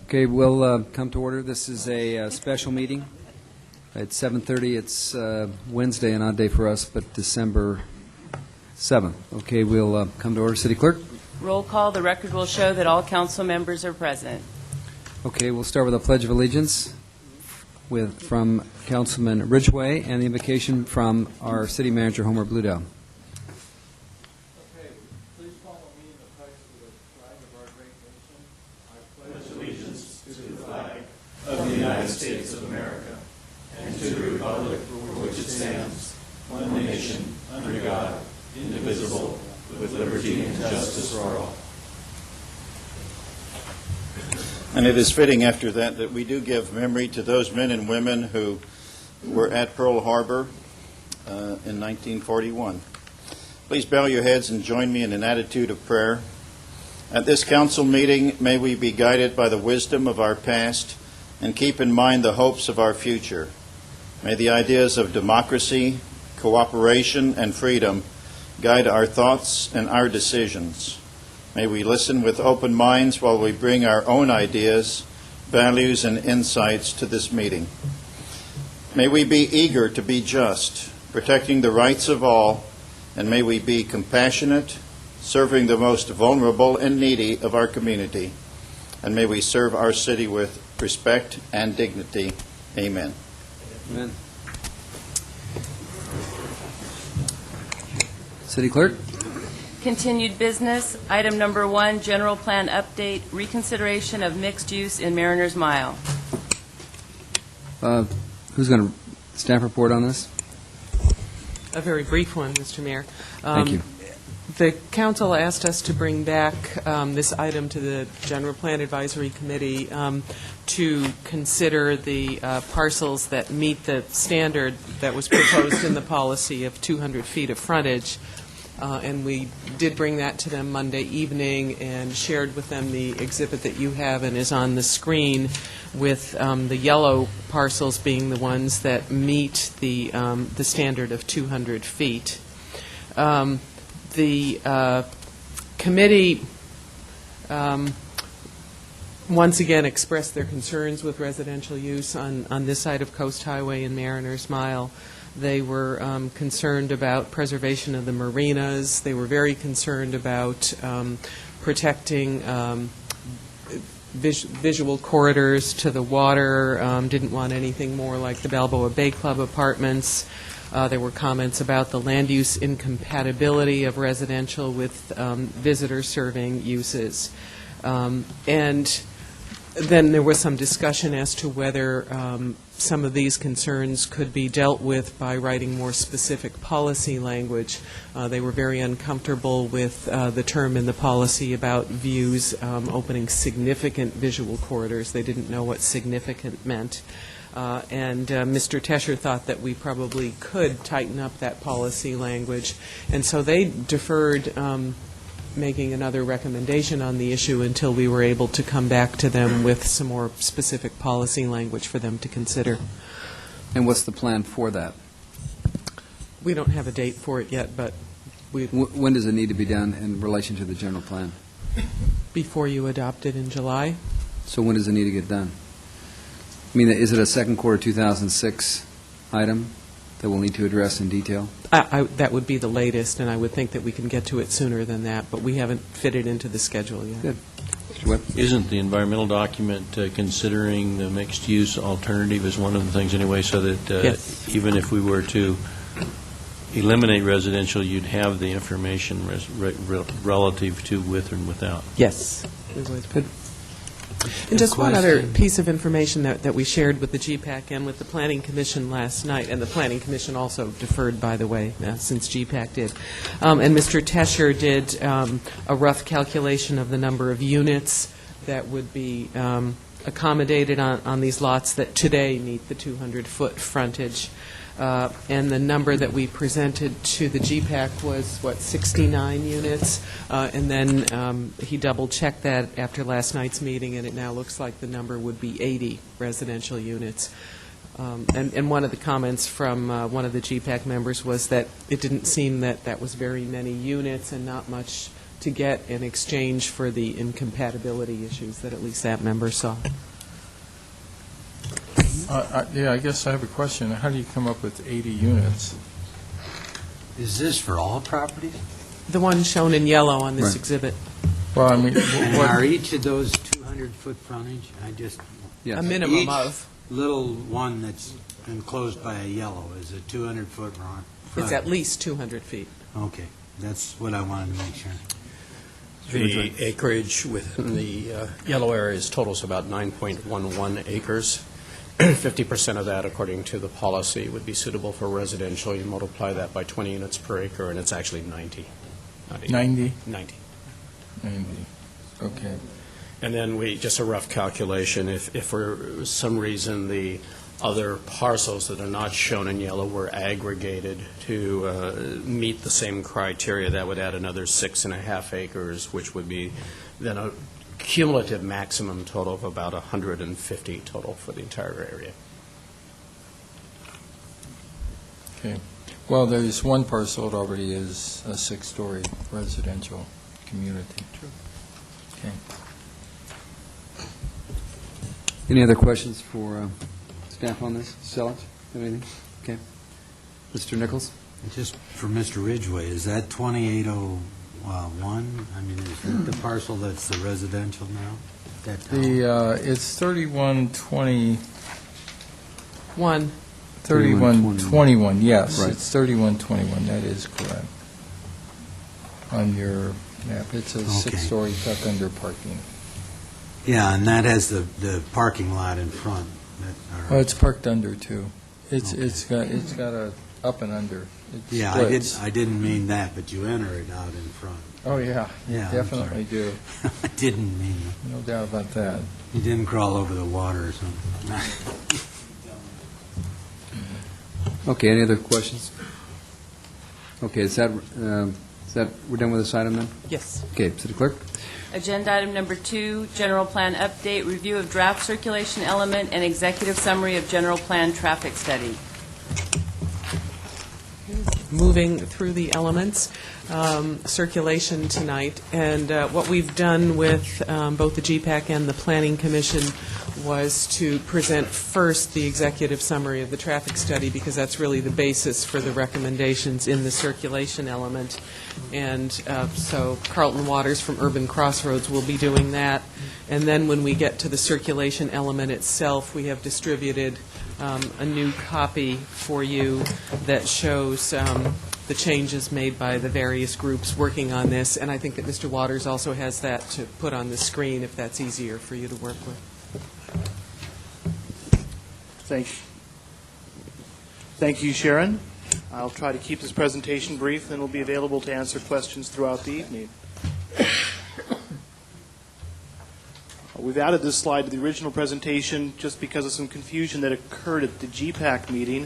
Okay, we'll come to order. This is a special meeting. At 7:30, it's Wednesday, an odd day for us, but December 7th. Okay, we'll come to order. City Clerk? Roll call. The record will show that all council members are present. Okay, we'll start with a Pledge of Allegiance from Councilman Ridgeway and the invocation from our City Manager, Homer Bludau. Of the United States of America, and to the republic for which it stands, one nation, under God, indivisible, with liberty and justice for all. And it is fitting after that we do give memory to those men and women who were at Pearl Harbor in 1941. Please bow your heads and join me in an attitude of prayer. At this council meeting, may we be guided by the wisdom of our past and keep in mind the hopes of our future. May the ideas of democracy, cooperation, and freedom guide our thoughts and our decisions. May we listen with open minds while we bring our own ideas, values, and insights to this meeting. May we be eager to be just, protecting the rights of all, and may we be compassionate, serving the most vulnerable and needy of our community. And may we serve our city with respect and dignity. Amen. Amen. City Clerk? Continued business. Item number 1, general plan update, reconsideration of mixed use in Mariners Mile. Who's going to staff report on this? A very brief one, Mr. Mayor. Thank you. The council asked us to bring back this item to the General Plan Advisory Committee to consider the parcels that meet the standard that was proposed in the policy of 200 feet of frontage. And we did bring that to them Monday evening and shared with them the exhibit that you have and is on the screen, with the yellow parcels being the ones that meet the standard of 200 feet. The committee once again expressed their concerns with residential use on this side of Coast Highway and Mariners Mile. They were concerned about preservation of the marinas. They were very concerned about protecting visual corridors to the water, didn't want anything more like the Balboa Bay Club apartments. There were comments about the land use incompatibility of residential with visitor-serving uses. And then there was some discussion as to whether some of these concerns could be dealt with by writing more specific policy language. They were very uncomfortable with the term in the policy about views opening significant visual corridors. They didn't know what significant meant. And Mr. Tesher thought that we probably could tighten up that policy language. And so they deferred making another recommendation on the issue until we were able to come back to them with some more specific policy language for them to consider. And what's the plan for that? We don't have a date for it yet, but When does it need to be done in relation to the general plan? before you adopt it in July. So when does it need to get done? I mean, is it a second quarter 2006 item that we'll need to address in detail? That would be the latest, and I would think that we can get to it sooner than that, but we haven't fit it into the schedule yet. Good. Mr. Webb? Isn't the environmental document considering the mixed-use alternative as one of the things anyway, so that Yes. even if we were to eliminate residential, you'd have the information relative to with and without? Yes. We would. Good. And just one other piece of information that we shared with the GPAC and with the Planning Commission last night, and the Planning Commission also deferred, by the way, since GPAC did. And Mr. Tesher did a rough calculation of the number of units that would be accommodated on these lots that today meet the 200-foot frontage. And the number that we presented to the GPAC was, 69 units? And then he double-checked that after last night's meeting, and it now looks like the number would be 80 residential units. And one of the comments from one of the GPAC members was that it didn't seem that that was very many units and not much to get in exchange for the incompatibility issues that at least that member saw. Yeah, I guess I have a question. How do you come up with 80 units? Is this for all properties? The one shown in yellow on this Right. exhibit. Well, I mean, And what, are each of those 200-foot frontage? I just, Yes. A minimum Each- of. little one that's enclosed by a yellow, is a 200-foot front? It's at least 200 feet. Okay, that's what I wanted to make sure. The acreage within the yellow areas totals about 9.11 acres. 50% of that, according to the policy, would be suitable for residential. You multiply that by 20 units per acre, and it's actually 90. Not 80. 90? 90. 90. Okay. And then just a rough calculation, if for some reason the other parcels that are not shown in yellow were aggregated to meet the same criteria, that would add another 6.5 acres, which would be then a cumulative maximum total of about 150 total for the entire area. Okay. Well, there's one parcel that already is a 6-story residential community. Okay. Any other questions for staff on this? Sellers, have anything? Okay. Mr. Nichols? Just for Mr. Ridgeway, is that 2801? I mean, is that the parcel that's the residential now? That town? It's 3120, 3121, yes. Right. It's 3121, that is correct. On your map, it's a Okay. 6-story tuck under parking. Yeah, and that has the parking lot in front. Well, it's parked under, too. It's Okay. it's got a up and under. It Yeah, splits. I didn't mean that, but you enter it out in front. Oh, yeah, Yeah, I'm definitely do. I didn't mean that. No doubt about that. You didn't crawl over the water or something. Okay, any other questions? Okay, is that, we're done with this item then? Yes. Okay, City Clerk? Agenda item number 2, general plan update, review of draft circulation element, and executive summary of general plan traffic study. Moving through the elements, circulation tonight, and what we've done with both the GPAC and the Planning Commission was to present first the executive summary of the traffic study, because that's really the basis for the recommendations in the circulation element. And so Carlton Waters from Urban Crossroads will be doing that. And then when we get to the circulation element itself, we have distributed a new copy for you that shows the changes made by the various groups working on this. And I think that Mr. Waters also has that to put on the screen if that's easier for you to work with. Thank you, Sharon. I'll try to keep this presentation brief, and we'll be available to answer questions throughout the evening. We've added this slide to the original presentation just because of some confusion that occurred at the GPAC meeting.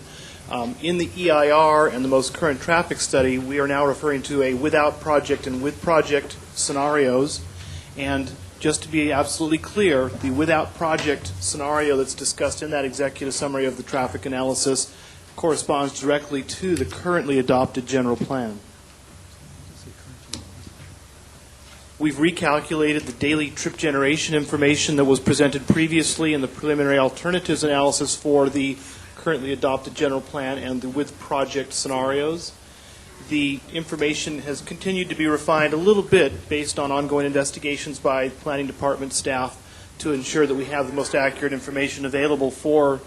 In the EIR and the most current traffic study, we are now referring to a without project and with project scenarios. And just to be absolutely clear, the without project scenario that's discussed in that executive summary of the traffic analysis corresponds directly to the currently adopted general plan. We've recalculated the daily trip generation information that was presented previously in the preliminary alternatives analysis for the currently adopted general plan and the with project scenarios. The information has continued to be refined a little bit based on ongoing investigations by planning department staff to ensure that we have the most accurate information available for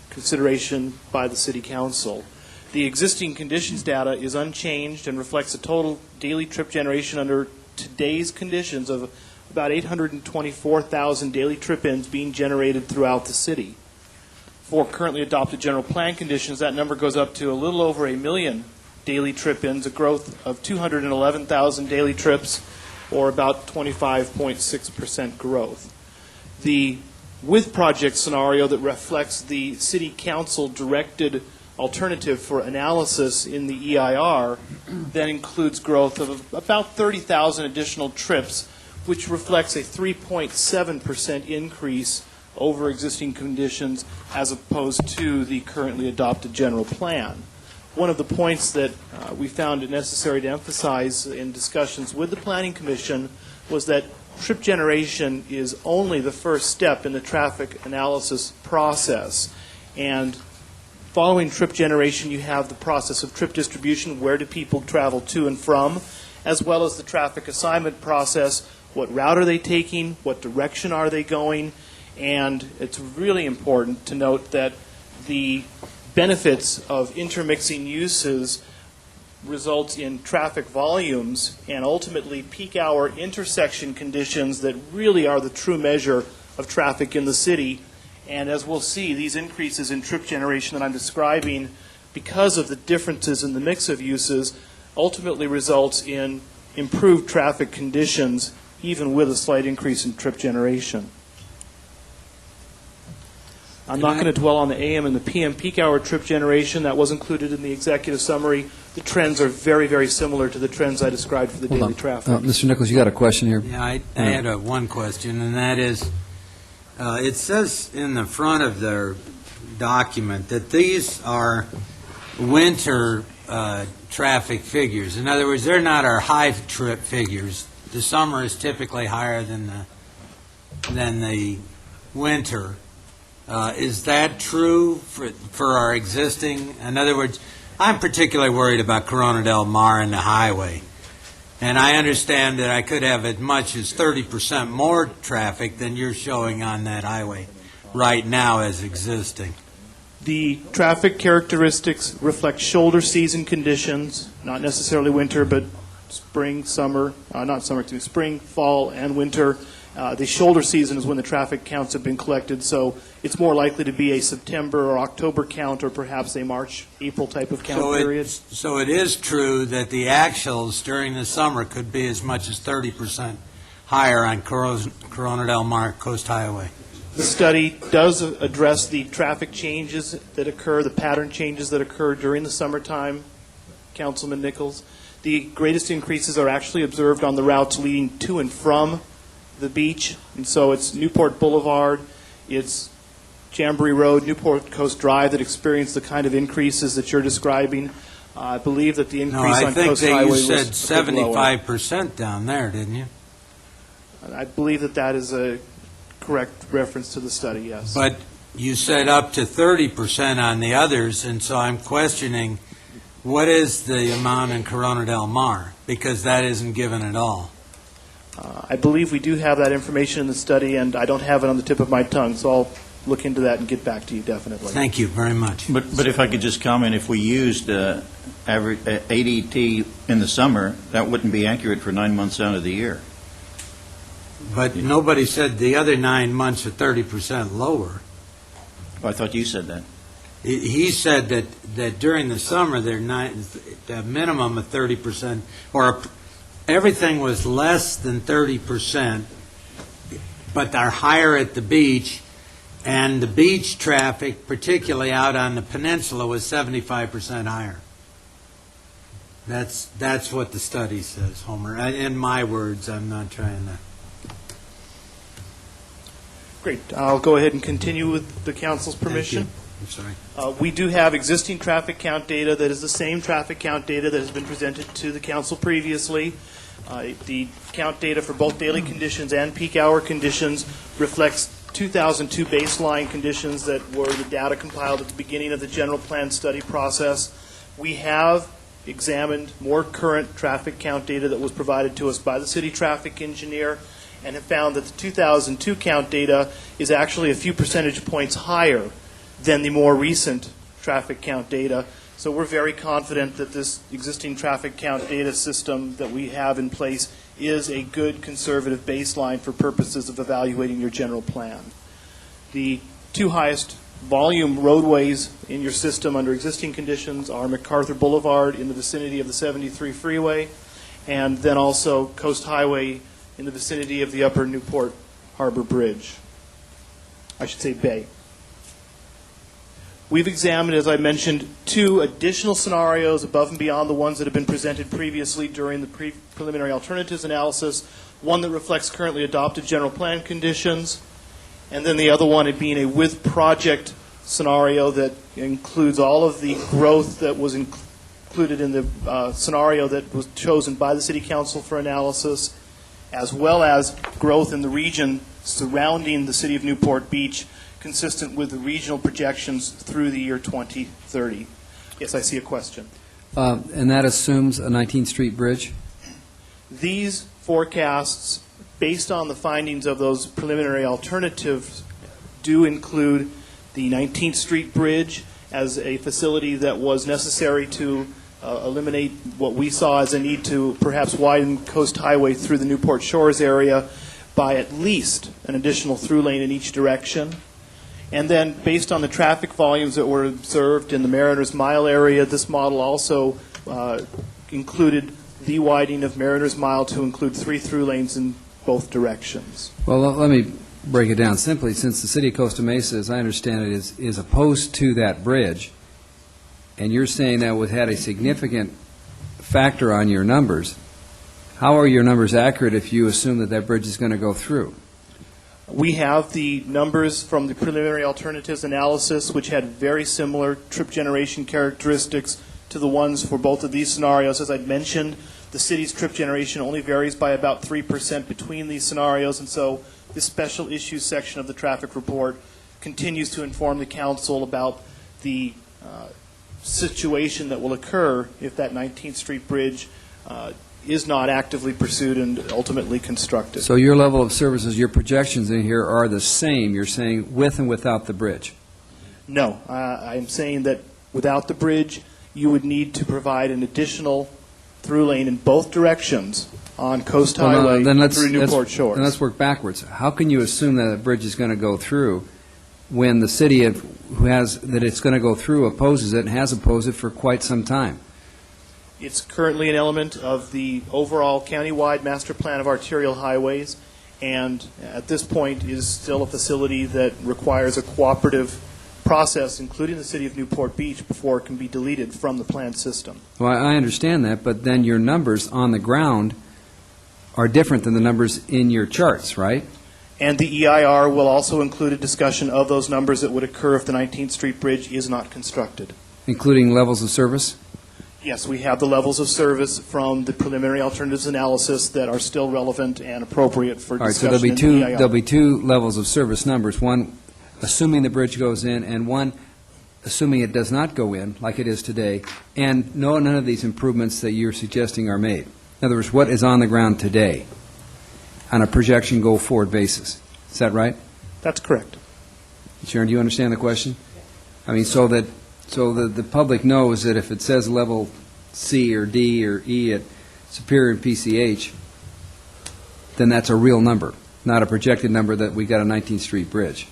consideration by the City Council. The existing conditions data is unchanged and reflects a total daily trip generation under today's conditions of about 824,000 daily trip-ins being generated throughout the city. For currently adopted general plan conditions, that number goes up to a little over 1 million daily trip-ins, a growth of 211,000 daily trips, or about 25.6% growth. The with project scenario that reflects the City Council directed alternative for analysis in the EIR then includes growth of about 30,000 additional trips, which reflects a 3.7% increase over existing conditions as opposed to the currently adopted general plan. one of the points that we found it necessary to emphasize in discussions with the Planning Commission was that trip generation is only the first step in the traffic analysis process. And following trip generation, you have the process of trip distribution, where do people travel to and from, as well as the traffic assignment process, what route are they taking, what direction are they going, and it's really important to note that the benefits of intermixing uses results in traffic volumes and ultimately peak hour intersection conditions that really are the true measure of traffic in the city. And as we'll see, these increases in trip generation that I'm describing, because of the differences in the mix of uses, ultimately results in improved traffic conditions, even with a slight increase in trip generation. I'm not going to dwell on the AM and the PM peak hour trip generation. That was included in the executive summary. The trends are very, very similar to the trends I described for the daily traffic. Mr. Nichols, you got a question here? Yeah, I had one question, and that is, it says in the front of their document that these are winter traffic figures. In other words, they're not our high trip figures. The summer is typically higher than the winter. Is that true for our existing? In other words, I'm particularly worried about Corona del Mar and the highway. And I understand that I could have as much as 30% more traffic than you're showing on that highway right now as existing. The traffic characteristics reflect shoulder season conditions, not necessarily winter, but spring, summer, spring, fall, and winter. The shoulder season is when the traffic counts have been collected, so it's more likely to be a September or October count, or perhaps a March, April type of count period. So it is true that the actuals during the summer could be as much as 30% higher on Corona del Mar Coast Highway. The study does address the traffic changes that occur, the pattern changes that occur during the summertime, Councilman Nichols. The greatest increases are actually observed on the routes leading to and from the beach, and so it's Newport Boulevard, it's Jamboree Road, Newport Coast Drive that experience the kind of increases that you're describing. I believe that the increase on Coast Highway was you said 75% down there, didn't you? I believe that that is a correct reference to the study, yes. But you said up to 30% on the others, and so I'm questioning what is the amount in Corona del Mar, because that isn't given at all. I believe we do have that information in the study, and I don't have it on the tip of my tongue, so I'll look into that and get back to you definitely. Thank you very much. But if I could just comment, if we used average ADT in the summer, that wouldn't be accurate for 9 months out of the year. But nobody said the other 9 months are 30% lower. Oh, I thought you said that. He said that during the summer, they're a minimum of 30%, or everything was less than 30%, but they're higher at the beach, and the beach traffic, particularly out on the peninsula, was 75% higher. That's what the study says, Homer. In my words, I'm not trying to. Great. I'll go ahead and continue with the council's permission. I'm sorry. We do have existing traffic count data that is the same traffic count data that has been presented to the council previously. The count data for both daily conditions and peak hour conditions reflects 2002 baseline conditions that were the data compiled at the beginning of the general plan study process. We have examined more current traffic count data that was provided to us by the city traffic engineer and have found that the 2002 count data is actually a few percentage points higher than the more recent traffic count data. So we're very confident that this existing traffic count data system that we have in place is a good conservative baseline for purposes of evaluating your general plan. The two highest volume roadways in your system under existing conditions are MacArthur Boulevard in the vicinity of the 73 freeway, and then also Coast Highway in the vicinity of the Upper Newport Harbor Bridge. I should say Bay. We've examined, as I mentioned, two additional scenarios above and beyond the ones that have been presented previously during the preliminary alternatives analysis, one that reflects currently adopted general plan conditions, and then the other one being a with project scenario that includes all of the growth that was included in the scenario that was chosen by the City Council for analysis, as well as growth in the region surrounding the city of Newport Beach, consistent with the regional projections through the year 2030. Yes, I see a question. And that assumes a 19th Street bridge? These forecasts, based on the findings of those preliminary alternatives, do include the 19th Street Bridge as a facility that was necessary to eliminate what we saw as a need to perhaps widen Coast Highway through the Newport Shores area by at least an additional through lane in each direction. And then, based on the traffic volumes that were observed in the Mariners Mile area, this model also included the widening of Mariners Mile to include 3 through lanes in both directions. Well, let me break it down simply. Since the city of Costa Mesa, as I understand it, is opposed to that bridge, and you're saying that would had a significant factor on your numbers, how are your numbers accurate if you assume that that bridge is going to go through? We have the numbers from the preliminary alternatives analysis, which had very similar trip generation characteristics to the ones for both of these scenarios. As I'd mentioned, the city's trip generation only varies by about 3% between these scenarios, and so this special issues section of the traffic report continues to inform the council about the situation that will occur if that 19th Street Bridge is not actively pursued and ultimately constructed. So your level of services, your projections in here are the same, you're saying, with and without the bridge? No, I'm saying that without the bridge, you would need to provide an additional through lane in both directions on Coast Highway through Newport Shores. Then let's work backwards. How can you assume that a bridge is going to go through when the city who has that it's going to go through opposes it and has opposed it for quite some time? It's currently an element of the overall countywide master plan of arterial highways, and at this point is still a facility that requires a cooperative process, including the city of Newport Beach, before it can be deleted from the planned system. Well, I understand that, but then your numbers on the ground are different than the numbers in your charts, right? And the EIR will also include a discussion of those numbers that would occur if the 19th Street Bridge is not constructed. Including levels of service? Yes, we have the levels of service from the preliminary alternatives analysis that are still relevant and appropriate for All right, discussion so in the EIR. there'll be two levels of service numbers, one assuming the bridge goes in, and one assuming it does not go in, like it is today, and none of these improvements that you're suggesting are made. In other words, what is on the ground today on a projection go-forward basis? Is that right? That's correct. Sharon, do you understand the question? I mean, so that the public knows that if it says level C or D or E at Superior and PCH, then that's a real number, not a projected number that we got a 19th Street bridge.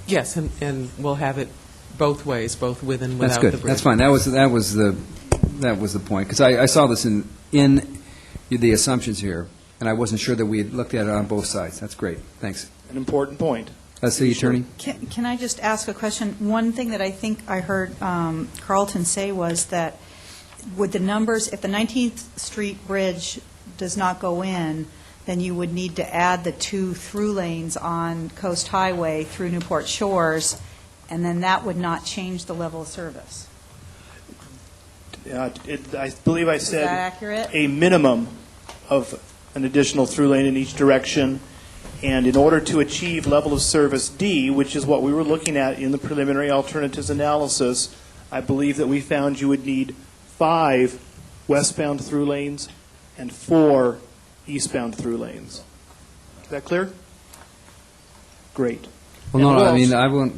Yes, and we'll have it both ways, both with and without the bridge. That's good. That's fine. That was the point, because I saw this in the assumptions here, and I wasn't sure that we had looked at it on both sides. That's great. Thanks. An important point. City Attorney? Can I just ask a question? One thing that I think I heard Carlton say was that with the numbers, if the 19th Street Bridge does not go in, then you would need to add the 2 through lanes on Coast Highway through Newport Shores, and then that would not change the level of service. I believe I said Is that accurate? a minimum of an additional through lane in each direction. And in order to achieve level of service D, which is what we were looking at in the preliminary alternatives analysis, I believe that we found you would need 5 westbound through lanes and 4 eastbound through lanes. Is that clear? Great. Well, And no, what I mean, else? I won't,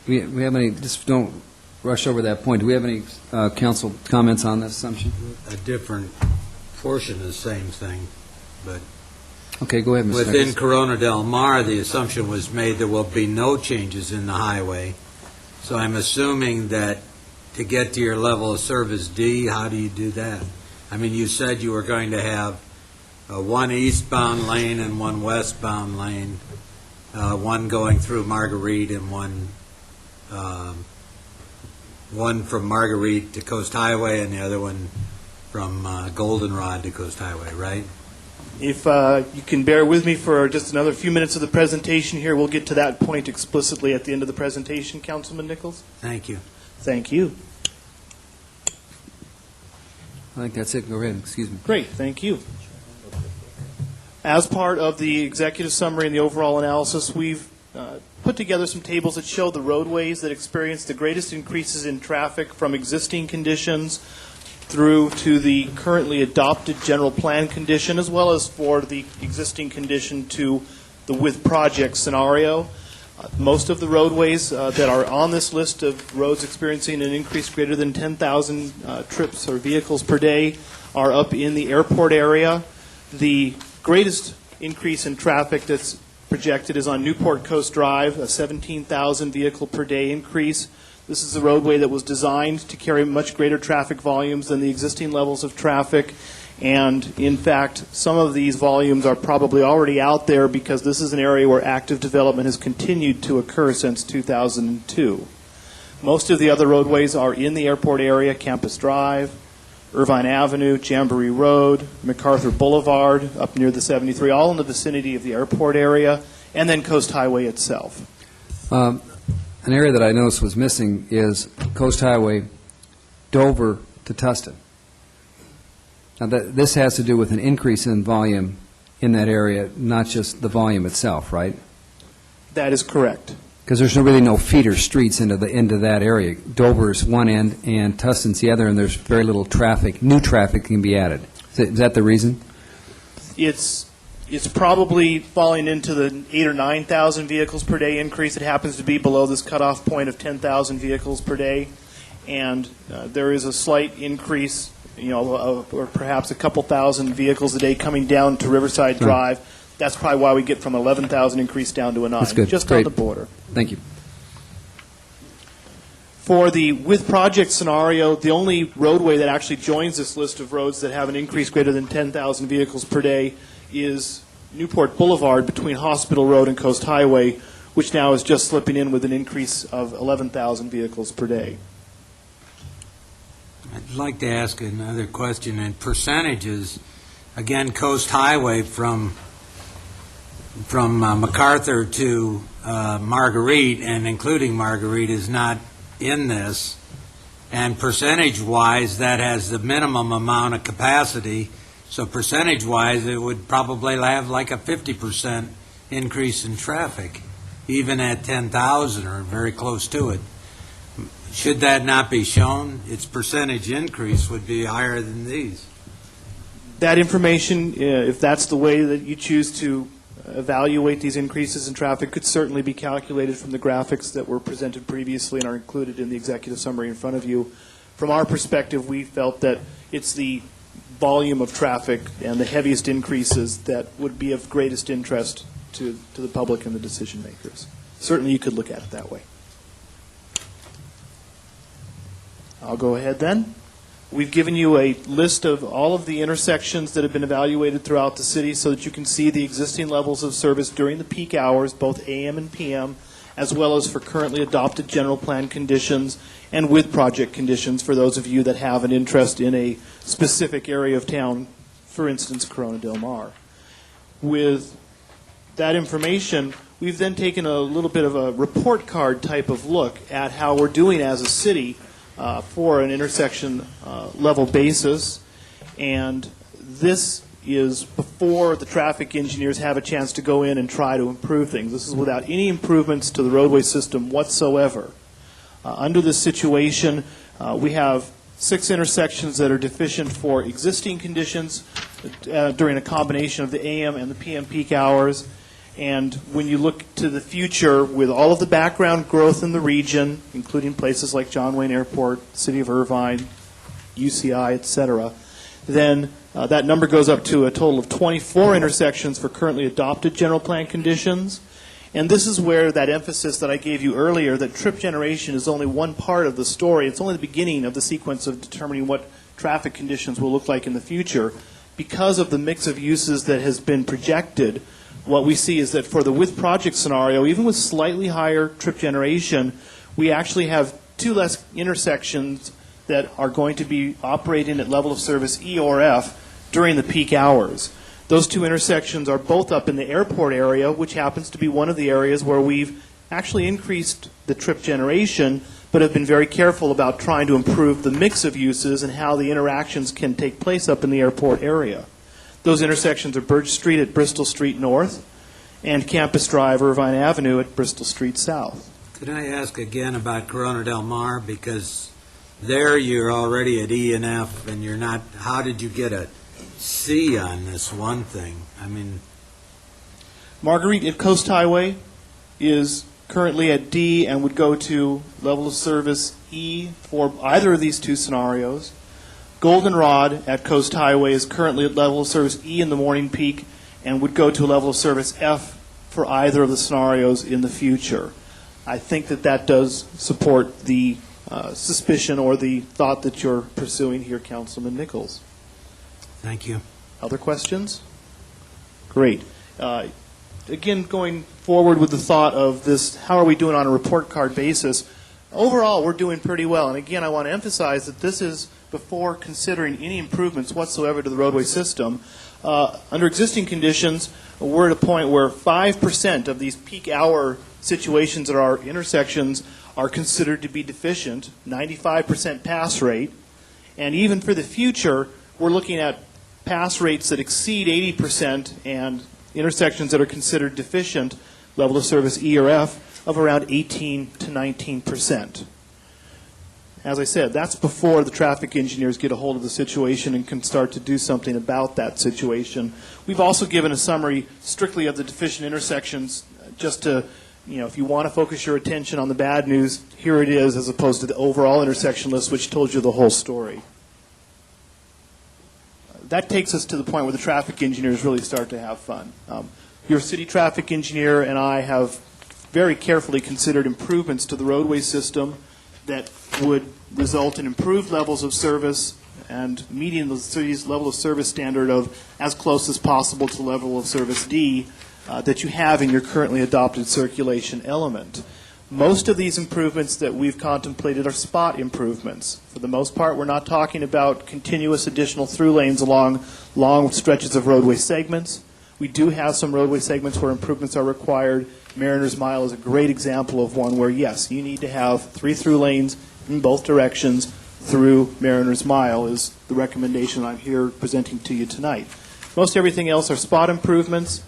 we have any, just don't rush over that point. Do we have any council comments on this assumption? A different portion of the same thing, but Okay, go ahead, Mr. within Douglas. Corona Del Mar, the assumption was made there will be no changes in the highway. So I'm assuming that to get to your level of service D, how do you do that? I mean, you said you were going to have one eastbound lane and one westbound lane, one going through Marguerite and one from Marguerite to Coast Highway and the other one from Goldenrod to Coast Highway, right? If you can bear with me for just another few minutes of the presentation here, we'll get to that point explicitly at the end of the presentation, Councilman Nichols. Thank you. Thank you. I think that's it. Go ahead. Excuse me. Great, thank you. As part of the executive summary and the overall analysis, we've put together some tables that show the roadways that experience the greatest increases in traffic from existing conditions through to the currently adopted general plan condition, as well as for the existing condition to the with project scenario. Most of the roadways that are on this list of roads experiencing an increase greater than 10,000 trips or vehicles per day are up in the airport area. The greatest increase in traffic that's projected is on Newport Coast Drive, a 17,000 vehicle per day increase. This is a roadway that was designed to carry much greater traffic volumes than the existing levels of traffic. And in fact, some of these volumes are probably already out there because this is an area where active development has continued to occur since 2002. Most of the other roadways are in the airport area: Campus Drive, Irvine Avenue, Jamboree Road, MacArthur Boulevard, up near the 73, all in the vicinity of the airport area, and then Coast Highway itself. An area that I noticed was missing is Coast Highway, Dover to Tustin. Now, this has to do with an increase in volume in that area, not just the volume itself, right? That is correct. Because there's really no feeder streets into that area. Dover's one end and Tustin's the other, and there's very little traffic, new traffic can be added. Is that the reason? It's probably falling into the 8,000 or 9,000 vehicles per day increase. It happens to be below this cutoff point of 10,000 vehicles per day, and there is a slight increase, or perhaps a couple thousand vehicles a day coming down to Riverside Drive. That's probably why we get from 11,000 increase down to a 9. That's good. Just Great. on the border. Thank you. For the with project scenario, the only roadway that actually joins this list of roads that have an increase greater than 10,000 vehicles per day is Newport Boulevard between Hospital Road and Coast Highway, which now is just slipping in with an increase of 11,000 vehicles per day. I'd like to ask another question in percentages. Again, Coast Highway from MacArthur to Marguerite, and including Marguerite, is not in this. And percentage-wise, that has the minimum amount of capacity. So percentage-wise, it would probably have like a 50% increase in traffic, even at 10,000 or very close to it. Should that not be shown? Its percentage increase would be higher than these. That information, if that's the way that you choose to evaluate these increases in traffic, could certainly be calculated from the graphics that were presented previously and are included in the executive summary in front of you. From our perspective, we felt that it's the volume of traffic and the heaviest increases that would be of greatest interest to the public and the decision makers. Certainly you could look at it that way. I'll go ahead then. We've given you a list of all of the intersections that have been evaluated throughout the city so that you can see the existing levels of service during the peak hours, both AM and PM, as well as for currently adopted general plan conditions and with project conditions for those of you that have an interest in a specific area of town, for instance, Corona Del Mar. With that information, we've then taken a little bit of a report card type of look at how we're doing as a city for an intersection level basis, and this is before the traffic engineers have a chance to go in and try to improve things. This is without any improvements to the roadway system whatsoever. Under this situation, we have 6 intersections that are deficient for existing conditions during a combination of the AM and the PM peak hours. And when you look to the future, with all of the background growth in the region, including places like John Wayne Airport, City of Irvine, UCI, et cetera, then that number goes up to a total of 24 intersections for currently adopted general plan conditions. And this is where that emphasis that I gave you earlier, that trip generation is only one part of the story. It's only the beginning of the sequence of determining what traffic conditions will look like in the future. Because of the mix of uses that has been projected, what we see is that for the with project scenario, even with slightly higher trip generation, we actually have 2 less intersections that are going to be operating at level of service E or F during the peak hours. Those two intersections are both up in the airport area, which happens to be one of the areas where we've actually increased the trip generation, but have been very careful about trying to improve the mix of uses and how the interactions can take place up in the airport area. Those intersections are Birch Street at Bristol Street North and Campus Drive, Irvine Avenue at Bristol Street South. Could I ask again about Corona Del Mar? Because there you're already at E and F, and you're not, how did you get a C on this one thing? I mean, Marguerite at Coast Highway is currently at D and would go to level of service E for either of these two scenarios. Goldenrod at Coast Highway is currently at level of service E in the morning peak and would go to a level of service F for either of the scenarios in the future. I think that that does support the suspicion or the thought that you're pursuing here, Councilman Nichols. thank you. Other questions? Great. Again, going forward with the thought of this, how are we doing on a report card basis? Overall, we're doing pretty well. And again, I want to emphasize that this is before considering any improvements whatsoever to the roadway system. Under existing conditions, we're at a point where 5% of these peak hour situations at our intersections are considered to be deficient, 95% pass rate. And even for the future, we're looking at pass rates that exceed 80% and intersections that are considered deficient, level of service E or F, of around 18 to 19%. As I said, that's before the traffic engineers get a hold of the situation and can start to do something about that situation. We've also given a summary strictly of the deficient intersections just to, if you want to focus your attention on the bad news, here it is, as opposed to the overall intersection list, which told you the whole story. That takes us to the point where the traffic engineers really start to have fun. Your city traffic engineer and I have very carefully considered improvements to the roadway system that would result in improved levels of service and meeting the city's level of service standard of as close as possible to the level of service D that you have in your currently adopted circulation element. Most of these improvements that we've contemplated are spot improvements. For the most part, we're not talking about continuous additional through lanes along long stretches of roadway segments. We do have some roadway segments where improvements are required. Mariner's Mile is a great example of one where, yes, you need to have 3 through lanes in both directions through Mariner's Mile is the recommendation I'm here presenting to you tonight. Most everything else are spot improvements,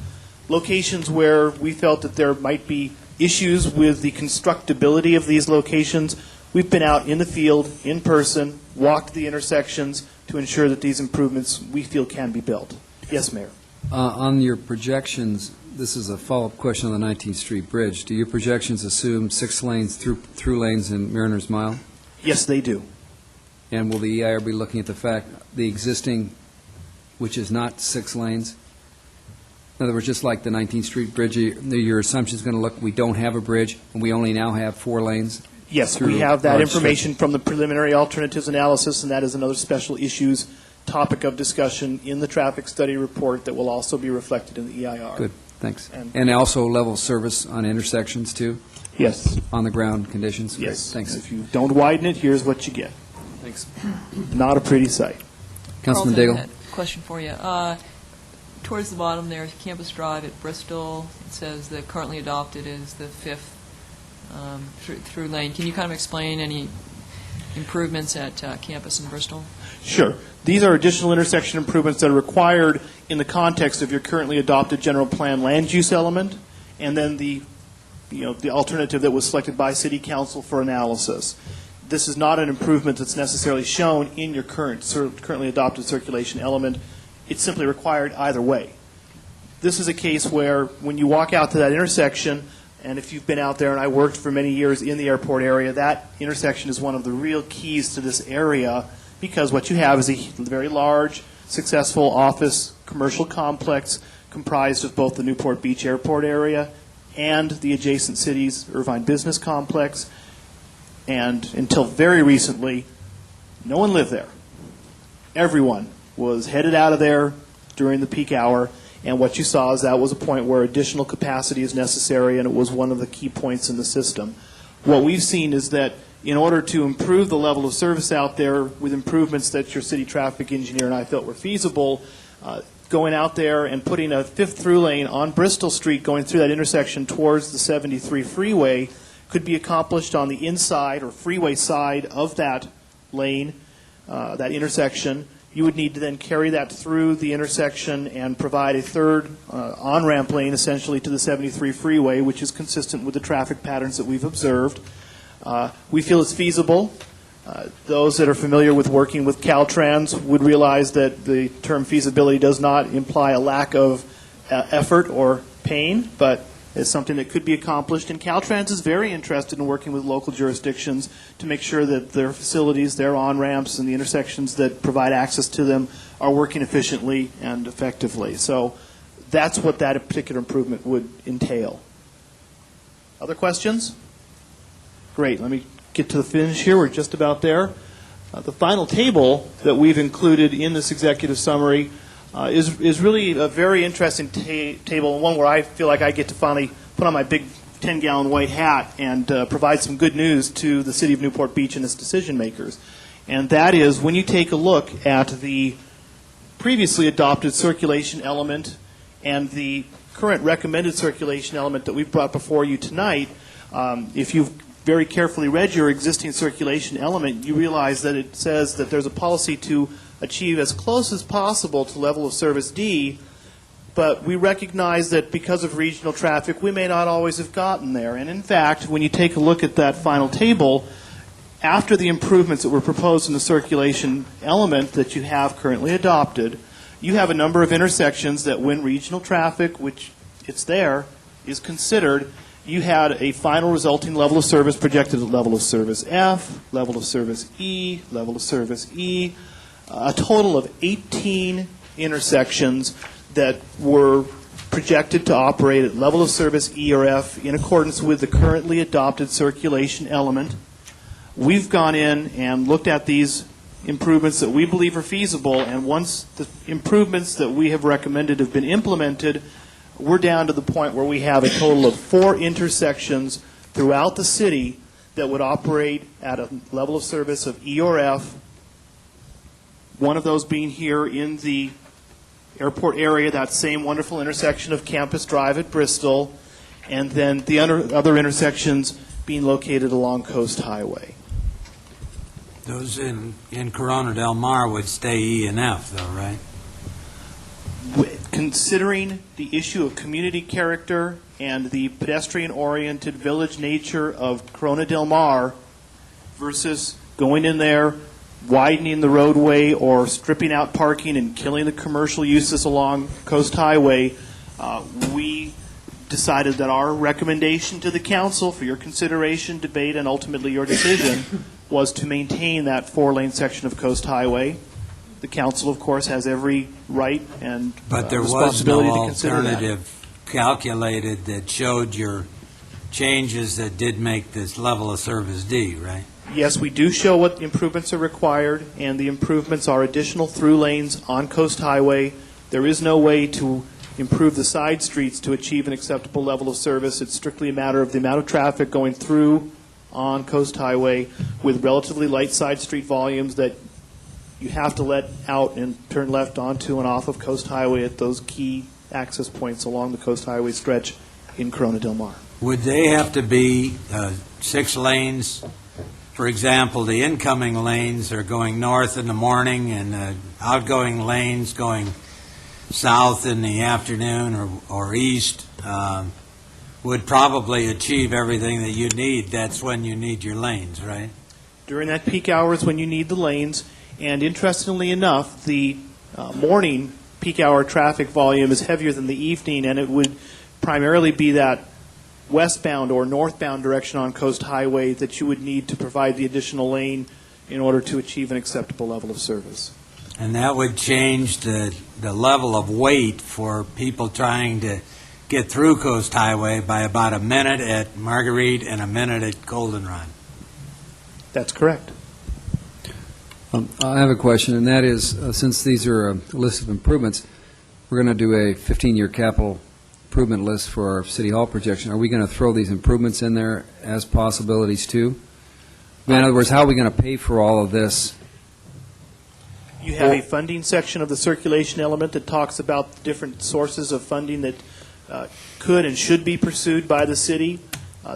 locations where we felt that there might be issues with the constructability of these locations. We've been out in the field, in person, walked the intersections to ensure that these improvements we feel can be built. Yes, Mayor. On your projections, this is a follow-up question on the 19th Street Bridge. Do your projections assume 6 lanes through lanes in Mariner's Mile? Yes, they do. And will the EIR be looking at the fact, the existing, which is not 6 lanes? In other words, just like the 19th Street Bridge, your assumption is going to look, we don't have a bridge, and we only now have 4 lanes? Yes, we have that information from the preliminary alternatives analysis, and that is another special issues topic of discussion in the traffic study report that will also be reflected in the EIR. Good, thanks. And also level of service on intersections, too? Yes. On-the-ground conditions? Yes. Great, thanks. If you don't widen it, here's what you get. Thanks. Not a pretty sight. Councilman Carlton, Daigle? I had a question for you. Towards the bottom there, Campus Drive at Bristol, it says that currently adopted is the 5th through lane. Can you kind of explain any improvements at Campus in Bristol? Sure. These are additional intersection improvements that are required in the context of your currently adopted general plan land use element, and then the alternative that was selected by City Council for analysis. This is not an improvement that's necessarily shown in your currently adopted circulation element. It's simply required either way. This is a case where when you walk out to that intersection, and if you've been out there, and I worked for many years in the airport area, that intersection is one of the real keys to this area, because what you have is a very large, successful office commercial complex comprised of both the Newport Beach Airport area and the adjacent city's Irvine Business Complex. And until very recently, no one lived there. Everyone was headed out of there during the peak hour, and what you saw is that was a point where additional capacity is necessary, and it was one of the key points in the system. What we've seen is that in order to improve the level of service out there with improvements that your city traffic engineer and I felt were feasible, going out there and putting a fifth through lane on Bristol Street going through that intersection towards the 73 freeway could be accomplished on the inside or freeway side of that lane, that intersection. You would need to then carry that through the intersection and provide a third on-ramp lane essentially to the 73 freeway, which is consistent with the traffic patterns that we've observed. We feel it's feasible. Those that are familiar with working with Caltrans would realize that the term feasibility does not imply a lack of effort or pain, but it's something that could be accomplished. And Caltrans is very interested in working with local jurisdictions to make sure that their facilities, their on-ramps, and the intersections that provide access to them are working efficiently and effectively. So that's what that particular improvement would entail. Other questions? Great. Let me get to the finish here. We're just about there. The final table that we've included in this executive summary is really a very interesting table, and one where I feel like I get to finally put on my big 10-gallon white hat and provide some good news to the City of Newport Beach and its decision makers. And that is when you take a look at the previously adopted circulation element and the current recommended circulation element that we've brought before you tonight, if you've very carefully read your existing circulation element, you realize that it says that there's a policy to achieve as close as possible to level of service D, but we recognize that because of regional traffic, we may not always have gotten there. And in fact, when you take a look at that final table, after the improvements that were proposed in the circulation element that you have currently adopted, you have a number of intersections that when regional traffic, which it's there, is considered, you had a final resulting level of service projected at level of service F, level of service E, level of service E, a total of 18 intersections that were projected to operate at level of service E or F in accordance with the currently adopted circulation element. We've gone in and looked at these improvements that we believe are feasible, and once the improvements that we have recommended have been implemented, we're down to the point where we have a total of 4 intersections throughout the city that would operate at a level of service of E or F, one of those being here in the airport area, that same wonderful intersection of Campus Drive at Bristol, and then the other intersections being located along Coast Highway. Those in Corona Del Mar would stay E and F, though, right? Considering the issue of community character and the pedestrian-oriented village nature of Corona Del Mar versus going in there, widening the roadway or stripping out parking and killing the commercial uses along Coast Highway, we decided that our recommendation to the council for your consideration, debate, and ultimately your decision was to maintain that 4-lane section of Coast Highway. The council, of course, has every right and But there was responsibility no to consider that. alternative calculated that showed your changes that did make this level of service D, right? Yes, we do show what improvements are required, and the improvements are additional through lanes on Coast Highway. There is no way to improve the side streets to achieve an acceptable level of service. It's strictly a matter of the amount of traffic going through on Coast Highway with relatively light side street volumes that you have to let out and turn left onto and off of Coast Highway at those key access points along the Coast Highway stretch in Corona Del Mar. Would they have to be 6 lanes? For example, the incoming lanes are going north in the morning and outgoing lanes going south in the afternoon or east would probably achieve everything that you need. That's when you need your lanes, right? During that peak hours when you need the lanes, and interestingly enough, the morning peak hour traffic volume is heavier than the evening, and it would primarily be that westbound or northbound direction on Coast Highway that you would need to provide the additional lane in order to achieve an acceptable level of service. And that would change the level of wait for people trying to get through Coast Highway by about a minute at Marguerite and a minute at Goldenrod. That's correct. I have a question, and that is, since these are a list of improvements, we're going to do a 15-year capital improvement list for our City Hall projection. Are we going to throw these improvements in there as possibilities too? In other words, how are we going to pay for all of this? You have a funding section of the circulation element that talks about the different sources of funding that could and should be pursued by the city.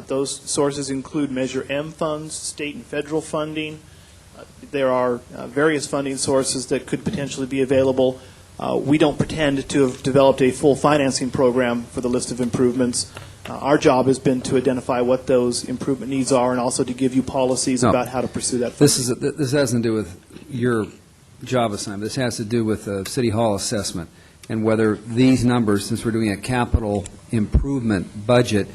Those sources include Measure M funds, state and federal funding. There are various funding sources that could potentially be available. We don't pretend to have developed a full financing program for the list of improvements. Our job has been to identify what those improvement needs are and also to give you policies about how to pursue that funding. This has to do with your job assignment. This has to do with the City Hall assessment and whether these numbers, since we're doing a capital improvement budget,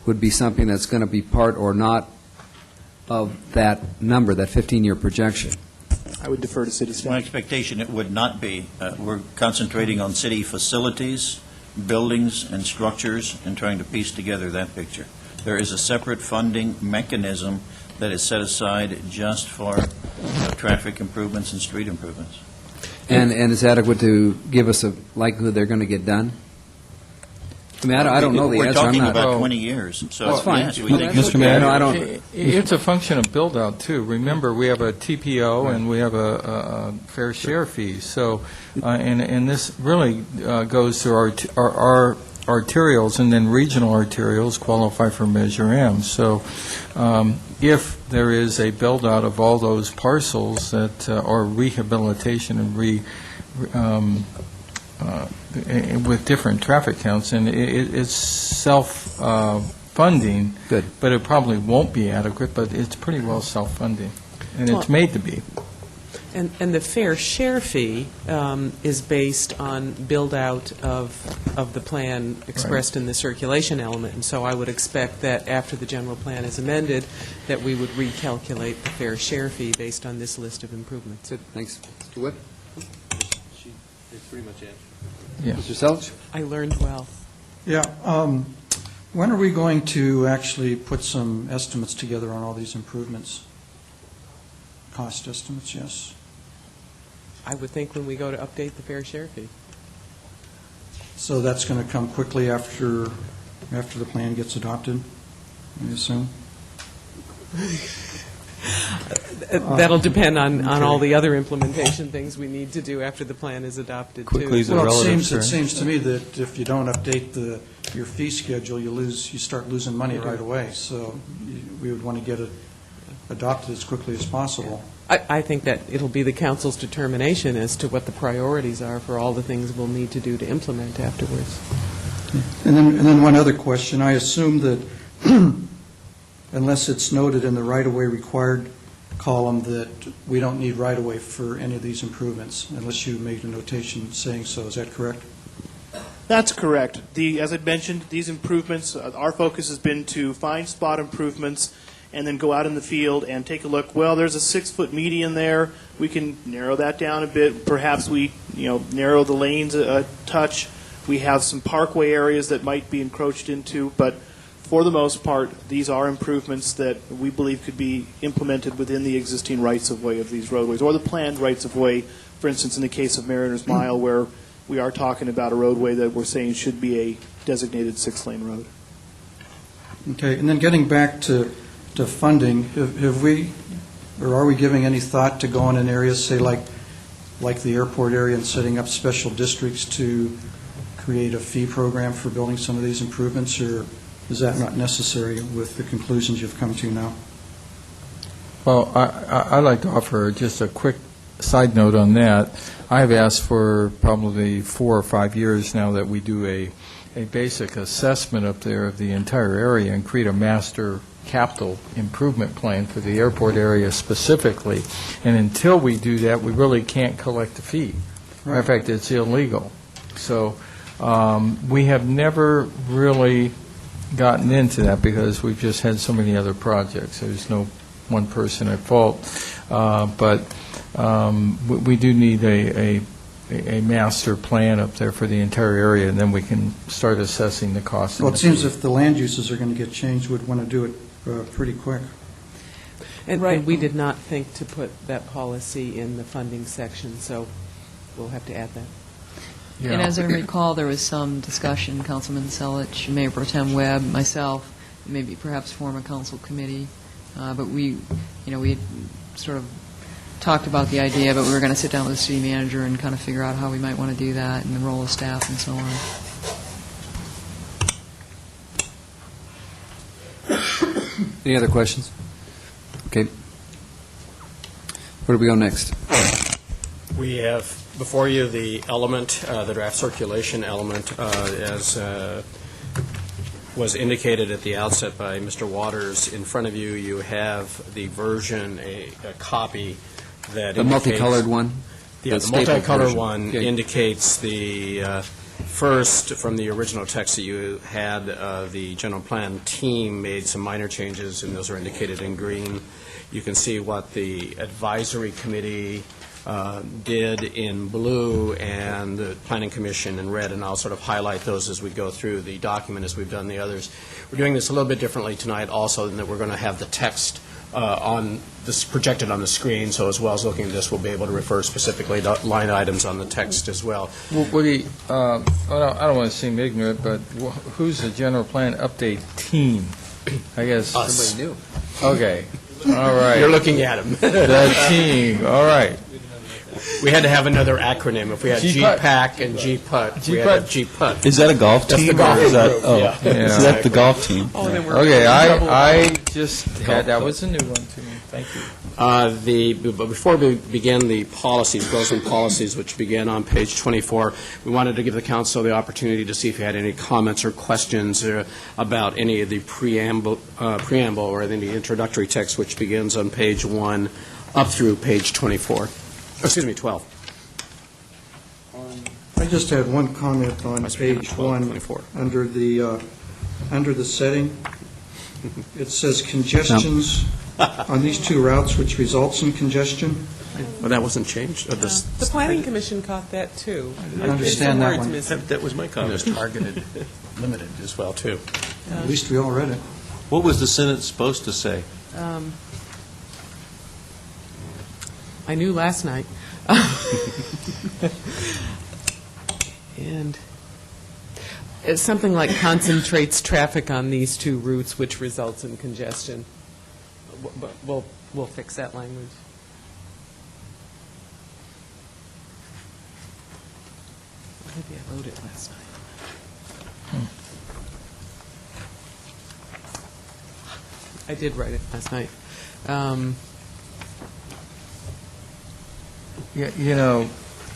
would be something that's going to be part or not of that number, that 15-year projection. I would defer to city staff. My expectation it would not be. We're concentrating on city facilities, buildings, and structures, and trying to piece together that picture. There is a separate funding mechanism that is set aside just for traffic improvements and street improvements. And is adequate to give us a likelihood they're going to get done? I mean, I don't know the answer. We're talking I'm not. about 20 years. So That's fine. yes, we think Mr. okay. Mayor, No, I don't. it's a function of build-out, too. Remember, we have a TPO and we have a fair share fee. So, and this really goes through our arterials, and then regional arterials qualify for Measure M. So if there is a build-out of all those parcels that are rehabilitation and with different traffic counts, and it's self-funding. Good. But it probably won't be adequate, but it's pretty well self-funding, and it's made to be. And the fair share fee is based on build-out of the plan expressed in the circulation element, and so I would expect that after the general plan is amended, that we would recalculate the fair share fee based on this list of improvements. Good. Thanks. Mr. Wood? It's pretty much it. Yeah. Mr. Selch? I learned well. Yeah. When are we going to actually put some estimates together on all these improvements? Cost estimates, yes. I would think when we go to update the fair share fee. So that's going to come quickly after the plan gets adopted, I assume? That'll depend on all the other implementation things we need to do after the plan is adopted, too. Quickly is a Well, relative it term. seems to me that if you don't update your fee schedule, you start losing money right away. So we would want to get it adopted as quickly as possible. I think that it'll be the council's determination as to what the priorities are for all the things we'll need to do to implement afterwards. And then one other question. I assume that unless it's noted in the right-of-way required column that we don't need right-of-way for any of these improvements, unless you made a notation saying so. Is that correct? That's correct. As I mentioned, these improvements, our focus has been to find spot improvements and then go out in the field and take a look. Well, there's a 6-foot median there. We can narrow that down a bit. Perhaps we, narrow the lanes a touch. We have some parkway areas that might be encroached into, but for the most part, these are improvements that we believe could be implemented within the existing rights-of-way of these roadways, or the planned rights-of-way, for instance, in the case of Mariners Mile, where we are talking about a roadway that we're saying should be a designated 6-lane road. Okay, and then getting back to funding, have we, or are we giving any thought to going in areas, say like the airport area, and setting up special districts to create a fee program for building some of these improvements, or is that not necessary with the conclusions you've come to now? Well, I'd like to offer just a quick side note on that. I've asked for probably 4 or 5 years now that we do a basic assessment up there of the entire area and create a master capital improvement plan for the airport area specifically. And until we do that, we really can't collect a fee. Matter of fact, it's illegal. So we have never really gotten into that because we've just had so many other projects. There's no one person at fault. But we do need a master plan up there for the entire area, and then we can start assessing the cost. Well, it seems if the land uses are going to get changed, we'd want to do it pretty quick. And we did not think to put that policy in the funding section, so we'll have to add that. Yeah. And as I recall, there was some discussion, Councilman Selich, Mayor Pro Tem Webb, myself, maybe perhaps form a council committee, but we had sort of talked about the idea, but we were going to sit down with the city manager and kind of figure out how we might want to do that and the role of staff and so on. Any other questions? Okay. Where do we go next? We have before you the element, the draft circulation element, as was indicated at the outset by Mr. Waters. In front of you, you have the version, a copy that The multicolored one? Yeah, the stapled multicolored version. one Okay. indicates the first, from the original text that you had, the general plan team made some minor changes, and those are indicated in green. You can see what the advisory committee did in blue and the planning commission in red, and I'll sort of highlight those as we go through the document as we've done the others. We're doing this a little bit differently tonight also, in that we're going to have the text on this projected on the screen, so as well as looking at this, we'll be able to refer specifically to line items on the text as well. Well, Woody, I don't want to seem ignorant, but who's the general plan update team? I guess. Us. Somebody new. Okay, all right. You're looking at them. The team, all right. We had to have another acronym. If we had GPUT. GPAC and GPUT, we had to have GPUT. Is that a golf That's team? the golf or is that, group, oh, yeah. Is that the golf team? Okay, I just had, that was a new one to me. Thank you. But before we begin the policies, goals and policies, which begin on page 24, we wanted to give the council the opportunity to see if you had any comments or questions about any of the preamble or any introductory text, which begins on page 1 up through page 24. Excuse me, 12. I just had one comment on Must be on page 12, 1, 24. under the setting. It says congestions on these two routes, which results in congestion. Well, that wasn't changed. The planning commission caught that, too. I understand that It's one. missing. That was my It comment. was targeted, limited as well, too. At least we all read it. What was the sentence supposed to say? I knew last night. And it's something like concentrates traffic on these two routes, which results in congestion. But we'll fix that language. Maybe I wrote it last night. I did write it last night. Yeah, you know,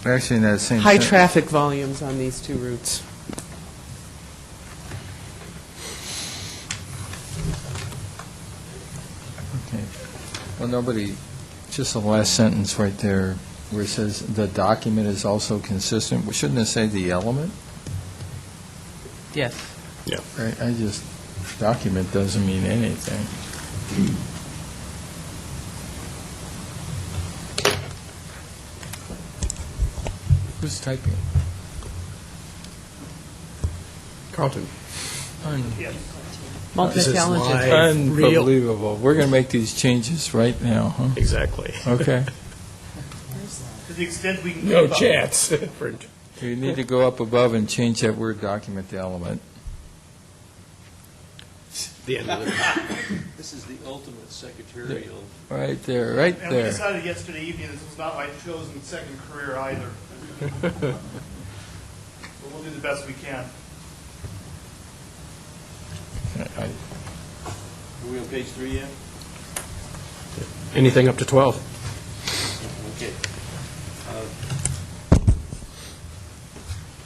actually in that same. High traffic volumes on these two routes. Okay. Well, nobody, just the last sentence right there where it says the document is also consistent. Well, shouldn't it say the element? Yes. Right, I just, document doesn't mean anything. Who's typing? Carlton. Multi-talented. Unbelievable. We're going to make these changes right now, huh? Exactly. Okay. To the extent we can. No keep up. chance. You need to go up above and change that word document to element. The end of it. This is the ultimate secretarial. Right there, right And we there. decided yesterday evening this was not my chosen second career either. But we'll do the best we can. Are we on page 3 yet? Anything up to 12. Okay.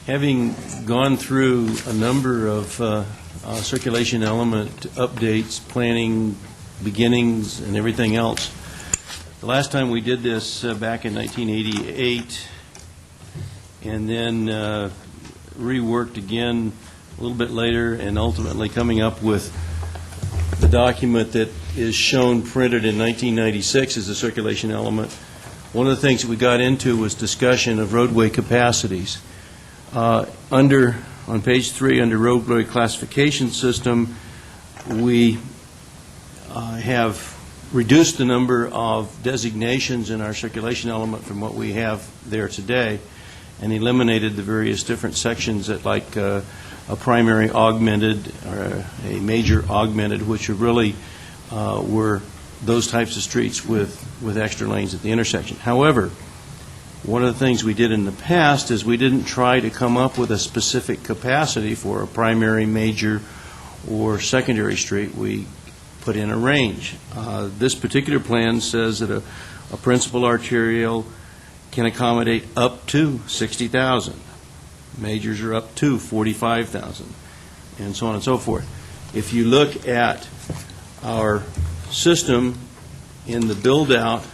Having gone through a number of circulation element updates, planning, beginnings, and everything else, the last time we did this back in 1988, and then reworked again a little bit later, and ultimately coming up with the document that is shown printed in 1996 as a circulation element. One of the things that we got into was discussion of roadway capacities. On page 3, under roadway classification system, we have reduced the number of designations in our circulation element from what we have there today, and eliminated the various different sections that, like a primary augmented or a major augmented, which are really were those types of streets with extra lanes at the intersection. However, one of the things we did in the past is we didn't try to come up with a specific capacity for a primary, major, or secondary street. We put in a range. This particular plan says that a principal arterial can accommodate up to 60,000. Majors are up to 45,000, and so on and so forth. If you look at our system in the build-out,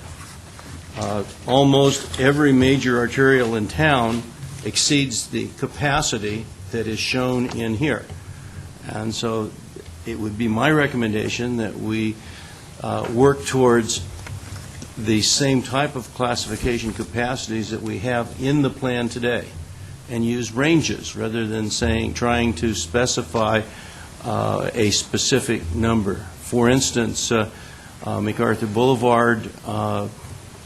almost every major arterial in town exceeds the capacity that is shown in here. And so it would be my recommendation that we work towards the same type of classification capacities that we have in the plan today and use ranges rather than trying to specify a specific number. For instance, MacArthur Boulevard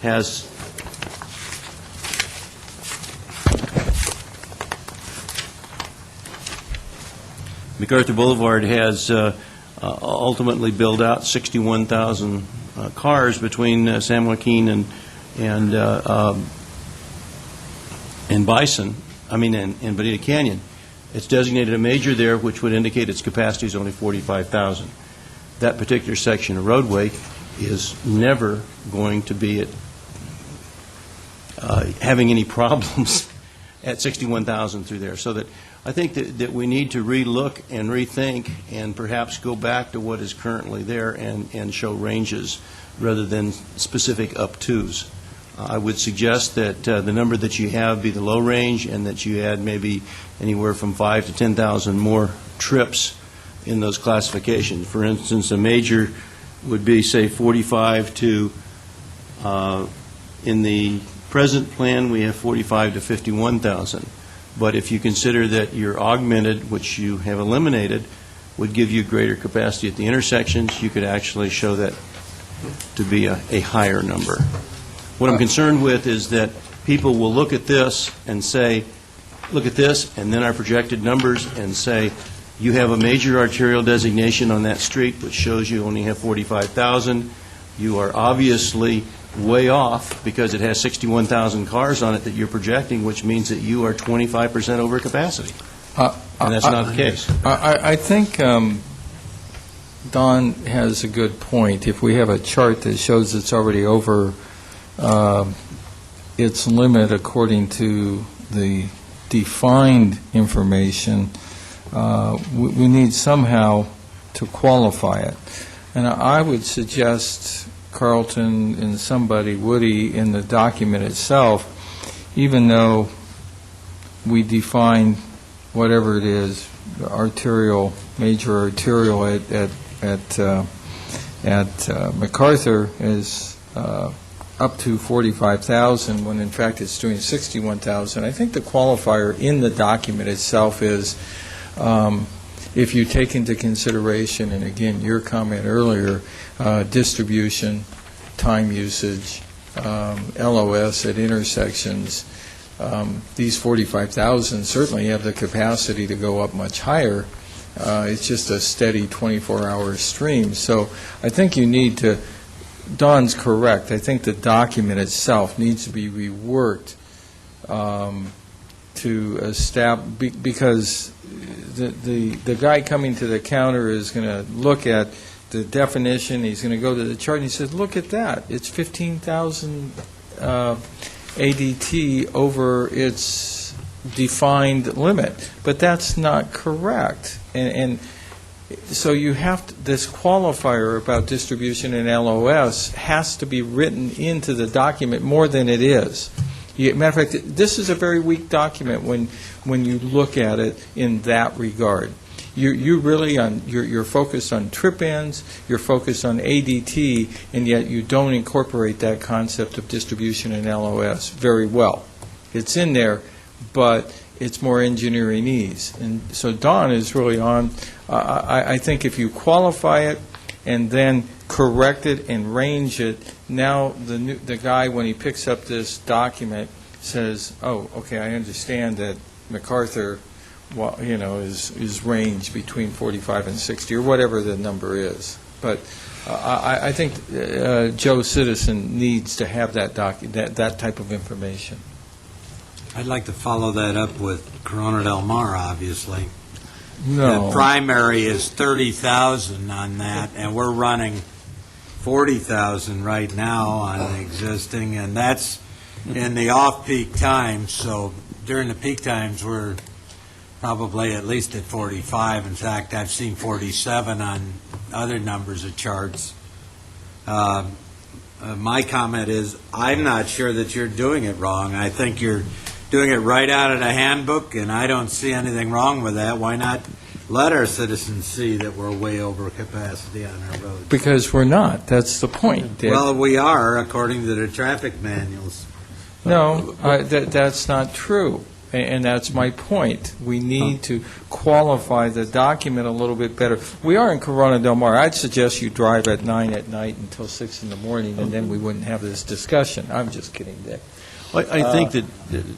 has ultimately built out 61,000 cars between San Joaquin and Bison, and Bonita Canyon. It's designated a major there, which would indicate its capacity is only 45,000. That particular section of roadway is never going to be having any problems at 61,000 through there. So that I think that we need to relook and rethink and perhaps go back to what is currently there and show ranges rather than specific up-tos. I would suggest that the number that you have be the low range and that you add maybe anywhere from 5,000 to 10,000 more trips in those classifications. For instance, a major would be, say, 45 to, in the present plan, we have 45 to 51,000. But if you consider that your augmented, which you have eliminated, would give you greater capacity at the intersections, you could actually show that to be a higher number. What I'm concerned with is that people will look at this and say, look at this, and then our projected numbers, and say, you have a major arterial designation on that street, which shows you only have 45,000. You are obviously way off because it has 61,000 cars on it that you're projecting, which means that you are 25% over capacity. And that's not the case. I think Don has a good point. If we have a chart that shows it's already over its limit according to the defined information, we need somehow to qualify it. And I would suggest, Carlton and somebody, Woody, in the document itself, even though we define whatever it is, arterial, major arterial at MacArthur is up to 45,000, when in fact it's doing 61,000. I think the qualifier in the document itself is if you take into consideration, and again, your comment earlier, distribution, time usage, LOS at intersections, these 45,000 certainly have the capacity to go up much higher. It's just a steady 24-hour stream. So I think you need to, Don's correct, I think the document itself needs to be reworked to establish, because the guy coming to the counter is going to look at the definition, he's going to go to the chart, and he says, look at that, it's 15,000 ADT over its defined limit. But that's not correct. And so you have to, this qualifier about distribution and LOS has to be written into the document more than it is. Matter of fact, this is a very weak document when you look at it in that regard. You're really you're focused on trip ends, you're focused on ADT, and yet you don't incorporate that concept of distribution and LOS very well. It's in there, but it's more engineering ease. And so Don is really on, I think if you qualify it and then correct it and range it, now the guy, when he picks up this document, says, oh, okay, I understand that MacArthur, well, is range between 45 and 60, or whatever the number is. But I think Joe Citizen needs to have that type of information. I'd like to follow that up with Corona Del Mar, obviously. No. The primary is 30,000 on that, and we're running 40,000 right now on the existing, and that's in the off-peak times. So during the peak times, we're probably at least at 45. In fact, I've seen 47 on other numbers of charts. My comment is, I'm not sure that you're doing it wrong. I think you're doing it right out of the handbook, and I don't see anything wrong with that. Why not let our citizens see that we're way over capacity on our roads? Because we're not. That's the point, Dick. Well, we are, according to the traffic manuals. No, that's not true, and that's my point. We need to qualify the document a little bit better. We are in Corona Del Mar. I'd suggest you drive at 9 at night until 6 in the morning, and then we wouldn't have this discussion. I'm just kidding, Dick. I think that,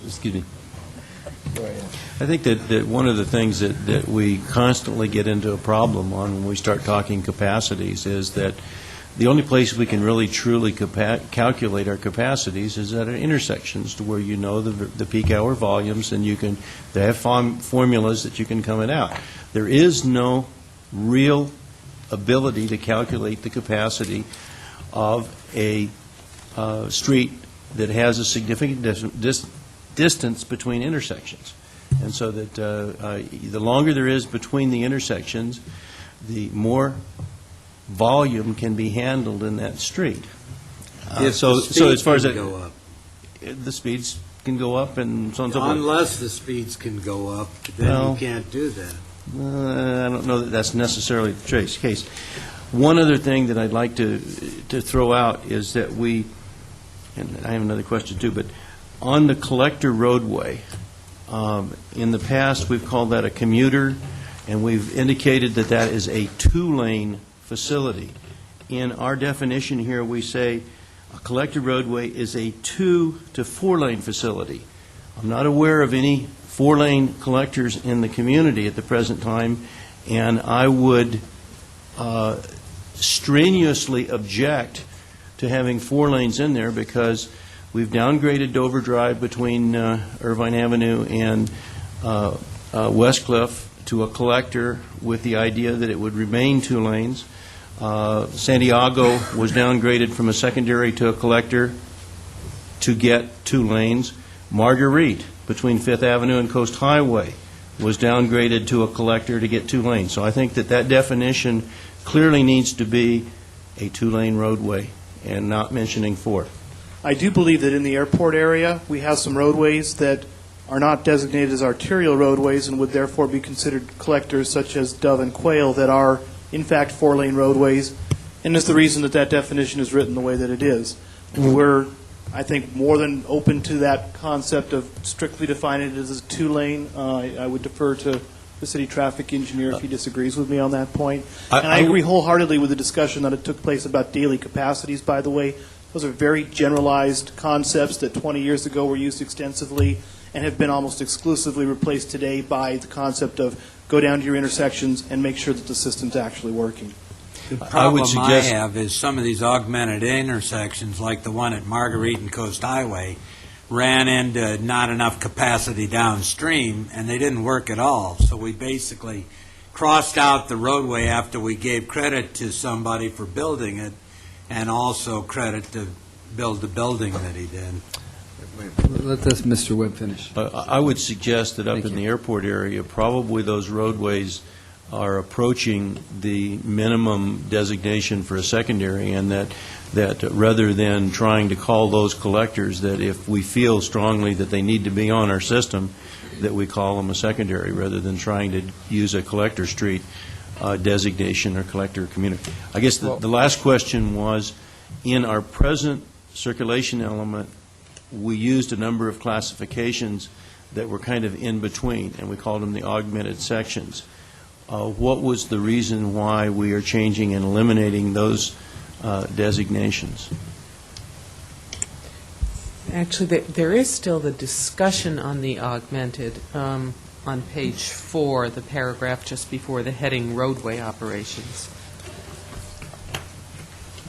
excuse me, Go ahead. I think that one of the things that we constantly get into a problem on when we start talking capacities is that the only place we can really truly calculate our capacities is at our intersections, to where you know the peak hour volumes, and they have formulas that you can come it out. There is no real ability to calculate the capacity of a street that has a significant distance between intersections. And so that the longer there is between the intersections, the more volume can be handled in that street. So as far as go up. the speeds can go up and so on and so forth. Unless the speeds can go up, then you can't do that. I don't know that that's necessarily the case. One other thing that I'd like to throw out is that and I have another question too, but on the collector roadway, in the past we've called that a commuter, and we've indicated that that is a two-lane facility. In our definition here, we say a collector roadway is a 2 to 4-lane facility. I'm not aware of any 4-lane collectors in the community at the present time, and I would strenuously object to having 4 lanes in there, because we've downgraded Dover Drive between Irvine Avenue and Westcliff to a collector with the idea that it would remain 2 lanes. Santiago was downgraded from a secondary to a collector to get 2 lanes. Marguerite, between Fifth Avenue and Coast Highway, was downgraded to a collector to get 2 lanes. So I think that definition clearly needs to be a 2-lane roadway and not mentioning 4. I do believe that in the airport area, we have some roadways that are not designated as arterial roadways and would therefore be considered collectors, such as Dove and Quail, that are in fact 4-lane roadways, and it's the reason that definition is written the way that it is. We're, I think, more than open to that concept of strictly defining it as a 2-lane. I would defer to the city traffic engineer if he disagrees with me on that point. And I agree wholeheartedly with the discussion that it took place about daily capacities, by the way. Those are very generalized concepts that 20 years ago were used extensively and have been almost exclusively replaced today by the concept of go down to your intersections and make sure that the system's actually working. The problem I have is some of these augmented intersections, like the one at Marguerite and Coast Highway, ran into not enough capacity downstream, and they didn't work at all. So we basically crossed out the roadway after we gave credit to somebody for building it, and also credit to build the building that he did. Let this Mr. Webb finish. I would suggest that up in the airport area, probably those roadways are approaching the minimum designation for a secondary, and that rather than trying to call those collectors, that if we feel strongly that they need to be on our system, that we call them a secondary, rather than trying to use a collector street designation or collector community. I guess the last question was, in our present circulation element, we used a number of classifications that were kind of in between, and we called them the augmented sections. What was the reason why we are changing and eliminating those designations? Actually, there is still the discussion on the augmented on page 4, the paragraph just before the heading roadway operations.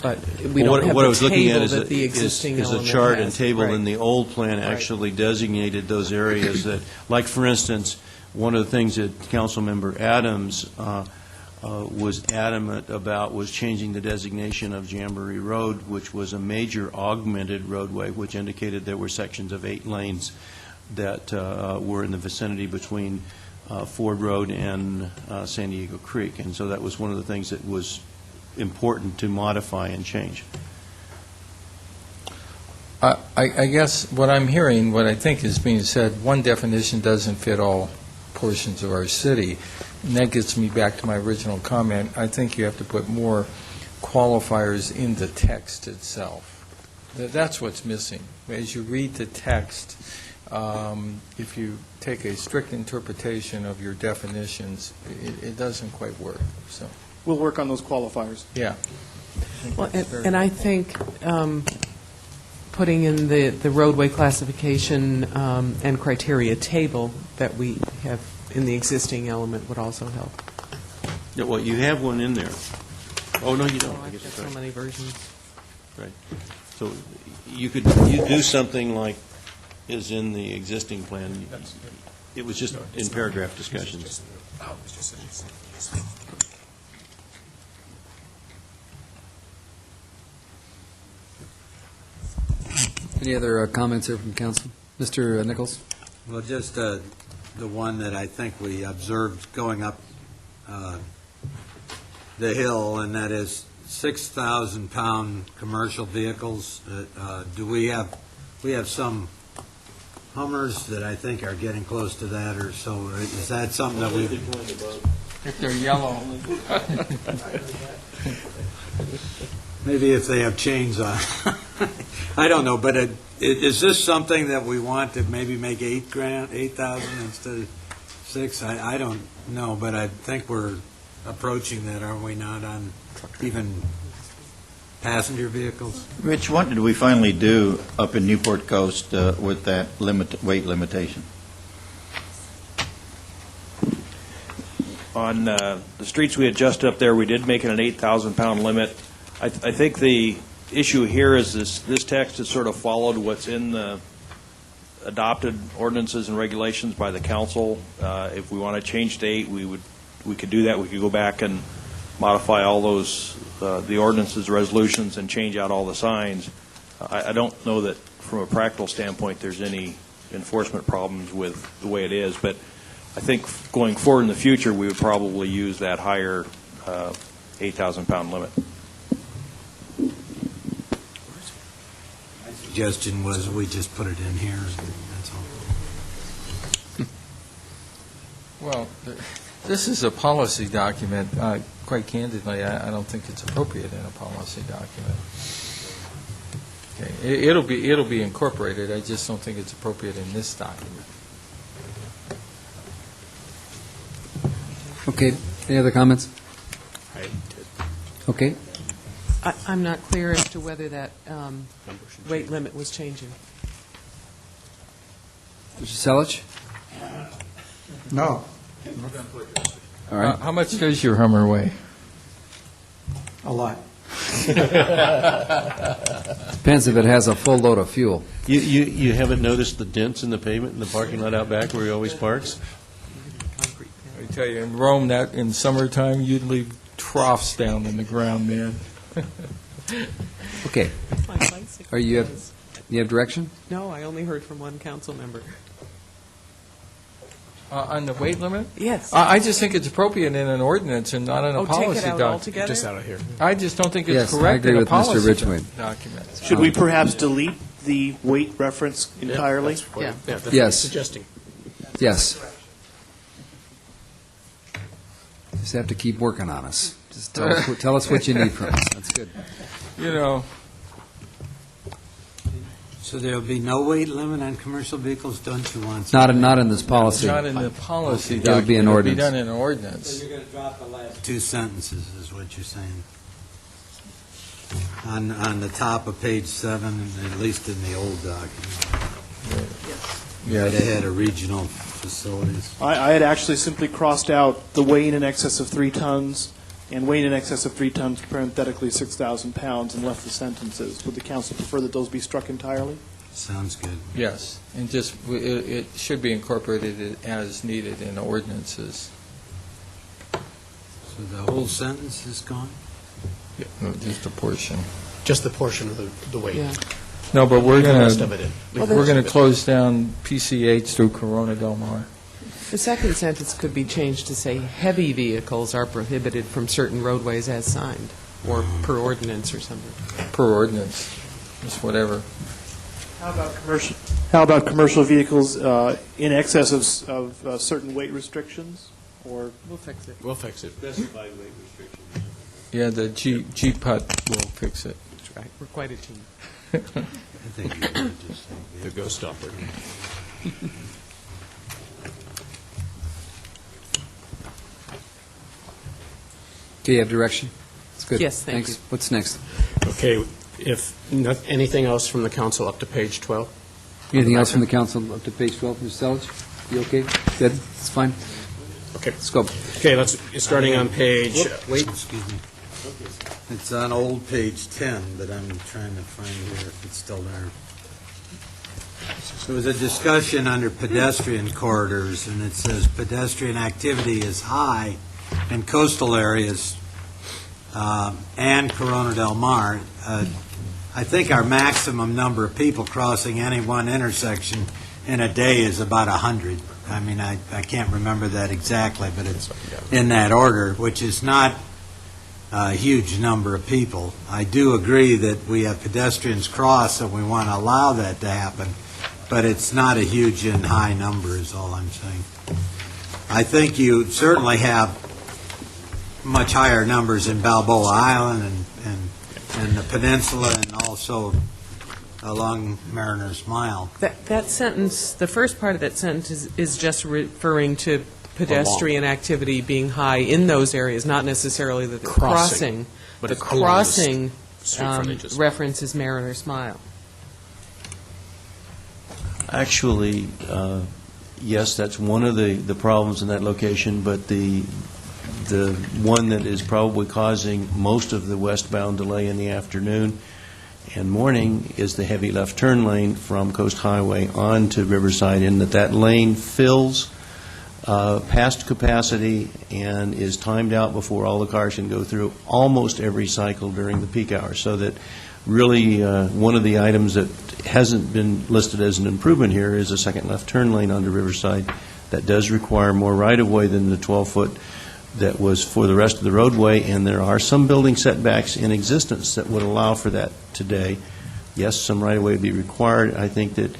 but we don't have What I the was looking at table is that the existing is a element chart and has. table, Right. and the old plan actually designated those areas that, like, for instance, one of the things that Councilmember Adams was adamant about was changing the designation of Jamboree Road, which was a major augmented roadway, which indicated there were sections of 8 lanes that were in the vicinity between Ford Road and San Diego Creek. And so that was one of the things that was important to modify and change. I guess what I'm hearing, what I think is being said, one definition doesn't fit all portions of our city. And that gets me back to my original comment. I think you have to put more qualifiers in the text itself. That's what's missing. As you read the text, if you take a strict interpretation of your definitions, it doesn't quite work. So, We'll work on those qualifiers. yeah. Well, and I think putting in the roadway classification and criteria table that we have in the existing element would also help. Yeah, well, you have one in there. Oh, no, you don't. Oh, I I've guess got that's so right. many versions. Right. So you do something like is in the existing plan. It was just in paragraph discussions. Any other comments here from council? Mr. Nichols? Well, just the one that I think we observed going up the hill, and that is 6,000-pound commercial vehicles. Do we have some Hummers that I think are getting close to that, or so? Is that something that we? If they're yellow. Maybe if they have chains on. I don't know, but is this something that we want to maybe make 8,000 instead of 6? I don't know, but I think we're approaching that, are we not, on even passenger vehicles? Rich, what did we finally do up in Newport Coast with that weight limitation? On the streets we adjusted up there, we did make it an 8,000-pound limit. I think the issue here is this text has sort of followed what's in the adopted ordinances and regulations by the council. If we want to change to 8, we could do that. We could go back and modify all those the ordinances, resolutions, and change out all the signs. I don't know that from a practical standpoint there's any enforcement problems with the way it is, but I think going forward in the future we would probably use that higher 8,000-pound limit. My suggestion was we just put it in here, that's all. Well, this is a policy document. Quite candidly, I don't think it's appropriate in a policy document. Okay. It'll be incorporated. I just don't think it's appropriate in this document. Okay, any other comments? Okay, I'm not clear as to whether that weight limit was changing. Mr. Selich? No. All right. How much does your Hummer weigh? A lot. Depends if it has a full load of fuel. You haven't noticed the dents in the pavement in the parking lot out back where he always parks? I tell you, in Rome, that in summertime, you'd leave troughs down in the ground, man. Okay. Are you have direction? No, I only heard from one council member. On the weight limit? Yes. I just think it's appropriate in an ordinance and not in a policy Take it out document. altogether? Just out of here. I just don't think it's Yes, I correct agree in a with Mr. policy Ridgeway. document. Should we perhaps delete the weight reference entirely? Yeah. That's what Yes. I'm suggesting. Yes. Just have to keep working on us. Just tell us what you need from us. That's good. You know, So there'll be no weight limit on commercial vehicles, don't you want? Not in this policy. not in the policy It document. would be an It'll ordinance. done in an ordinance. You're going to drop the last 2 sentences, is what you're saying. On the top of page 7, at least in the old document. Yes. Right ahead of regional facilities. I had actually simply crossed out the weighing in excess of 3 tons and weighing in excess of 3 tons, parenthetically 6,000 pounds, and left the sentences. Would the council prefer that those be struck entirely? Sounds good. Yes, and just, it should be incorporated as needed in ordinances. So the whole sentence is gone? No, just a portion. Just the portion of the weight. Yeah. No, but we're The going rest of to, it in. we're going to close down PCH through Corona Del Mar. The second sentence could be changed to say, heavy vehicles are prohibited from certain roadways as signed, or per ordinance or something. Per ordinance, just whatever. How about commercial vehicles in excess of certain weight restrictions? Or We'll fix it. We'll fix it. Specified weight restrictions. Yeah, the G-Putt will fix it. That's right. We're quite a team. I think you could just say, yeah. The ghost stopper. Okay, you have direction? It's good. Yes, thank Thanks. you. What's next? Okay, if anything else from the council up to page 12? Anything else from the council up to page 12, Mr. Selich? You okay? Good? It's fine? Okay. Let's go. Okay, starting on page... Wait, excuse me. It's on old page 10, but I'm trying to find here if it's still there. There was a discussion under pedestrian corridors, and it says pedestrian activity is high in coastal areas and Corona Del Mar. I think our maximum number of people crossing any one intersection in a day is about 100. I mean, I can't remember that exactly, but it's in that order, which is not a huge number of people. I do agree that we have pedestrians cross, and we want to allow that to happen, but it's not a huge and high number is all I'm saying. I think you certainly have much higher numbers in Balboa Island and the peninsula, and also along Mariner's Mile. That sentence, the first part of that sentence is just referring to pedestrian activity being high in those areas, not necessarily that the crossing. But The it's along the crossing street frontages. references Mariner's Mile. Actually, yes, that's one of the problems in that location, but the one that is probably causing most of the westbound delay in the afternoon and morning is the heavy left turn lane from Coast Highway on to Riverside, in that lane fills past capacity and is timed out before all the cars can go through almost every cycle during the peak hour. So that really one of the items that hasn't been listed as an improvement here is a second left turn lane onto Riverside that does require more right-of-way than the 12-foot that was for the rest of the roadway, and there are some building setbacks in existence that would allow for that today. Yes, some right-of-way would be required. I think that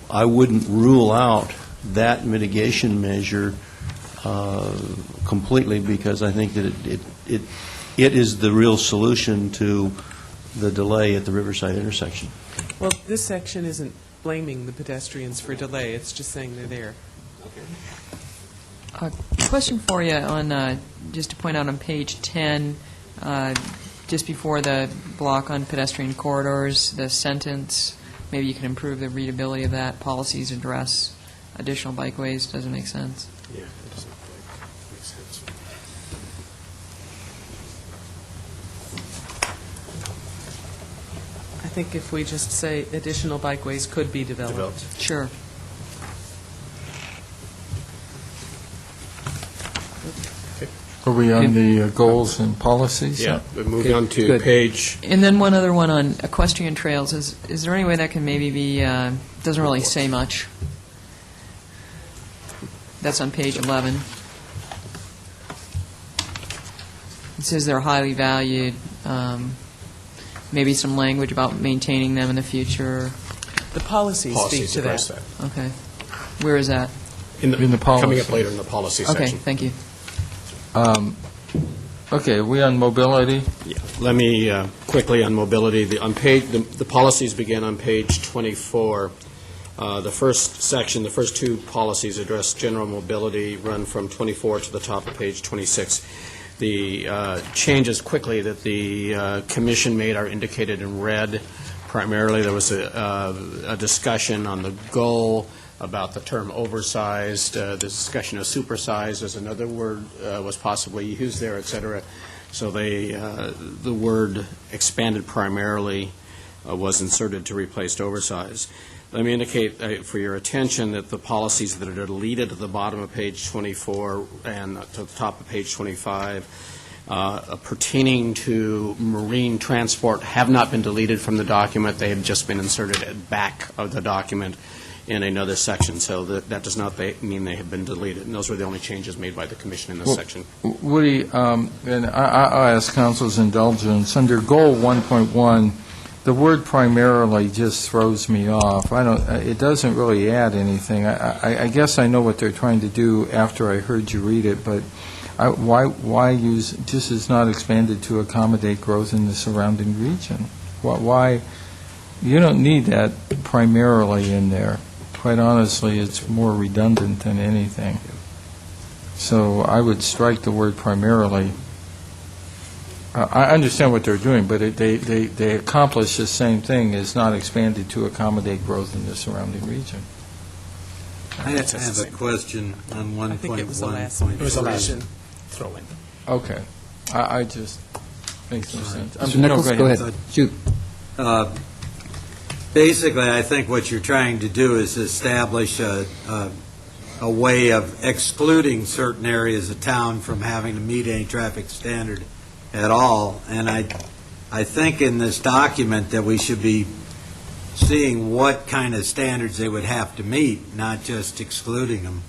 I wouldn't rule out that mitigation measure completely, because I think that it is the real solution to the delay at the Riverside intersection. Well, this section isn't blaming the pedestrians for delay, it's just saying they're there. Question for you on, just to point out on page 10, just before the block on pedestrian corridors, the sentence, maybe you can improve the readability of that, policies address additional bikeways, doesn't make sense. Yeah, it doesn't make sense. I think if we just say additional bikeways could be developed. Sure. Are we on the goals and policies? Yeah, we move Okay, on to good. page... And then one other one on equestrian trails. Is there any way that can maybe be, doesn't really say much? That's on page 11. It says they're highly valued. Maybe some language about maintaining them in the future. The policies speak Policies to address that. that. Okay. Where is that? In the policy. Coming up later in the policy Okay, section. thank you. Okay, are we on mobility? Yeah. Let me quickly on mobility. The policies begin on page 24. The first section, the first two policies address general mobility, run from 24 to the top of page 26. The changes quickly that the commission made are indicated in red. Primarily, there was a discussion on the goal about the term oversized, the discussion of supersized as another word was possibly used there, et cetera. So the word expanded primarily was inserted to replace oversized. Let me indicate for your attention that the policies that are deleted at the bottom of page 24 and to the top of page 25 pertaining to marine transport have not been deleted from the document. They have just been inserted at the back of the document in another section. So that does not mean they have been deleted. And those were the only changes made by the Commission in this section. Woody, and I'll ask Council's indulgence. Under Goal 1.1, the word primarily just throws me off. It doesn't really add anything. I guess I know what they're trying to do after I heard you read it, but why use just is not expanded to accommodate growth in the surrounding region? Why? You don't need that primarily in there. Quite honestly, it's more redundant than anything. So I would strike the word primarily. I understand what they're doing, but they accomplish the same thing as not expanded to accommodate growth in the surrounding region. I have a question on 1.1. I think it was the last one. It was the last throw-in. Okay. I just, makes no sense. Mr. Nichols, go ahead. Shoot. Basically, I think what you're trying to do is establish a way of excluding certain areas of town from having to meet any traffic standard at all. And I think in this document that we should be seeing what kind of standards they would have to meet, not just excluding them.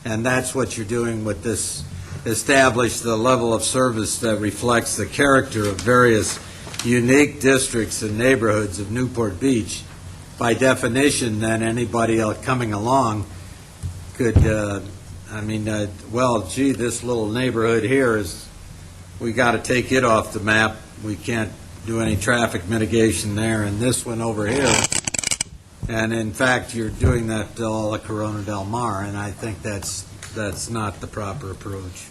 And that's what you're doing with this, establish the level of service that reflects the character of various unique districts and neighborhoods of Newport Beach. By definition, then, anybody else coming along could, well, gee, this little neighborhood here is, we got to take it off the map. We can't do any traffic mitigation there, and this one over here. And in fact, you're doing that to all of Corona Del Mar, and I think that's not the proper approach.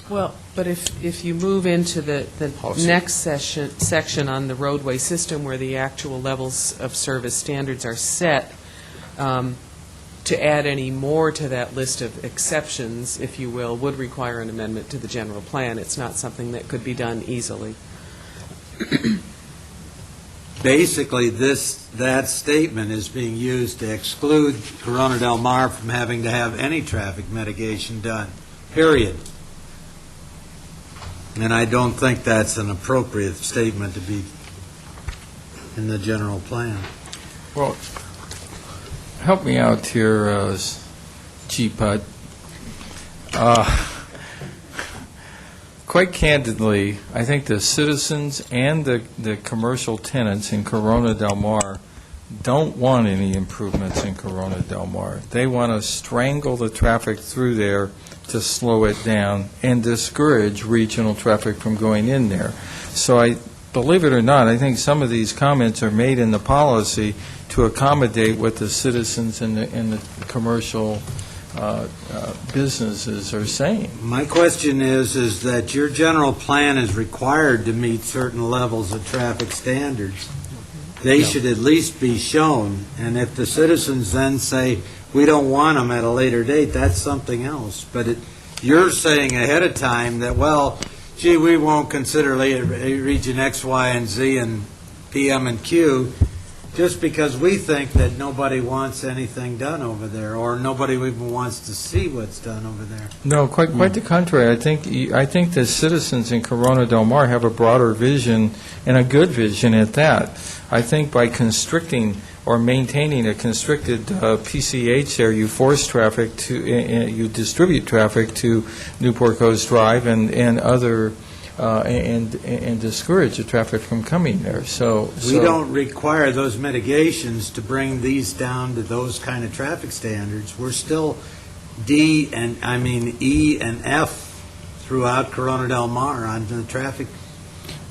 Well, but if you move into the next section on the roadway system where the actual levels of service standards are set, to add any more to that list of exceptions, if you will, would require an amendment to the general plan. It's not something that could be done easily. Basically, that statement is being used to exclude Corona Del Mar from having to have any traffic mitigation done, period. And I don't think that's an appropriate statement to be in the general plan. Well, help me out here, G-Pud. Quite candidly, I think the citizens and the commercial tenants in Corona Del Mar don't want any improvements in Corona Del Mar. They want to strangle the traffic through there to slow it down and discourage regional traffic from going in there. So believe it or not, I think some of these comments are made in the policy to accommodate what the citizens and the commercial businesses are saying. My question is that your general plan is required to meet certain levels of traffic standards. They should at least be shown, and if the citizens then say, we don't want them at a later date, that's something else. But you're saying ahead of time that, well, gee, we won't consider region X, Y, and Z and PM and Q just because we think that nobody wants anything done over there, or nobody even wants to see what's done over there. No, quite the contrary. I think the citizens in Corona Del Mar have a broader vision, and a good vision at that. I think by constricting or maintaining a constricted PCH there, you force traffic to, you distribute traffic to Newport Coast Drive and other, and discourage the traffic from coming there. So we don't require those mitigations to bring these down to those kind of traffic standards. We're still E and F throughout Corona Del Mar on the traffic.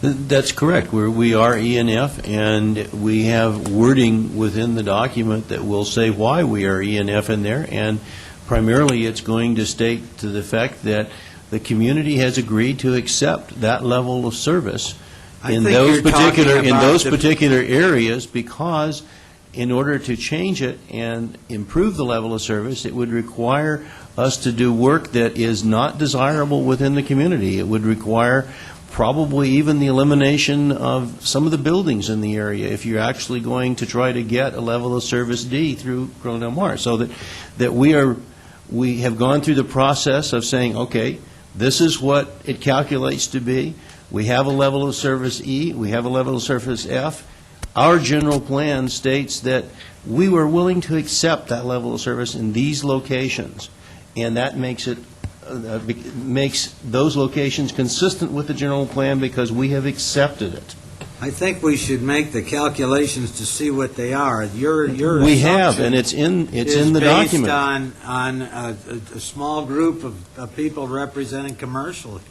That's correct. We are E and F, and we have wording within the document that will say why we are E and F in there, and primarily it's going to state to the effect that the community has agreed to accept that level of service in those particular areas because in order to change it and improve the level of service, it would require us to do work that is not desirable within the community. It would require probably even the elimination of some of the buildings in the area if you're actually going to try to get a level of service D through Corona Del Mar. So that we have gone through the process of saying, okay, this is what it calculates to be. We have a level of service E. We have a level of service F. Our general plan states that we were willing to accept that level of service in these locations, and that makes it makes those locations consistent with the general plan because we have accepted it. I think we should make the calculations to see what they are. Your We have, and it's in the document. Based on a small group of people representing commercial here.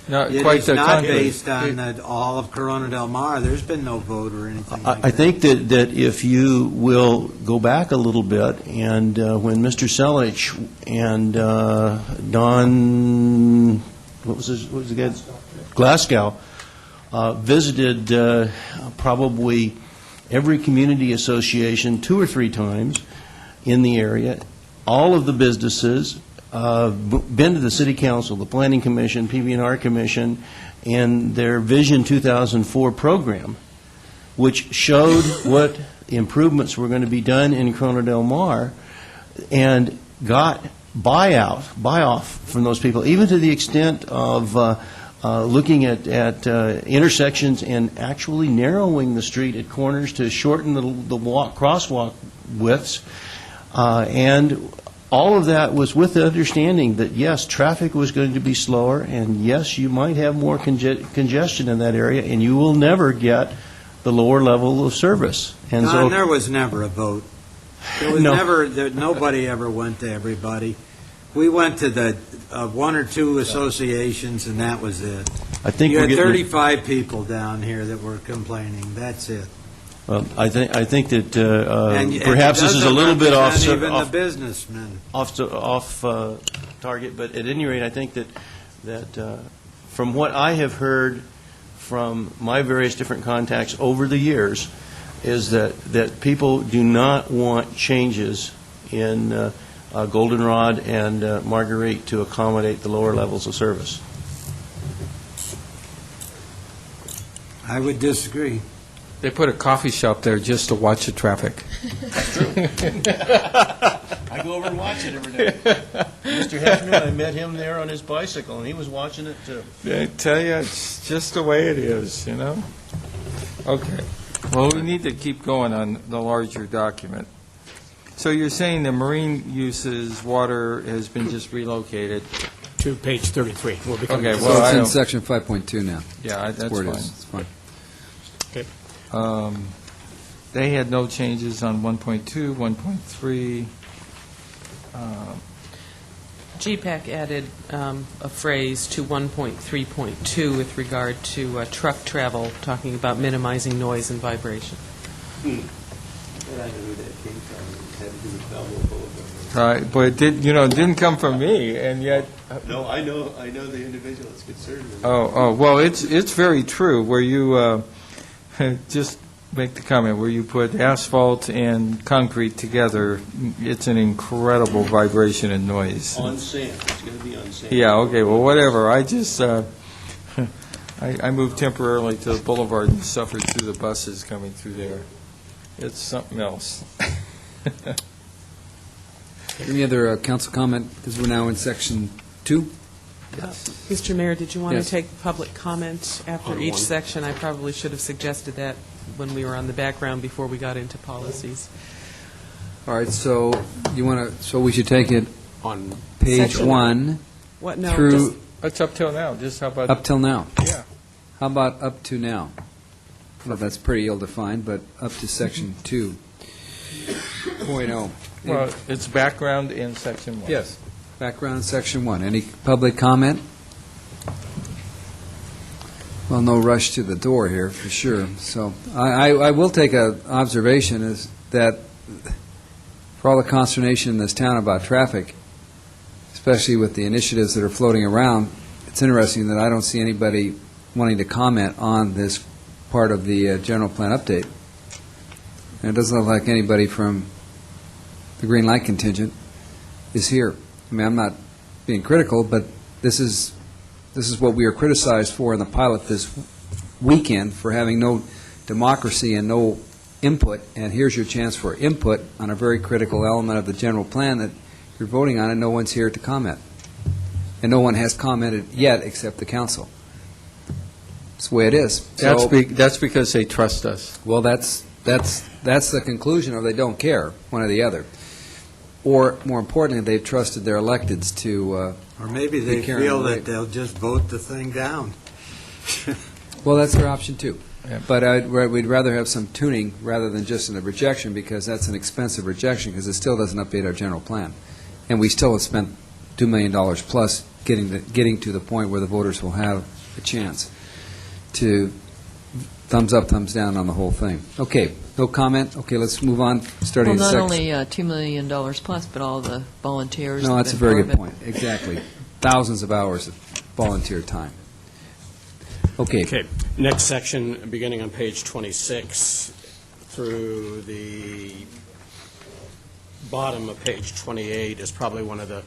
Not It quite is the not contrary. based on all of Corona Del Mar. There's been no vote or anything like that. I think that if you will go back a little bit, and when Mr. Selich and Don, what was the guy? Glasgow, visited probably every community association 2 or 3 times in the area, all of the businesses, been to the City Council, the Planning Commission, PB&R Commission, and their Vision 2004 program, which showed what improvements were going to be done in Corona Del Mar, and got buy-off from those people, even to the extent of looking at intersections and actually narrowing the street at corners to shorten the crosswalk widths, and all of that was with the understanding that, yes, traffic was going to be slower, and yes, you might have more congestion in that area, and you will never get the lower level of service. And Don, there was never a vote. There was No. nobody ever went to everybody. We went to the 1 or 2 associations, and that was it. I think You we're had getting 35 people down here that were complaining. That's it. Well, I think that And perhaps it this is a doesn't little bit represent even the businessmen. off target, but at any rate, I think that from what I have heard from my various different contacts over the years, is that people do not want changes in Goldenrod and Marguerite to accommodate the lower levels of service. I would disagree. They put a coffee shop there just to watch the traffic. I go over and watch it every day. Mr. Hefner, I met him there on his bicycle, and he was watching it too. I tell you, it's just the way it is, you know? Okay. Well, we need to keep going on the larger document. So you're saying the marine uses water has been just relocated? To page 33. We'll become Okay, So well, I it's in don't, section 5.2 now. yeah, that's Where it fine. is. It's fine. They had no changes on 1.2, 1.3. GPAC added a phrase to 1.3.2 with regard to truck travel, talking about minimizing noise and vibration. But it didn't come from me, and yet. No, I know the individual that's concerned with it. Oh, well, it's very true, where you, just make the comment, where you put asphalt and concrete together, it's an incredible vibration and noise. On sand, it's going to be on sand. Yeah, okay, well, whatever, I just, I moved temporarily to the boulevard and suffered through the buses coming through there. It's something else. Any other council comment, because we're now in section 2? Mr. Mayor, did you want Yes. to take public comment after each section? I probably should have suggested that when we were on the background before we got into policies. All right, so so we should take it On page Section- 1 What, no, through, just- It's up till now, just how about? up till now. Yeah. How about up to now? Well, that's pretty ill-defined, but up to section 2.0. Well, it's background in section 1. Yes, background, section 1. Any public comment? Well, no rush to the door here, for sure. So I will take an observation, is that for all the consternation in this town about traffic, especially with the initiatives that are floating around, it's interesting that I don't see anybody wanting to comment on this part of the general plan update. And it doesn't look like anybody from the Green Light contingent is here. I mean, I'm not being critical, but this is what we were criticized for in the pilot this weekend, for having no democracy and no input, and here's your chance for input on a very critical element of the general plan that you're voting on, and no one's here to comment. And no one has commented yet except the council. It's the way it is. That's because they trust us. Well, that's the conclusion, or they don't care, one or the other. Or, more importantly, they've trusted their electeds to Or maybe they be carrying feel the that weight. they'll just vote the thing down. Well, that's their option, too. Yeah. But we'd rather have some tuning rather than just a rejection, because that's an expensive rejection, because it still doesn't update our general plan. And we still have spent $2 million plus getting to the point where the voters will have a chance to thumbs up, thumbs down on the whole thing. Okay, no comment? Okay, let's move on, starting Well, at not 6. only $2 million plus, but all the volunteers. No, that that's a have very been good part of point. Exactly. Thousands of hours of volunteer time. Okay. Okay, next section, beginning on page 26 through the bottom of page 28 is probably one of the,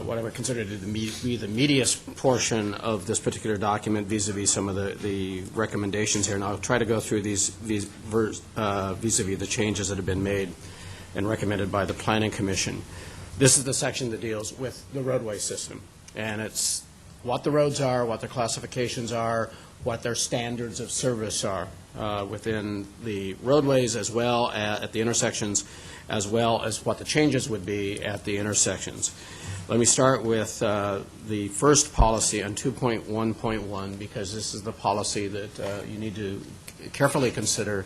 what I would consider to be the meatiest portion of this particular document vis-a-vis some of the recommendations here. And I'll try to go through these vis-a-vis the changes that have been made and recommended by the Planning Commission. This is the section that deals with the roadway system. And it's what the roads are, what their classifications are, what their standards of service are within the roadways, as well at the intersections, as well as what the changes would be at the intersections. Let me start with the first policy on 2.1.1, because this is the policy that you need to carefully consider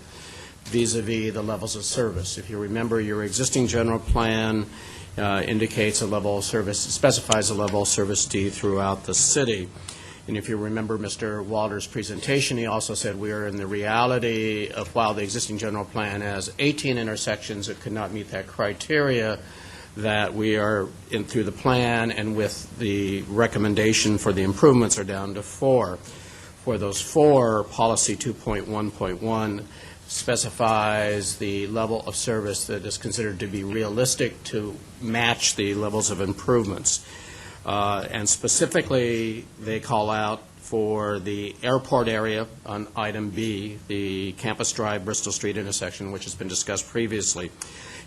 vis-a-vis the levels of service. If you remember, your existing general plan indicates a level of service, specifies a level of service D throughout the city. And if you remember Mr. Walter's presentation, he also said we are in the reality of, while the existing general plan has 18 intersections that could not meet that criteria, that we are through the plan and with the recommendation for the improvements are down to 4. For those 4, policy 2.1.1 specifies the level of service that is considered to be realistic to match the levels of improvements. And specifically, they call out for the airport area on item B, the Campus Drive, Bristol Street intersection, which has been discussed previously.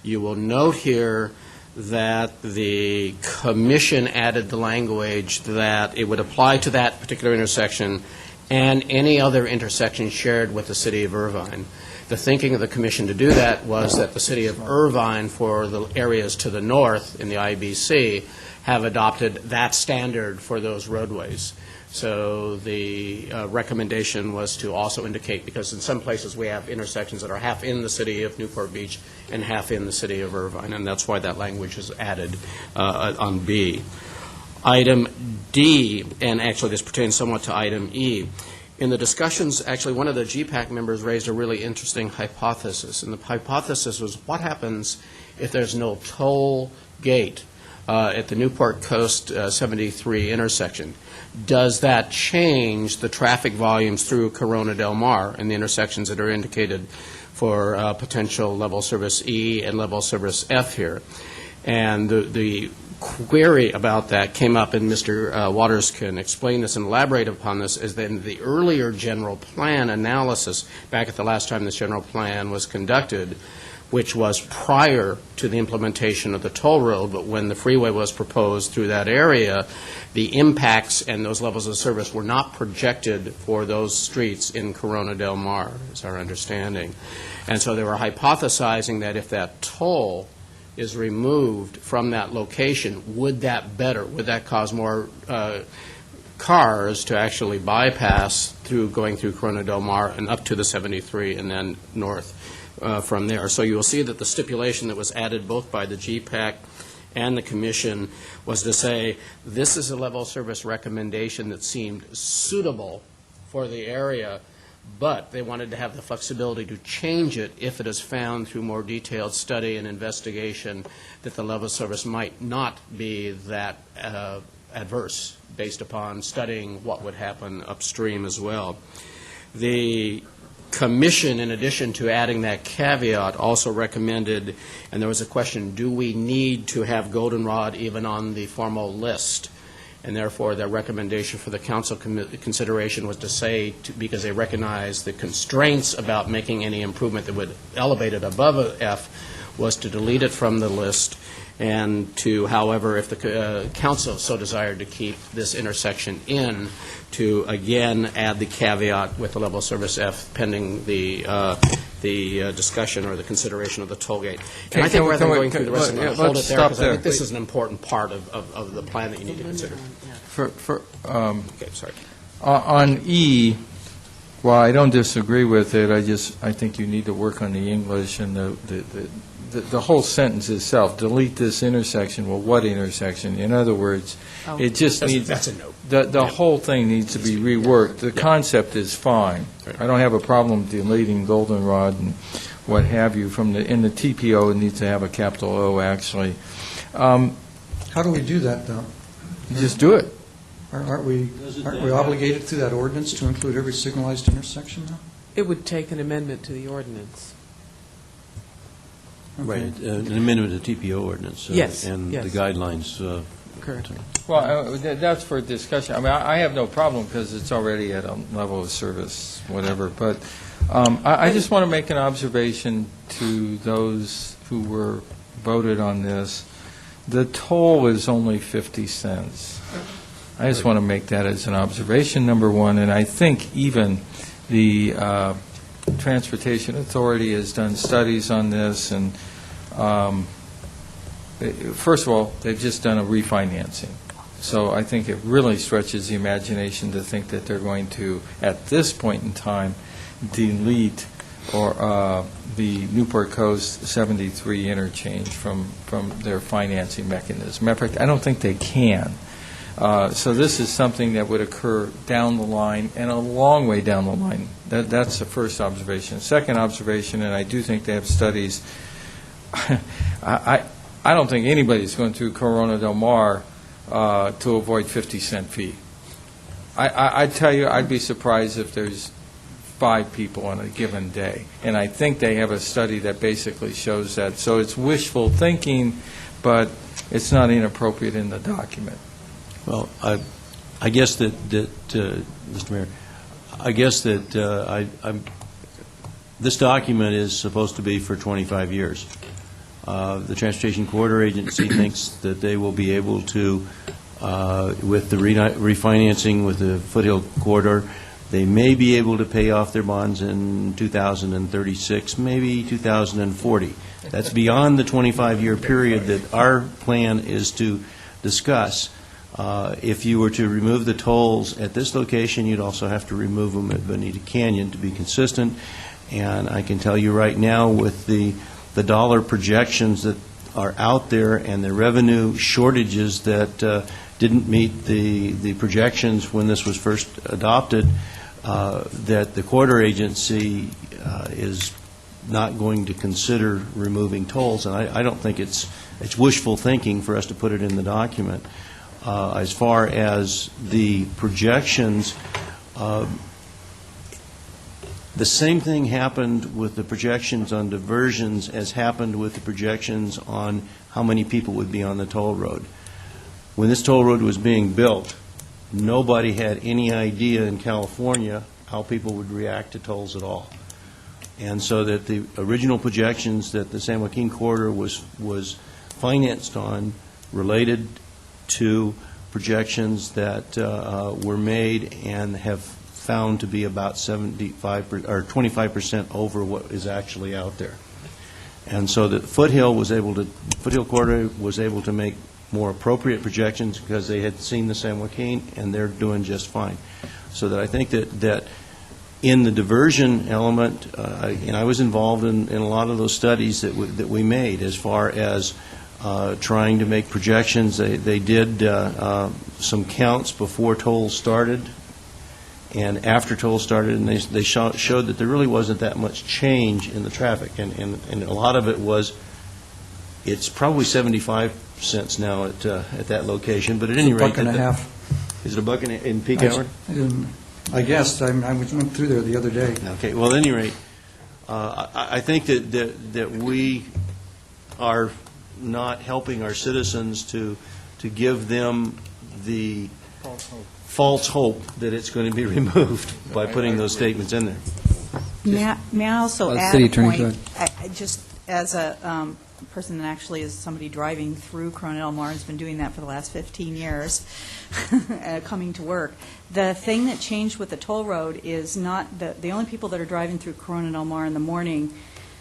You will note here that the commission added the language that it would apply to that particular intersection and any other intersection shared with the city of Irvine. The thinking of the commission to do that was that the city of Irvine, for the areas to the north in the IBC, have adopted that standard for those roadways. So the recommendation was to also indicate, because in some places we have intersections that are half in the city of Newport Beach and half in the city of Irvine, and that's why that language is added on B. Item D, and actually this pertains somewhat to item E. In the discussions, actually one of the GPAC members raised a really interesting hypothesis, and the hypothesis was what happens if there's no toll gate at the Newport Coast 73 intersection? Does that change the traffic volumes through Corona Del Mar and the intersections that are indicated for potential level service E and level service F here? And the query about that came up, and Mr. Waters can explain this and elaborate upon this, is that in the earlier general plan analysis, back at the last time this general plan was conducted, which was prior to the implementation of the toll road, but when the freeway was proposed through that area, the impacts and those levels of service were not projected for those streets in Corona Del Mar, is our understanding. And so they were hypothesizing that if that toll is removed from that location, would that cause more cars to actually bypass through going through Corona Del Mar and up to the 73 and then north from there. So you will see that the stipulation that was added both by the GPAC and the Commission was to say this is a level of service recommendation that seemed suitable for the area, but they wanted to have the flexibility to change it if it is found through more detailed study and investigation that the level of service might not be that adverse based upon studying what would happen upstream as well. The commission, in addition to adding that caveat, also recommended, and there was a question, do we need to have goldenrod even on the formal list? And therefore, their recommendation for the council consideration was to say, because they recognize the constraints about making any improvement that would elevate it above a F, was to delete it from the list, and to, however, if the council so desired, to keep this intersection in, to again add the caveat with the level of service F pending the discussion or the consideration of the toll gate. And I think rather than going through the rest of it, hold it there, because I think this is an important part of the plan that you need to consider. Okay, sorry. On E, while I don't disagree with it, I think you need to work on the English and the whole sentence itself. Delete this intersection. Well, what intersection? In other words, it just needs, that's a note. The whole thing needs to be reworked. The concept is fine. I don't have a problem deleting goldenrod and what have you in the TPO. It needs to have a capital O, actually. How do we do that, though? You just do it. Aren't we obligated through that ordinance to include every signalized intersection now? It would take an amendment to the ordinance. Right, an amendment to the TPO ordinance. Yes, and yes. the guidelines. Correct. Well, that's for discussion. I mean, I have no problem because it's already at a level of service, whatever. But I just want to make an observation to those who were voted on this. The toll is only 50 cents. I just want to make that as an observation, number one. And I think even the Transportation Authority has done studies on this, and first of all, they've just done a refinancing. So I think it really stretches the imagination to think that they're going to, at this point in time, delete or the Newport Coast 73 interchange from their financing mechanism. Matter of fact, I don't think they can. So this is something that would occur down the line, and a long way down the line. That's the first observation. Second observation, and I do think they have studies, I don't think anybody's going through Corona del Mar to avoid 50-cent fee. I tell you, I'd be surprised if there's 5 people on a given day. And I think they have a study that basically shows that. So it's wishful thinking, but it's not inappropriate in the document. Well, I guess that Mr. Mayor, I guess that this document is supposed to be for 25 years. The Transportation Corridor Agency thinks that they will be able to, with the refinancing with the Foothill Corridor, they may be able to pay off their bonds in 2036, maybe 2040. That's beyond the 25-year period that our plan is to discuss. If you were to remove the tolls at this location, you'd also have to remove them at Bonita Canyon to be consistent. And I can tell you right now, with the dollar projections that are out there and the revenue shortages that didn't meet the projections when this was first adopted, that the corridor agency is not going to consider removing tolls. And I don't think it's wishful thinking for us to put it in the document. As far as the projections, the same thing happened with the projections on diversions as happened with the projections on how many people would be on the toll road. When this toll road was being built, nobody had any idea in California how people would react to tolls at all. And so that the original projections that the San Joaquin corridor was financed on related to projections that were made and have found to be about 75 or 25% over what is actually out there. And so the Foothill corridor was able to make more appropriate projections because they had seen the San Joaquin, and they're doing just fine. So that I think that in the diversion element, and I was involved in a lot of those studies that we made as far as trying to make projections. They did some counts before tolls started and after tolls started, and they showed that there really wasn't that much change in the traffic. And a lot of it was, it's probably 75 cents now at that location, but at any rate. $1.50. Is it $1 in peak hour? I guess, I went through there the other day. Okay, well, at any rate, I think that we are not helping our citizens to give them the false hope that it's going to be removed by putting those statements in there. May I also add City a Attorney, go point? Just as a person that actually is somebody driving through Corona Del Mar, has been doing that for the last 15 years, coming to work. The thing that changed with the toll road is not, the only people that are driving through Corona Del Mar in the morning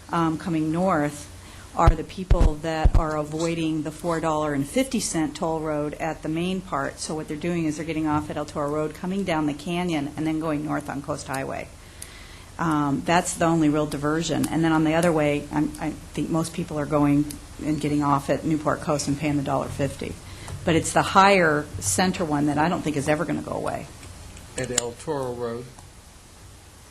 coming north are the people that are avoiding the $4.50 toll road at the main part. So what they're doing is they're getting off at El Toro Road, coming down the canyon, and then going north on Coast Highway. That's the only real diversion. And then on the other way, I think most people are going and getting off at Newport Coast and paying the $1.50. But it's the higher center one that I don't think is ever going to go away. At El Toro Road.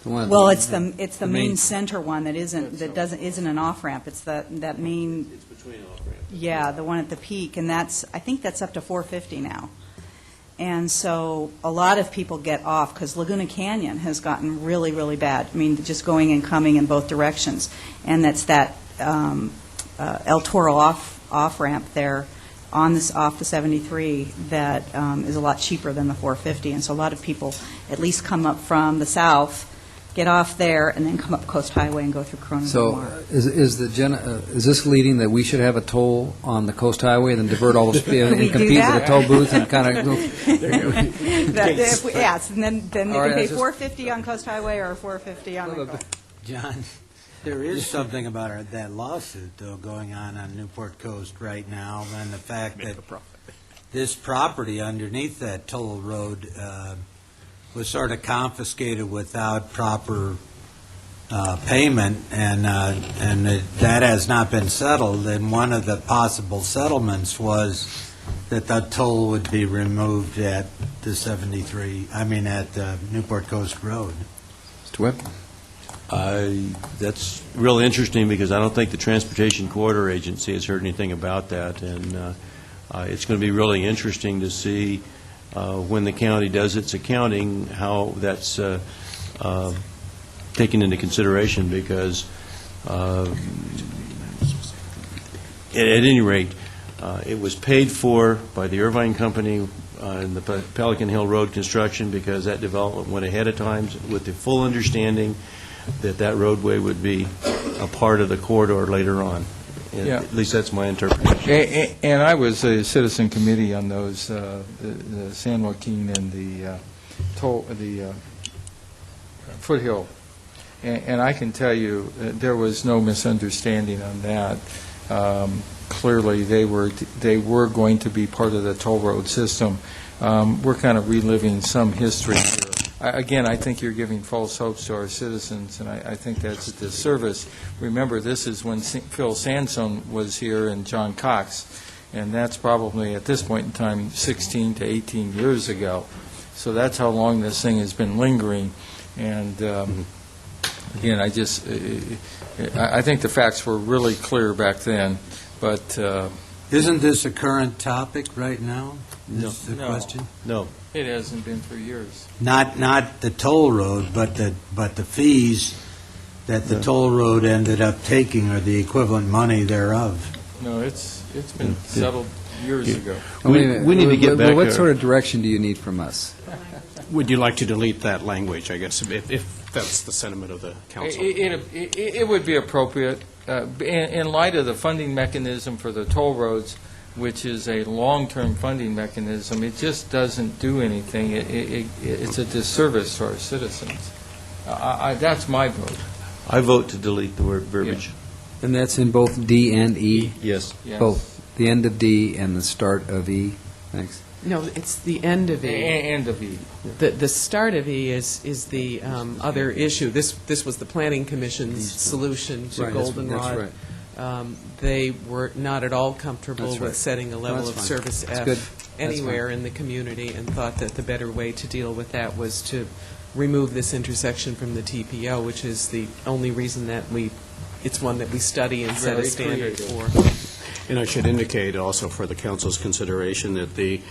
Well, it's the main center one that isn't an off ramp. It's that main. It's between off ramps. Yeah, the one at the peak, and I think that's up to $4.50 now. And so a lot of people get off because Laguna Canyon has gotten really, really bad. I mean, just going and coming in both directions. And that's that El Toro off ramp there off the 73 that is a lot cheaper than the $4.50. And so a lot of people at least come up from the south, get off there, and then come up Coast Highway and go through Corona Del Mar. So is this leading that we should have a toll on the Coast Highway and then divert all the speed and compete with the toll booth and kind of go? Yes, and then they can pay $4.50 on Coast Highway or $4.50 on the Coast. John, there is something about that lawsuit, though, going on Newport Coast right now, and the fact that this property underneath that toll road was sort of confiscated without proper payment, and that has not been settled. And one of the possible settlements was that the toll would be removed at the at Newport Coast Road. Mr. Webb? That's real interesting because I don't think the Transportation Corridor Agency has heard anything about that, and it's going to be really interesting to see when the county does its accounting, how that's taken into consideration, because at any rate, it was paid for by the Irvine Company in the Pelican Hill Road construction because that development went ahead of time with the full understanding that that roadway would be a part of the corridor later on. Yeah. At least that's my interpretation. And I was a citizen committee on those, the San Joaquin and the Foothill. And I can tell you, there was no misunderstanding on that. Clearly, they were going to be part of the toll road system. We're kind of reliving some history here. Again, I think you're giving false hopes to our citizens, and I think that's a disservice. Remember, this is when Phil Sansone was here and John Cox, and that's probably, at this point in time, 16 to 18 years ago. So that's how long this thing has been lingering. And again, I think the facts were really clear back then, but... Isn't this a current topic right now? No. Is the question? No. It hasn't been for years. Not the toll road, but the fees that the toll road ended up taking are the equivalent money thereof. No, it's been settled years ago. We need to get back What there. sort of direction do you need from us? Would you like to delete that language, I guess, if that's the sentiment of the council? It would be appropriate, in light of the funding mechanism for the toll roads, which is a long-term funding mechanism. It just doesn't do anything. It's a disservice to our citizens. That's my vote. I vote to delete the word verbiage. And that's in both D and E? Yes. Yes. Both the end of D and the start of E? Thanks. No, it's the end of E. End of E. The start of E is the other issue. This was the Planning Commission's solution to Right, Goldenrod. that's right. They were not at all comfortable That's right. with setting a level That's of fine. service That's F good. That's anywhere fine. in the community, and thought that the better way to deal with that was to remove this intersection from the TPO, which is the only reason that it's one that we study and set a Very standard creative. for. And I should indicate also for the council's consideration that the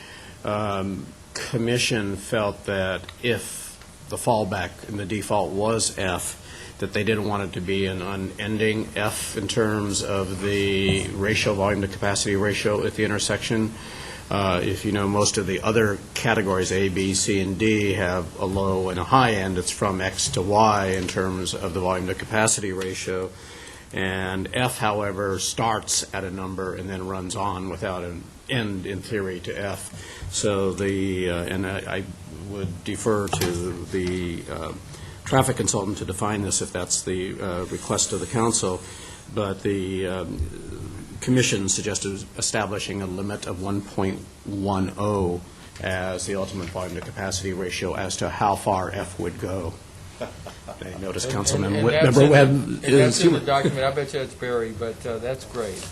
commission felt that if the fallback and the default was F, that they didn't want it to be an unending F in terms of the ratio, volume to capacity ratio at the intersection. If you know, most of the other categories, A, B, C, and D, have a low and a high end. It's from X to Y in terms of the volume to capacity ratio. And F, however, starts at a number and then runs on without an end, in theory, to F. So and I would defer to the traffic consultant to define this if that's the request of the council, but the Commission suggested establishing a limit of 1.10 as the ultimate volume to capacity ratio as to how far F would go. I noticed Councilman Member Webb That's in the document. I bet you it's buried, but that's great.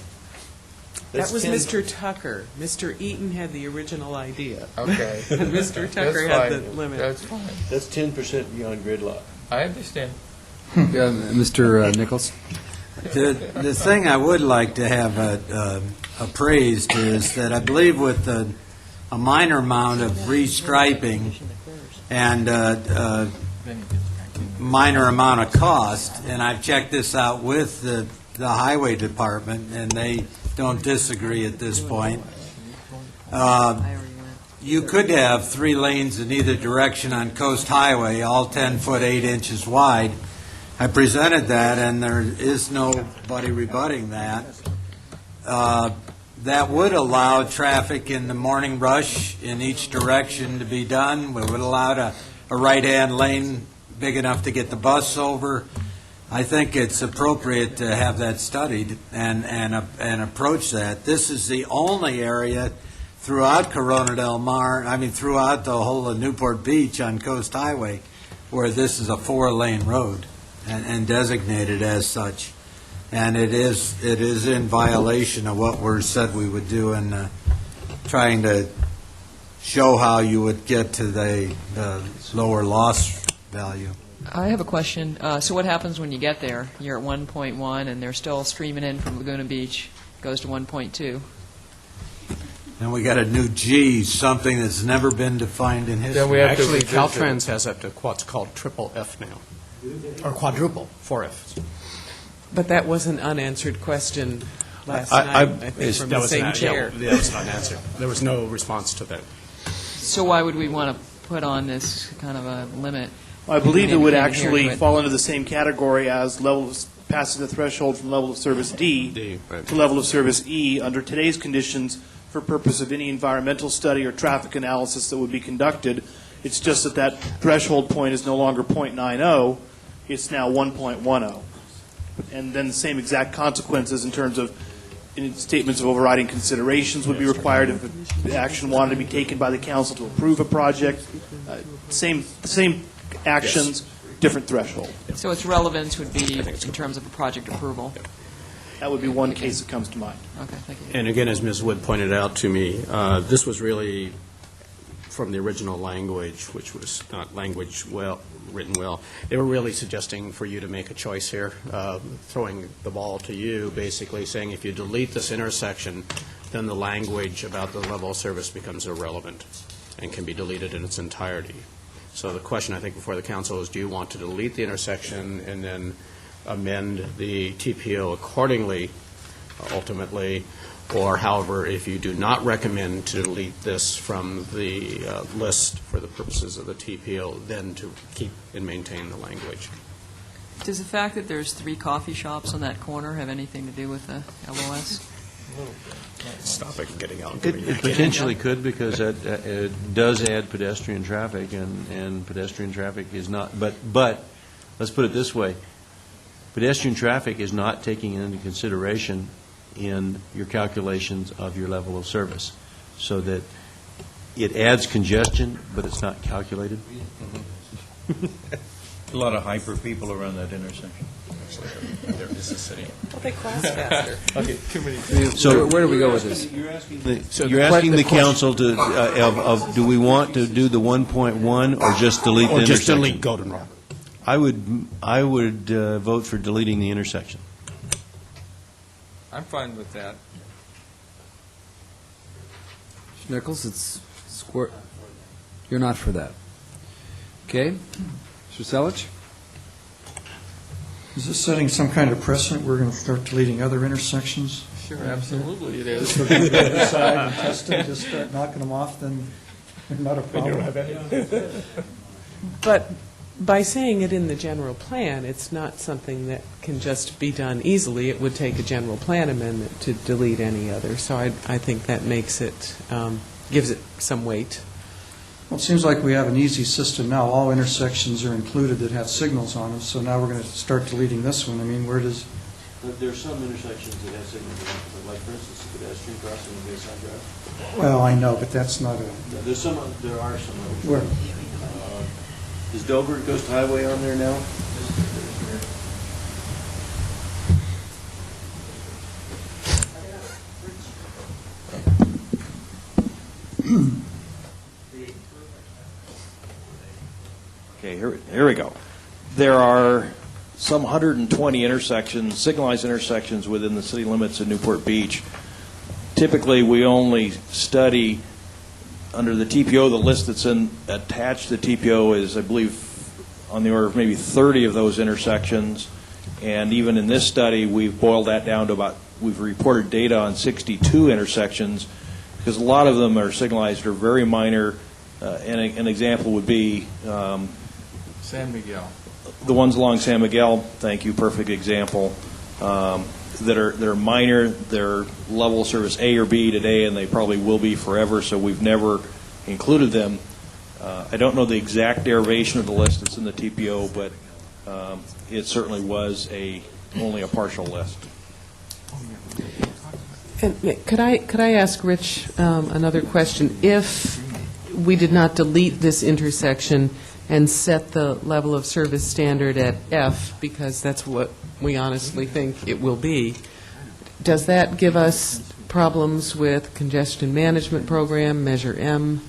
That was Mr. Tucker. Mr. Eaton had the original idea. Okay. And Mr. Tucker had the limit. That's fine. That's 10% beyond gridlock. I understand. Mr. Nichols? The thing I would like to have appraised is that I believe with a minor amount of restriping and minor amount of cost, and I've checked this out with the highway department, and they don't disagree at this point. You could have 3 lanes in either direction on Coast Highway, all 10 foot 8 inches wide. I presented that, and there is nobody rebutting that. That would allow traffic in the morning rush in each direction to be done. We would allow a right-hand lane big enough to get the bus over. I think it's appropriate to have that studied and approach that. This is the only area throughout Corona Del Mar, throughout the whole of Newport Beach on Coast Highway, where this is a 4-lane road and designated as such. And it is in violation of what we said we would do in trying to show how you would get to the lower loss value. I have a question. So what happens when you get there? You're at 1.1 and they're still streaming in from Laguna Beach, goes to 1.2. And we got a new G, something that's never been defined in history. Then we have to Actually, revisit Caltrans has up to what's called triple F now, or quadruple, 4F. But that was an unanswered question last I- night, I think, from the same chair. That was not answered. There was no response to that. So why would we want to put on this kind of a limit? I believe it would Maybe actually but- fall into the same category as passing the threshold from level of service D Right. to level of service E under today's conditions for purpose of any environmental study or traffic analysis that would be conducted. It's just that that threshold point is no longer .90, it's now 1.10. And then the same exact consequences in terms of statements of overriding considerations would be required if the action wanted to be taken by the council to approve a project. Same actions, different threshold. So its relevance would be in terms of a project approval? That would be one case that comes to mind. Okay, thank you. And again, as Ms. Wood pointed out to me, this was really from the original language, which was not language written well. They were really suggesting for you to make a choice here, throwing the ball to you, basically saying if you delete this intersection, then the language about the level of service becomes irrelevant and can be deleted in its entirety. So the question, I think, before the council is, do you want to delete the intersection and then amend the TPO accordingly, ultimately, or however, if you do not recommend to delete this from the list for the purposes of the TPO, then to keep and maintain the language. Does the fact that there's 3 coffee shops on that corner have anything to do with the LOS? Stop it from getting out. It potentially could, because it does add pedestrian traffic, and pedestrian traffic is not, but let's put it this way, pedestrian traffic is not taking into consideration in your calculations of your level of service, so that it adds congestion, but it's not calculated. A lot of hyper people around that intersection. There is a city. Well, they cross faster. So Where do we go with this? You're asking the council to, do we want to do the 1.1 or just delete the Or intersection? just delete Goldenrod. I would vote for deleting the intersection. I'm fine with that. Nichols, it's square. You're not for that. Okay. Mr. Selich? Is this setting some kind of precedent? We're going to start deleting other intersections? Sure, absolutely it is. Just go decide and test them, just start knocking them off, then not a problem. But by saying it in the general plan, it's not something that can just be done easily. It would take a general plan amendment to delete any other. So I think that makes it, gives it some weight. Well, it seems like we have an easy system now. All intersections are included that have signals on them, so now we're going to start deleting this one. I mean, where does, There's some intersections that have signals, like for instance, the pedestrian crossing in Bayside Drive. well, I know, but that's not a, There are some others. where? Is Dover Coast Highway on there now? Okay, here we go. There are some 120 intersections, signalized intersections within the city limits of Newport Beach. Typically, we only study under the TPO, the list that's attached to the TPO is, I believe, on the order of maybe 30 of those intersections. And even in this study, we've boiled that down to we've reported data on 62 intersections, because a lot of them are signalized or very minor. And an example would be San Miguel. the ones along San Miguel. Thank you, perfect example. That are minor. They're level of service A or B today, and they probably will be forever. So we've never included them. I don't know the exact derivation of the list that's in the TPO, but it certainly was only a partial list. And could I ask Rich another question? If we did not delete this intersection and set the level of service standard at F, because that's what we honestly think it will be, does that give us problems with congestion management program, Measure M?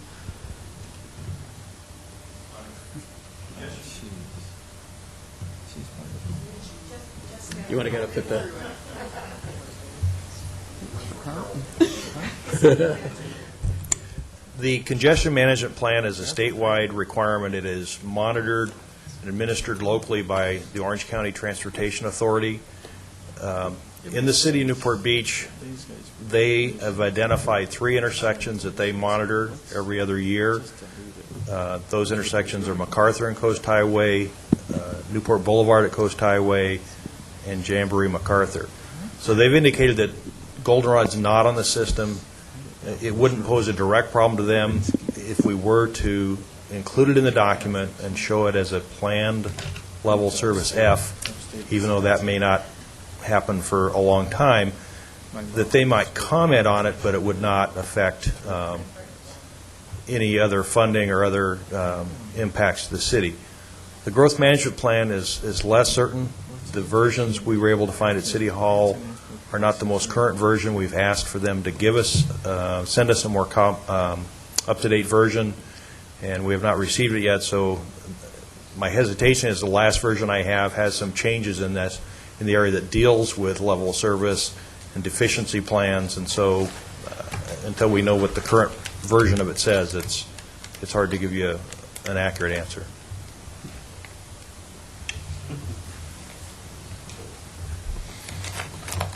You want to get up at the... The congestion management plan is a statewide requirement. It is monitored and administered locally by the Orange County Transportation Authority. In the city of Newport Beach, they have identified 3 intersections that they monitor every other year. Those intersections are MacArthur and Coast Highway, Newport Boulevard at Coast Highway, and Jamboree MacArthur. So they've indicated that goldenrod's not on the system. It wouldn't pose a direct problem to them if we were to include it in the document and show it as a planned level service F, even though that may not happen for a long time, that they might comment on it, but it would not affect any other funding or other impacts to the city. The growth management plan is less certain. The versions we were able to find at City Hall are not the most current version. We've asked for them to give us, send us a more up-to-date version, and we have not received it yet. So my hesitation is the last version I have has some changes in the area that deals with level of service and deficiency plans, and so until we know what the current version of it says, it's hard to give you an accurate answer.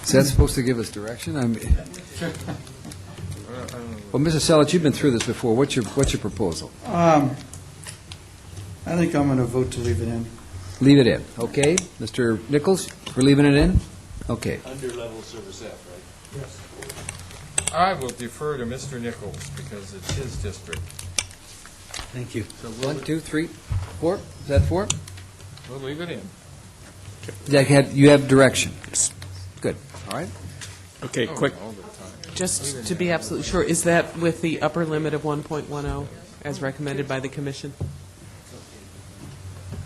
Is that supposed to give us direction? Well, Mr. Selich, you've been through this before. What's your proposal? I think I'm going to vote to leave it in. Leave it in. Okay. Mr. Nichols, we're leaving it in? Okay. Under level service F, right? Yes. I will defer to Mr. Nichols because it's his district. Thank you. So 1, 2, 3, 4? Is that 4? We'll leave it in. You have direction. Good. All right. Okay, quick. All the time. Just to be absolutely sure, is that with the upper limit of 1.10 as recommended by the commission?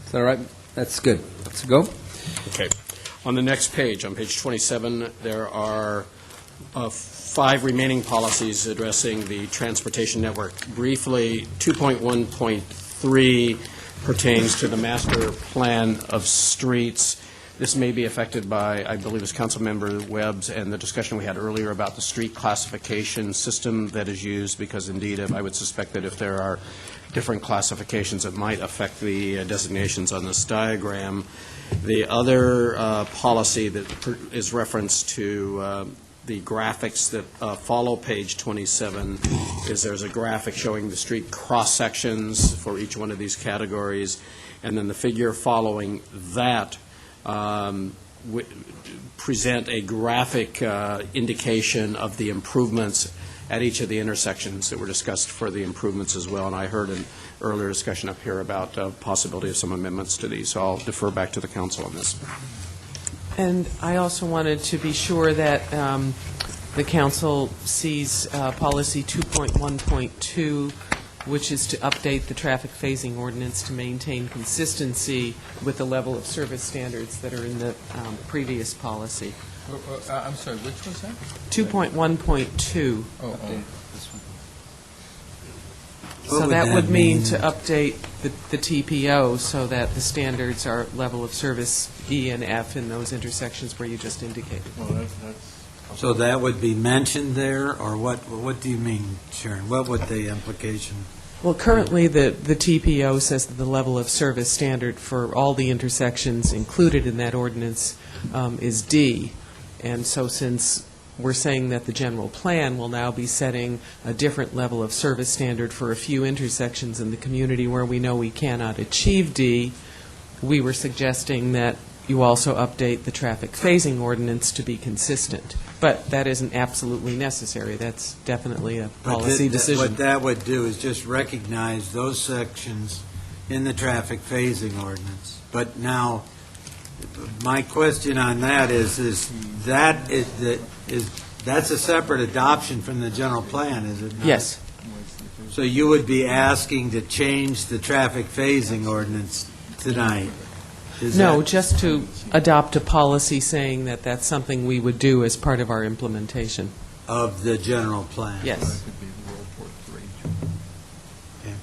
Is that all right? That's good. Let's go. Okay. On the next page, on page 27, there are 5 remaining policies addressing the transportation network. Briefly, 2.1.3 pertains to the master plan of streets. this may be affected by, I believe, it's Councilmember Webb's and the discussion we had earlier about the street classification system that is used, because indeed, I would suspect that if there are different classifications, it might affect the designations on this diagram. The other policy that is referenced to the graphics that follow page 27 is there's a graphic showing the street cross-sections for each one of these categories, and then the figure following that present a graphic indication of the improvements at each of the intersections that were discussed for the improvements as well. And I heard an earlier discussion up here about possibility of some amendments to these, so I'll defer back to the council on this. And I also wanted to be sure that the council sees policy 2.1.2, which is to update the traffic phasing ordinance to maintain consistency with the level of service standards that are in the previous policy. I'm sorry, which was that? 2.1.2. Oh. So that would mean to update the TPO so that the standards are level of service E and F in those intersections where you just indicated. So that would be mentioned there, or what do you mean, Sharon? What would the implication? Well, currently, the TPO says that the level of service standard for all the intersections included in that ordinance is D. And so since we're saying that the general plan will now be setting a different level of service standard for a few intersections in the community where we know we cannot achieve D, we were suggesting that you also update the traffic phasing ordinance to be consistent. But that isn't absolutely necessary. That's definitely a policy decision. What that would do is just recognize those sections in the traffic phasing ordinance. But now, my question on that is that's a separate adoption from the general plan, is it not? Yes. So you would be asking to change the traffic phasing ordinance tonight? No, just to adopt a policy saying that that's something we would do as part of our implementation. Of the general plan? Yes. Okay.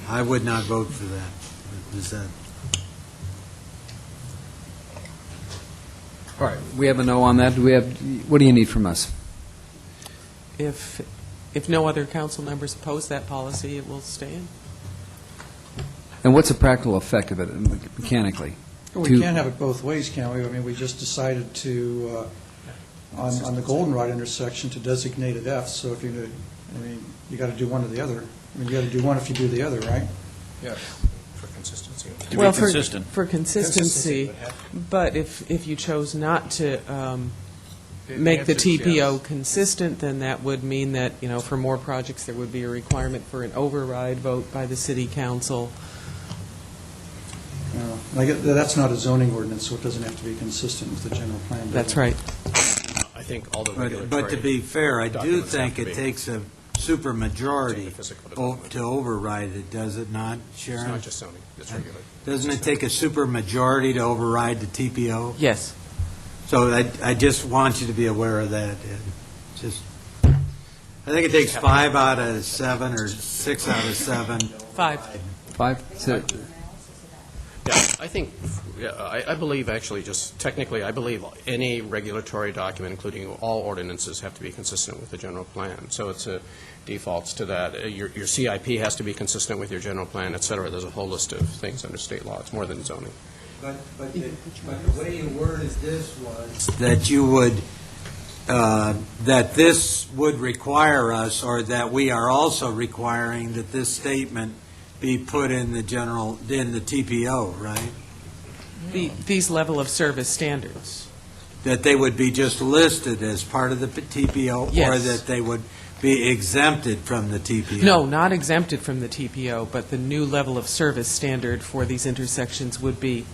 I would not vote for that. Is that? All right, we have a no on that. What do you need from us? If no other council members oppose that policy, it will stay in. And what's the practical effect of it mechanically? Well, we can't have it both ways, can we? I mean, we just decided to, on the Goldenrod intersection, to designate it F, so if you got to do one or the other. I mean, you got to do one if you do the other, right? Yes. For consistency. To be consistent. For consistency, but if you chose not to make the TPO consistent, then that would mean that, for more projects, there would be a requirement for an override vote by the city council. That's not a zoning ordinance, so it doesn't have to be consistent with the general plan. That's right. I think all the regulatory... But to be fair, I do think it takes a supermajority to override it, does it not, Sharon? It's not just zoning, it's regulatory. Doesn't it take a supermajority to override the TPO? Yes. So I just want you to be aware of that. I think it takes 5 out of 7 or 6 out of 7. 5. Yeah, I think, I believe actually just technically, I believe any regulatory document, including all ordinances, have to be consistent with the general plan. So it's a defaults to that. Your CIP has to be consistent with your general plan, et cetera. There's a whole list of things under state law. It's more than zoning. But the way you worded this was that you would, that this would require us, or that we are also requiring that this statement be put in the TPO, right? These level of service standards. That they would be just listed as part of the TPO? Yes. Or that they would be exempted from the TPO? No, not exempted from the TPO, but the new level of service standard for these intersections would be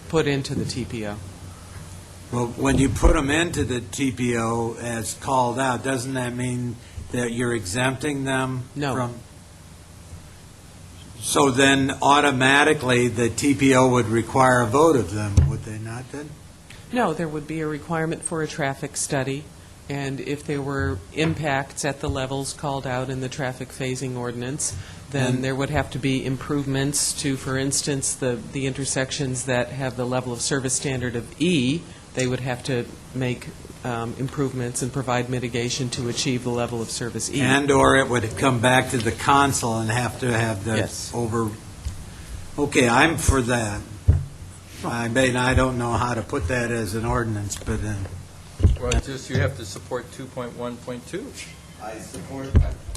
put into the TPO. Well, when you put them into the TPO as called out, doesn't that mean that you're exempting them from? No. So then automatically the TPO would require a vote of them, would they not then? No, there would be a requirement for a traffic study, And if there were impacts at the levels called out in the traffic phasing ordinance, then there would have to be improvements to, for instance, the intersections that have the level of service standard of E. They would have to make improvements and provide mitigation to achieve the level of service E. And/or it would come back to the council and have to have the Yes. Okay, I'm for that. I mean, I don't know how to put that as an ordinance, but Well, just you have to support 2.1.2. I support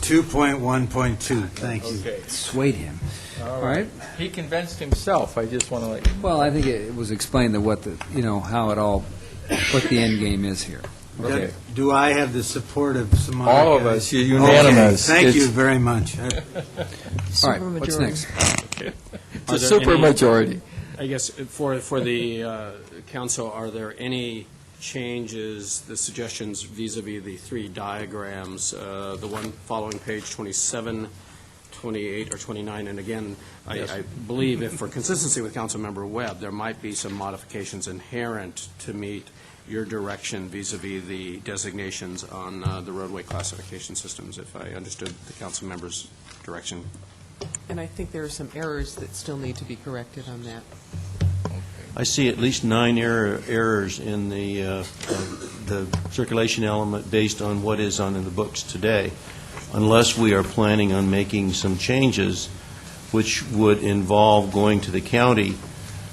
2.1.2. Thank you. Okay. Swayed him. All right. He convinced himself. I just want to let you know. Well, I think it was explained that what the, how it all, what the end game is here. Okay. Do I have the support of some other All of guys? us, you're unanimous. Okay, thank you It's- very much. All right, what's next? It's a super majority. I guess for the council, are there any changes, the suggestions vis-à-vis the three diagrams, the one following page 27, 28, or 29? And again, I believe if for consistency with Councilmember Webb, there might be some modifications inherent to meet your direction vis-à-vis the designations on the roadway classification systems, if I understood the council member's direction. And I think there are some errors that still need to be corrected on that. I see at least 9 errors in the circulation element based on what is on in the books today, unless we are planning on making some changes which would involve going to the county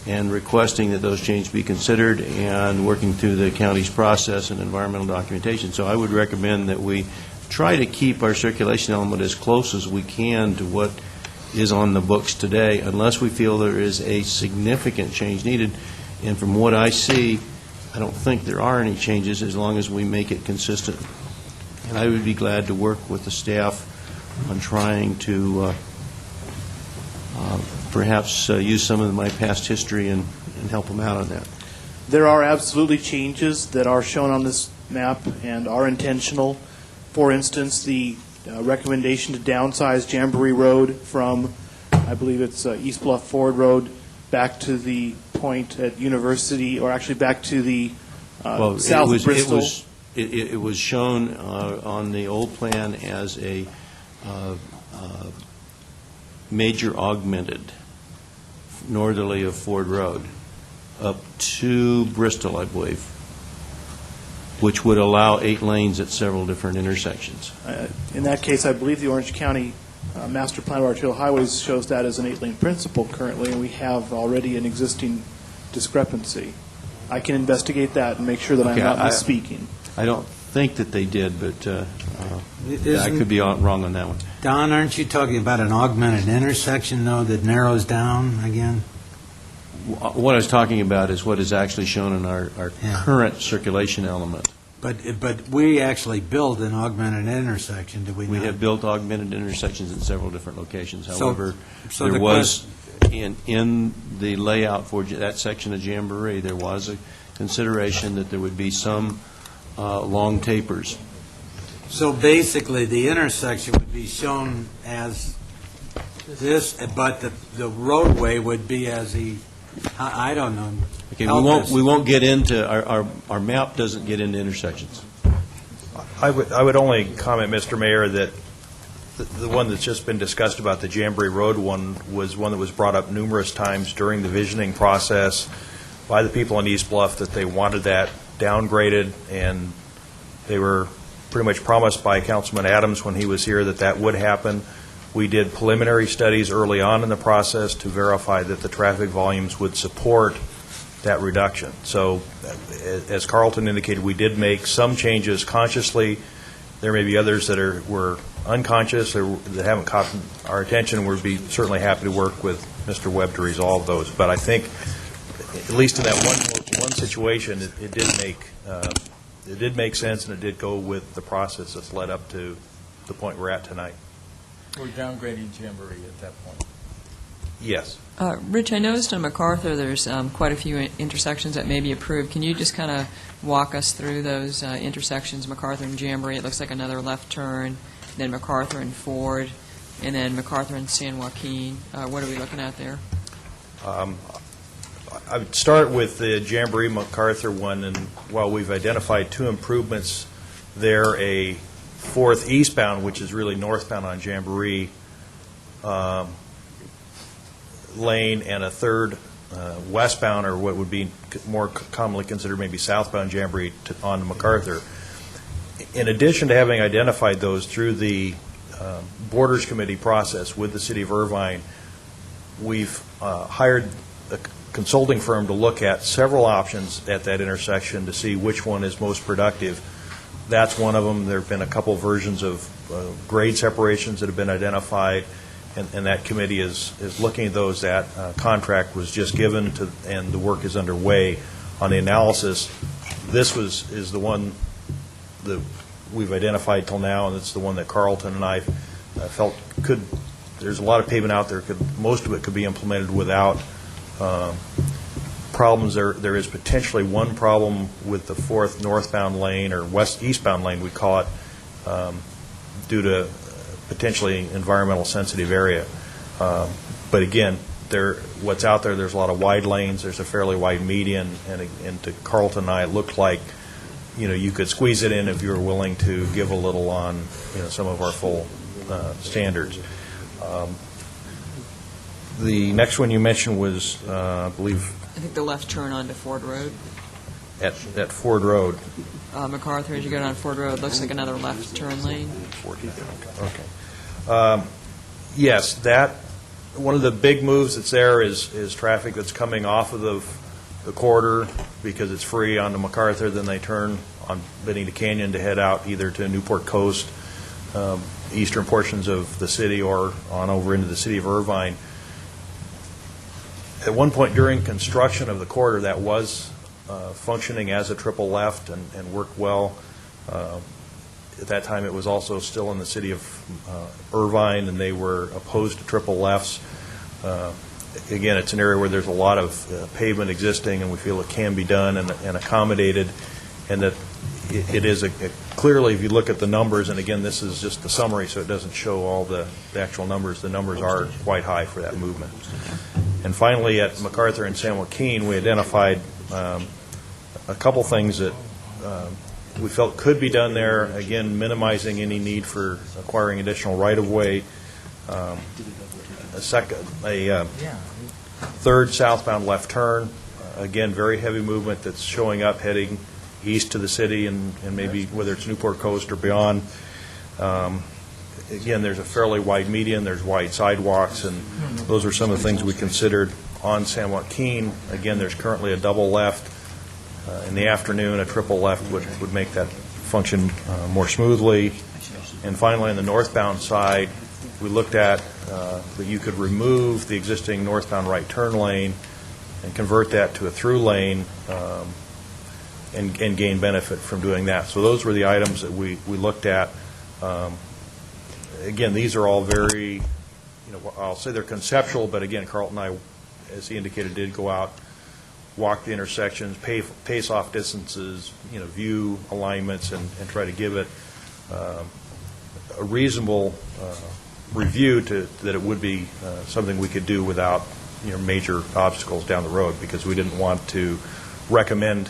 and requesting that those changes be considered and working through the county's process and environmental documentation. So I would recommend that we try to keep our circulation element as close as we can to what is on the books today, unless we feel there is a significant change needed. And from what I see, I don't think there are any changes as long as we make it consistent. And I would be glad to work with the staff on trying to perhaps use some of my past history and help them out on that. There are absolutely changes that are shown on this map and are intentional. For instance, the recommendation to downsize Jamboree Road from, I believe it's East Bluff Ford Road, back to the point at University, or actually back to the south of Bristol. It was shown on the old plan as a major augmented northerly of Ford Road up to Bristol, I believe, which would allow 8 lanes at several different intersections. In that case, I believe the Orange County Master Plan of Arterial Highways shows that as an 8-lane principle currently, and we have already an existing discrepancy. I can investigate that and make sure that I'm not misspeaking. I don't think that they did, but I could be wrong on that one. Don, aren't you talking about an augmented intersection, though, that narrows down again? What I was talking about is what is actually shown in our current circulation element. But we actually built an augmented intersection, did we not? We have built augmented intersections in several different locations. So However, there was, in the layout for that section of Jamboree, there was a consideration that there would be some long tapers. So basically, the intersection would be shown as this, but the roadway would be as I don't know. Okay, we won't get into, our map doesn't get into intersections. I would only comment, Mr. Mayor, that the one that's just been discussed about the Jamboree Road one was one that was brought up numerous times during the visioning process by the people in East Bluff, that they wanted that downgraded, and they were pretty much promised by Councilman Adams when he was here that that would happen. We did preliminary studies early on in the process to verify that the traffic volumes would support that reduction. So, as Carlton indicated, we did make some changes consciously. There may be others that were unconscious or that haven't caught our attention. We'd be certainly happy to work with Mr. Webb to resolve those. But I think, at least in that one situation, it did make sense, and it did go with the process that's led up to the point we're at tonight. We're downgrading Jamboree at that point. Yes. Rich, I noticed on MacArthur there's quite a few intersections that may be approved. Can you just kind of walk us through those intersections, MacArthur and Jamboree? It looks like another left turn, then MacArthur and Ford, and then MacArthur and San Joaquin. What are we looking at there? I would start with the Jamboree MacArthur one, and while we've identified 2 improvements there a fourth eastbound, which is really northbound on Jamboree lane, and a third westbound, or what would be more commonly considered maybe southbound Jamboree on MacArthur. In addition to having identified those through the Borders Committee process with the City of Irvine, we've hired a consulting firm to look at several options at that intersection to see which one is most productive. That's one of them. There have been a couple versions of grade separations that have been identified, and that committee is looking at those. That contract was just given to, and the work is underway on the analysis. This is the one that we've identified till now, and it's the one that Carlton and I felt could. There's a lot of pavement out there. Most of it could be implemented without problems. There is potentially one problem with the fourth northbound lane, or eastbound lane we call it, due to potentially environmental sensitive area. But again, what's out there, there's a lot of wide lanes, there's a fairly wide median, and to Carlton and I, it looked like you could squeeze it in if you were willing to give a little on some of our full standards. The next one you mentioned was, I think the left turn onto Ford Road. At Ford Road. MacArthur, as you go down Ford Road, looks like another left turn lane. Okay. Yes, that one of the big moves that's there is traffic that's coming off of the corridor because it's free onto MacArthur. Then they turn on Benita Canyon to head out either to Newport Coast, eastern portions of the city, or on over into the city of Irvine. At one point during construction of the corridor, that was functioning as a triple left and worked well. At that time, it was also still in the city of Irvine, and they were opposed to triple lefts. Again, it's an area where there's a lot of pavement existing, and we feel it can be done and accommodated, and that it is clearly, if you look at the numbers, and again, this is just the summary, so it doesn't show all the actual numbers. The numbers are quite high for that movement. And finally, at MacArthur and San Joaquin, we identified a couple things that we felt could be done there, again, minimizing any need for acquiring additional right-of-way. A third southbound left turn, again, very heavy movement that's showing up heading east to the city, and maybe whether it's Newport Coast or beyond. Again, there's a fairly wide median, there's wide sidewalks, and those are some of the things we considered. On San Joaquin, again, there's currently a double left. In the afternoon, a triple left would make that function more smoothly. And finally, on the northbound side, we looked at that you could remove the existing northbound right turn lane and convert that to a through lane and gain benefit from doing that. So those were the items that we looked at. Again, these are all very, I'll say they're conceptual, but again, Carlton and I, as he indicated, did go out, walk the intersections, pace off distances, view alignments, and try to give it a reasonable review that it would be something we could do without major obstacles down the road, because we didn't want to recommend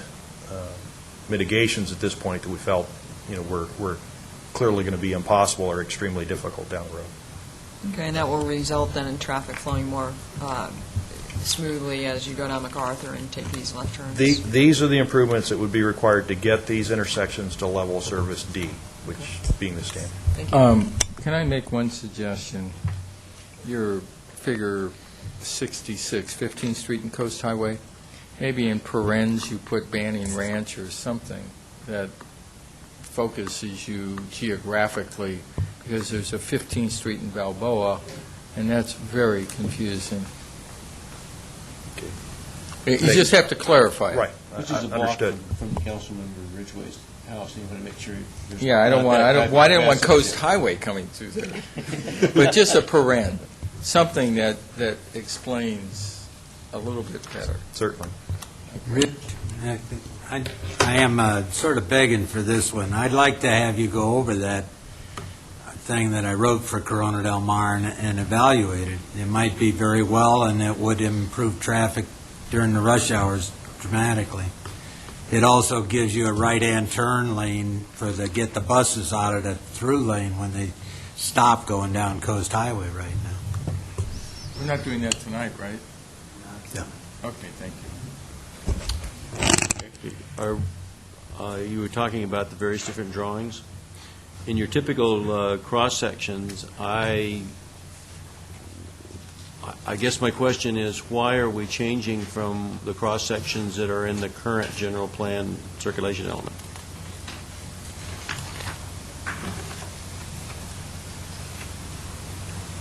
mitigations at this point that we felt were clearly going to be impossible or extremely difficult down the road. Okay, and that will result then in traffic flowing more smoothly as you go down MacArthur and take these left turns? These are the improvements that would be required to get these intersections to level service D, which being the standard. Thank you. Can I make one suggestion? Your figure 66, 15th Street and Coast Highway, maybe in parens you put Banning Ranch or something that focuses you geographically, because there's a 15th Street in Balboa, and that's very confusing. You just have to clarify it. Right. Which is a block from Councilmember Ridgeway's house, and you want to make sure there's... Yeah, I didn't want Coast Highway coming through there. But just a paren, something that explains a little bit better. Certainly. I am sort of begging for this one. I'd like to have you go over that thing that I wrote for Corona Del Mar and evaluate it. It might be very well, and it would improve traffic during the rush hours dramatically. it also gives you a right-hand turn lane get the buses out of the through lane when they stop going down Coast Highway right now. We're not doing that tonight, right? Yeah. Okay, thank you. You were talking about the various different drawings. In your typical cross-sections, I guess my question is, why are we changing from the cross-sections that are in the current general plan circulation element?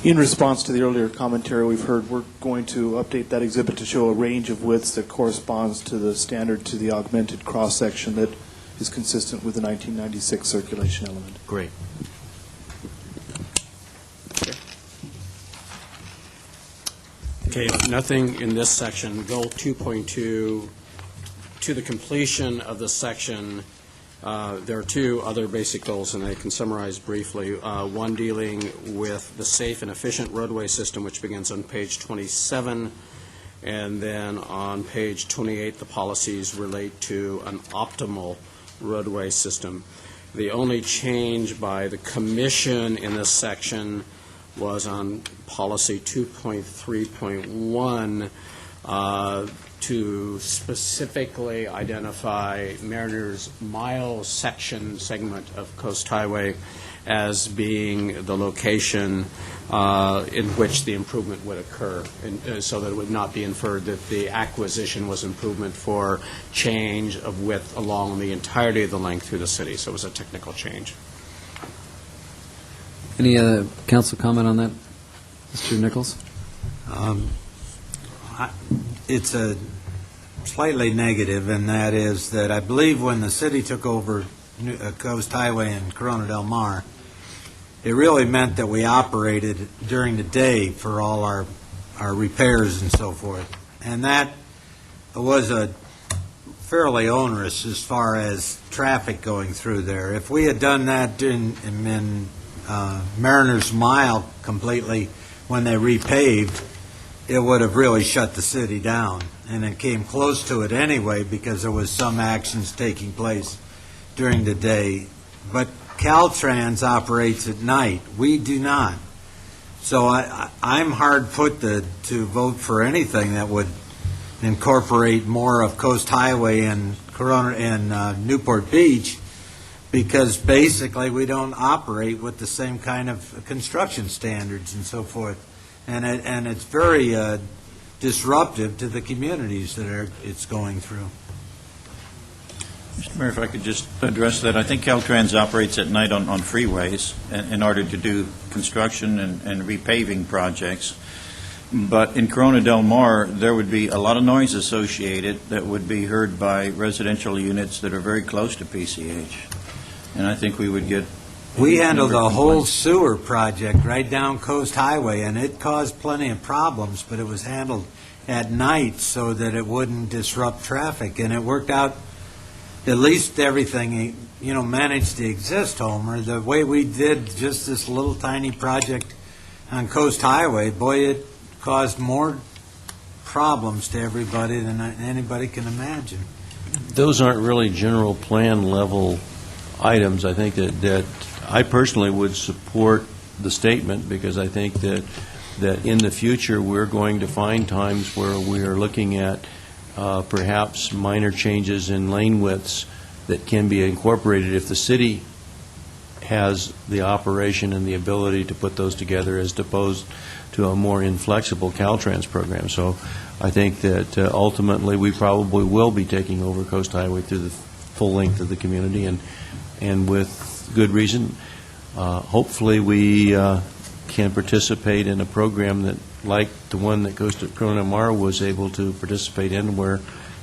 In response to the earlier commentary we've heard, we're going to update that exhibit to show a range of widths that corresponds to the standard to the augmented cross-section that is consistent with the 1996 circulation element. Great. Okay, nothing in this section. Goal 2.2, to the completion of the section, there are two other basic goals, and I can summarize briefly. One dealing with the safe and efficient roadway system, which begins on page 27, and then on page 28, the policies relate to an optimal roadway system. The only change by the commission in this section was on policy 2.3.1 to specifically identify Mariner's Mile section segment of Coast Highway as being the location in which the improvement would occur, and so that it would not be inferred that the acquisition was improvement for change of width along the entirety of the length through the city. So it was a technical change. Any other council comment on that? Mr. Nichols? It's a slightly negative, and that is that I believe when the city took over Coast Highway and Corona Del Mar, it really meant that we operated during the day for all our repairs and so forth. And that was a fairly onerous as far as traffic going through there. If we had done that in Mariner's Mile completely when they repaved, it would have really shut the city down. And it came close to it anyway because there was some actions taking place during the day. But Caltrans operates at night. We do not. So I'm hard put to vote for anything that would incorporate more of Coast Highway and Corona and Newport Beach, because basically we don't operate with the same kind of construction standards and so forth. And it's very disruptive to the communities that it's going through. Mr. Mayor, if I could just address that. I think Caltrans operates at night on freeways in order to do construction and repaving projects. But in Corona Del Mar, there would be a lot of noise associated that would be heard by residential units that are very close to PCH. And I think we would get... We handled a whole sewer project right down Coast Highway, and it caused plenty of problems, but it was handled at night so that it wouldn't disrupt traffic, and it worked out. At least everything, managed to exist, Homer. The way we did just this little tiny project on Coast Highway, boy, it caused more problems to everybody than anybody can imagine. Those aren't really general plan level items. I think that I personally would support the statement, because I think that in the future we're going to find times where we are looking at perhaps minor changes in lane widths that can be incorporated if the city has the operation and the ability to put those together, as opposed to a more inflexible Caltrans program. So I think that ultimately we probably will be taking over Coast Highway through the full length of the community, and with good reason. Hopefully we can participate in a program that, like the one that goes to Corona Del Mar was able to participate in, where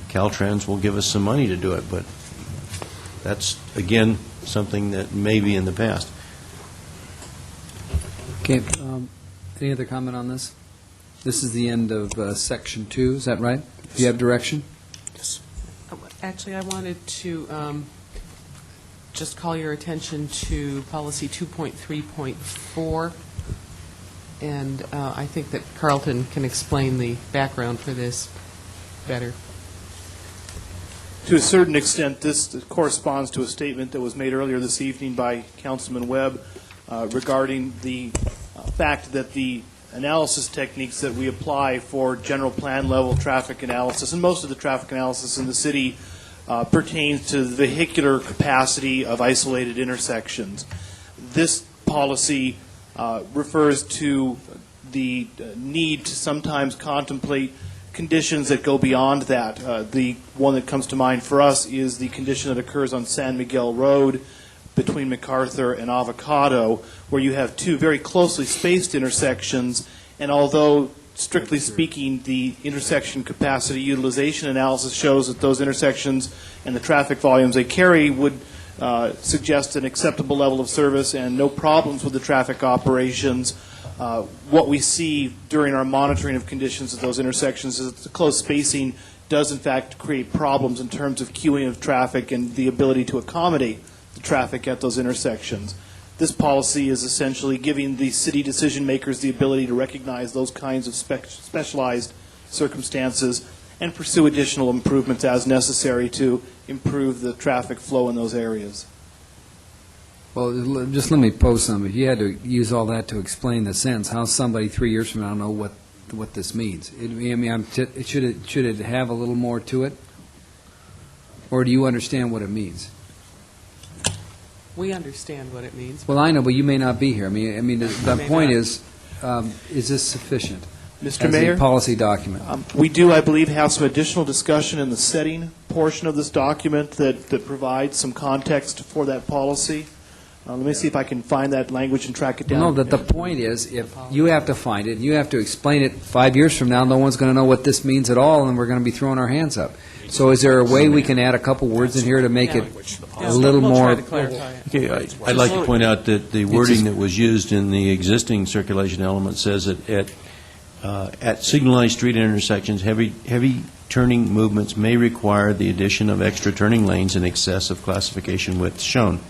Caltrans will give us some money to do it. But that's, again, something that may be in the past. Okay. Any other comment on this? This is the end of Section 2, is that right? Do you have direction? Yes. Actually, I wanted to just call your attention to policy 2.3.4, and I think that Carlton can explain the background for this better. To a certain extent, this corresponds to a statement that was made earlier this evening by Councilman Webb regarding the fact that the analysis techniques that we apply for general plan level traffic analysis, and most of the traffic analysis in the city pertains to the vehicular capacity of isolated intersections. This policy refers to the need to sometimes contemplate conditions that go beyond that. The one that comes to mind for us is the condition that occurs on San Miguel Road between MacArthur and Avocado, where you have two very closely spaced intersections, and although strictly speaking the intersection capacity utilization analysis shows that those intersections and the traffic volumes they carry would suggest an acceptable level of service and no problems with the traffic operations, what we see during our monitoring of conditions at those intersections is that the close spacing does in fact create problems in terms of queuing of traffic and the ability to accommodate the traffic at those intersections. This policy is essentially giving the city decision makers the ability to recognize those kinds of specialized circumstances and pursue additional improvements as necessary to improve the traffic flow in those areas. Well, just let me pose some. If you had to use all that to explain the sentence, how somebody 3 years from now know what this means? Should it have a little more to it? Or do you understand what it means? We understand what it means. Well, I know, but you may not be here. I mean, the point is this sufficient Mr. as Mayor? a policy document? We do, I believe, have some additional discussion in the setting portion of this document that provides some context for that policy. Let me see if I can find that language and track it down. No, the point is, if you have to find it, and you have to explain it 5 years from now, no one's going to know what this means at all, and we're going to be throwing our hands up. So is there a way we can add a couple words in here to make it a little more? Okay, I'd like to point out that the wording that was used in the existing circulation element says that at signalized street intersections, heavy turning movements may require the addition of extra turning lanes in excess of classification width shown.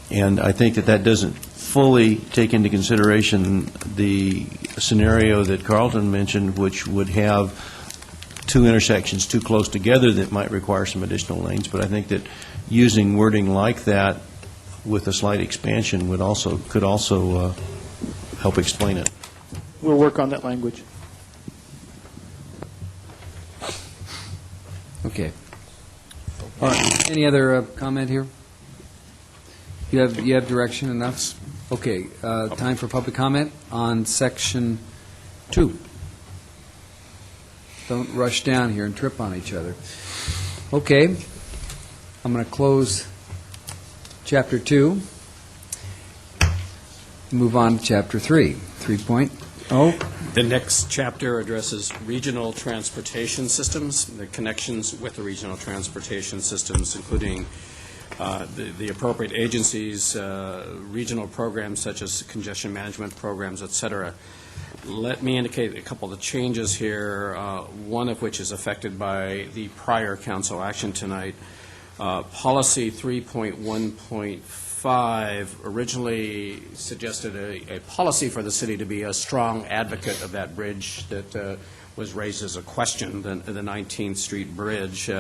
And I think that doesn't fully take into consideration the scenario that Carlton mentioned, which would have two intersections too close together that might require some additional lanes. But I think that using wording like that with a slight expansion could also help explain it. We'll work on that language. Okay. All right. Any other comment here? You have direction enough? Okay. Time for public comment on Section 2. Don't rush down here and trip on each other. Okay. I'm going to close Chapter 2. Move on to Chapter 3. 3.0. The next chapter addresses regional transportation systems, the connections with the regional transportation systems, including the appropriate agencies, regional programs such as congestion management programs, et cetera. Let me indicate a couple of changes here, one of which is affected by the prior council action tonight. Policy 3.1.5 originally suggested a policy for the city to be a strong advocate of that bridge that was raised as a question, the 19th Street Bridge.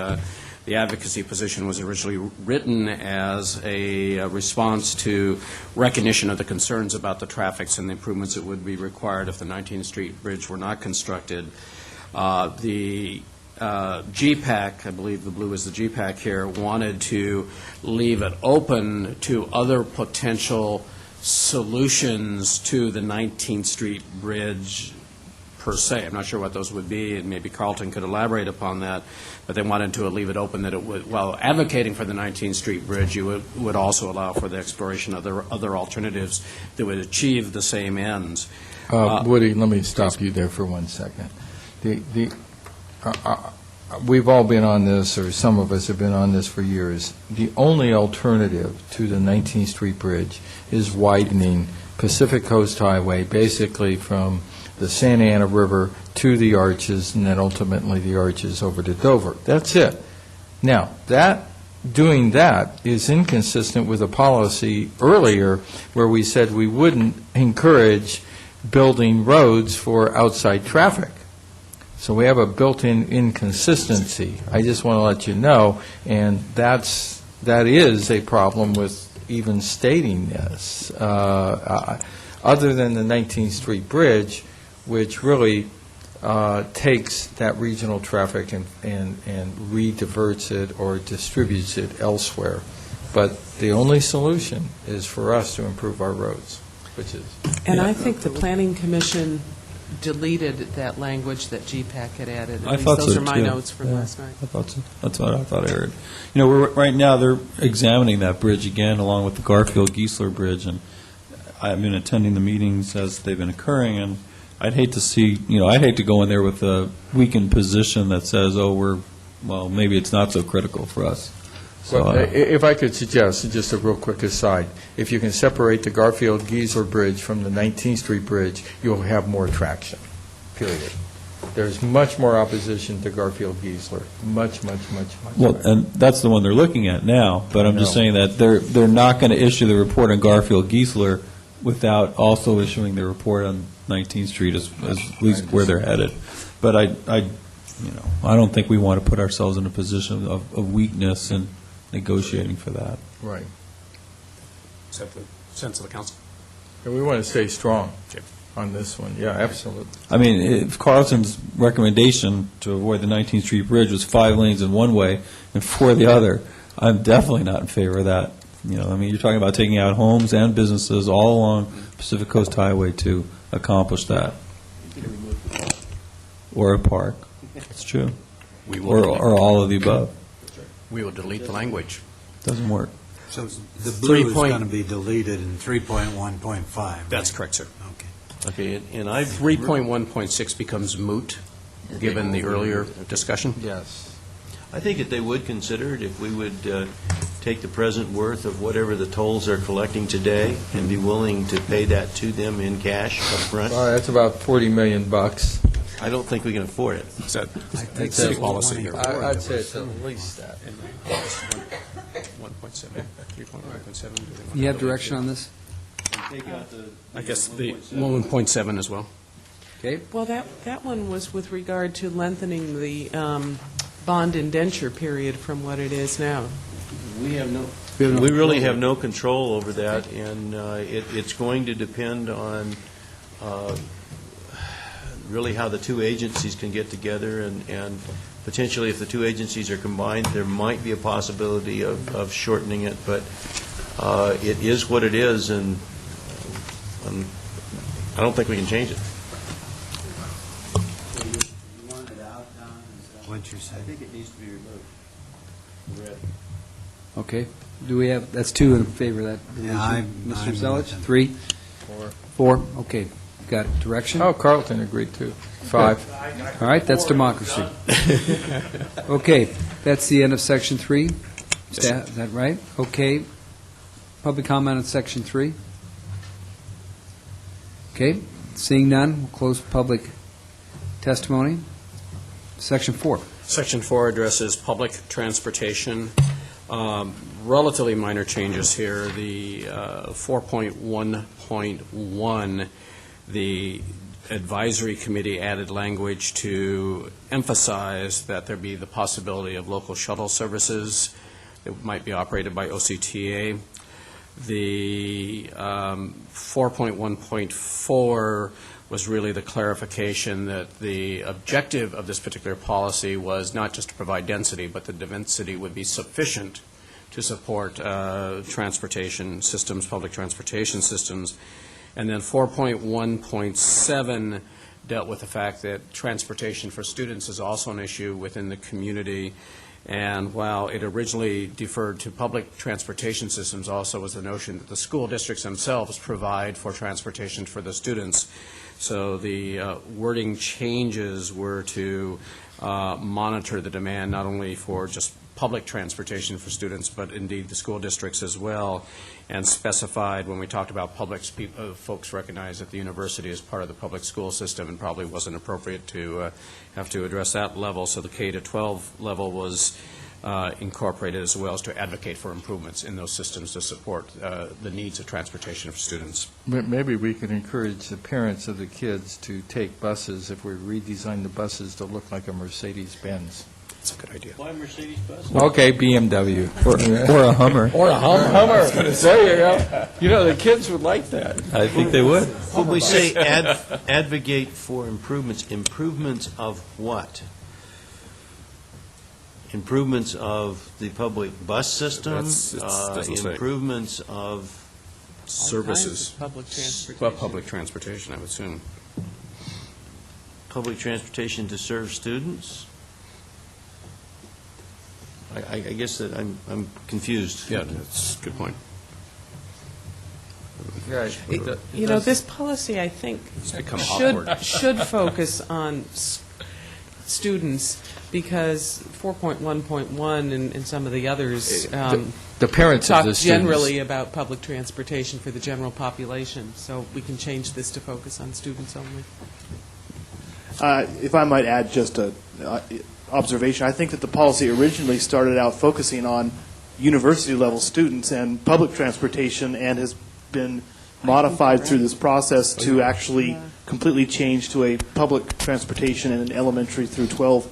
The advocacy position was originally written as a response to recognition of the concerns about the traffics and the improvements that would be required if the 19th Street Bridge were not constructed. The GPAC, I believe the blue is the GPAC here, wanted to leave it open to other potential solutions to the 19th Street Bridge per se. I'm not sure what those would be, and maybe Carlton could elaborate upon that, but they wanted to leave it open that it would, while advocating for the 19th Street Bridge, you would also allow for the exploration of other alternatives that would achieve the same ends. Woody, let me stop you there for 1 second. We've all been on this, or some of us have been on this for years. The only alternative to the 19th Street Bridge is widening Pacific Coast Highway, basically from the Santa Ana River to the Arches, and then ultimately the Arches over to Dover. That's it. Now, doing that is inconsistent with a policy earlier where we said we wouldn't encourage building roads for outside traffic. So we have a built-in inconsistency. I just want to let you know, and that is a problem with even stating this. Other than the 19th Street Bridge, which really takes that regional traffic and re-diverts it or distributes it elsewhere. But the only solution is for us to improve our roads, which is... And I think the Planning Commission deleted that language that GPAC had added. At I least thought those so, are my too. notes from last night. I thought so. That's what I thought I heard. You know, right now they're examining that bridge again, along with the Garfield-Geisler Bridge, and I've been attending the meetings as they've been occurring, and I'd hate to see, I'd hate to go in there with a weakened position that says, well, maybe it's not so critical for us. So, Well, if I could suggest, just a real quick aside, if you can separate the Garfield-Geisler Bridge from the 19th Street Bridge, you'll have more traction, period. There's much more opposition to Garfield-Geisler, much well, more. and that's the one they're looking at now, but I'm just No. saying that they're not going to issue the report on Garfield-Geisler without also issuing the report on 19th Street as at least where they're headed. But I don't think we want to put ourselves in a position of weakness and negotiating for that. Right. Is that the sense of the council? And we want to stay strong Okay. on this one. Yeah, absolutely. I mean, if Carlton's recommendation to avoid the 19th Street Bridge was 5 lanes in one way and 4 the other, I'm definitely not in favor of that. You're talking about taking out homes and businesses all along Pacific Coast Highway to accomplish that. Or a park. It's true. We will Or all of the above. We will delete the language. Doesn't work. So the blue is point- going to be deleted in 3.1.5. That's correct, sir. Okay. Okay, and I've 3.1.6 becomes moot, given the earlier discussion. Yes. I think that they would consider it if we would take the present worth of whatever the tolls they're collecting today and be willing to pay that to them in cash up front. That's about $40 million. I don't think we can afford it. Is that think city so. policy here? I'd say it's at least that. 1.7, 3.1.7. You have direction on this? I guess the 1.7 as well. Okay. Well, that one was with regard to lengthening the bond indenture period from what it is now. We really have no control over that, and it's going to depend on really how the two agencies can get together, and potentially if the two agencies are combined, there might be a possibility of shortening it, but it is what it is, and I don't think we can change it. What you're saying. I think it needs to be removed. Okay. Do we have, that's 2 in favor of that? Yeah, I'm Mr. with Zelich, them. 3? 4. Okay. Got it. Direction? Oh, Carlton agreed too. 5. All right, that's democracy. Okay, that's the end of Section 3? Is that right? Okay. Public comment on Section 3? Okay, seeing none, we'll close public testimony. Section 4. Section 4 addresses public transportation. Relatively minor changes here. The 4.1.1, the advisory committee added language to emphasize that there be the possibility of local shuttle services that might be operated by OCTA. The 4.1.4 was really the clarification that the objective of this particular policy was not just to provide density, but the density would be sufficient to support transportation systems, public transportation systems. And then 4.1.7 dealt with the fact that transportation for students is also an issue within the community. And while it originally deferred to public transportation systems, also was the notion that the school districts themselves provide for transportation for the students. So the wording changes were to monitor the demand not only for just public transportation for students, but indeed the school districts as well, and specified when we talked about public, folks recognized that the university is part of the public school system and probably wasn't appropriate to have to address that level. So the K-12 level was incorporated, as well as to advocate for improvements in those systems to support the needs of transportation for students. Maybe we could encourage the parents of the kids to take buses, if we redesign the buses to look like a Mercedes-Benz. That's a good idea. Why Mercedes bus? Okay, BMW. Or a Hummer. Or a Hummer. There you go. You know, the kids would like that. I think they would. When we say advocate for improvements, improvements of what? Improvements of the public bus system? Doesn't say. Improvements of, Services. Public transportation. Well, public transportation, I would assume. public transportation to serve students? I guess that I'm confused. Yeah, that's a good point. You know, this policy, I think, It's become awkward. should focus on students, because 4.1.1 and some of the others The parents of talk the students. generally about public transportation for the general population, so we can change this to focus on students only. If I might add just a observation, I think that the policy originally started out focusing on university-level students and public transportation, and has been modified through this process to actually completely change to a public transportation and an elementary through 12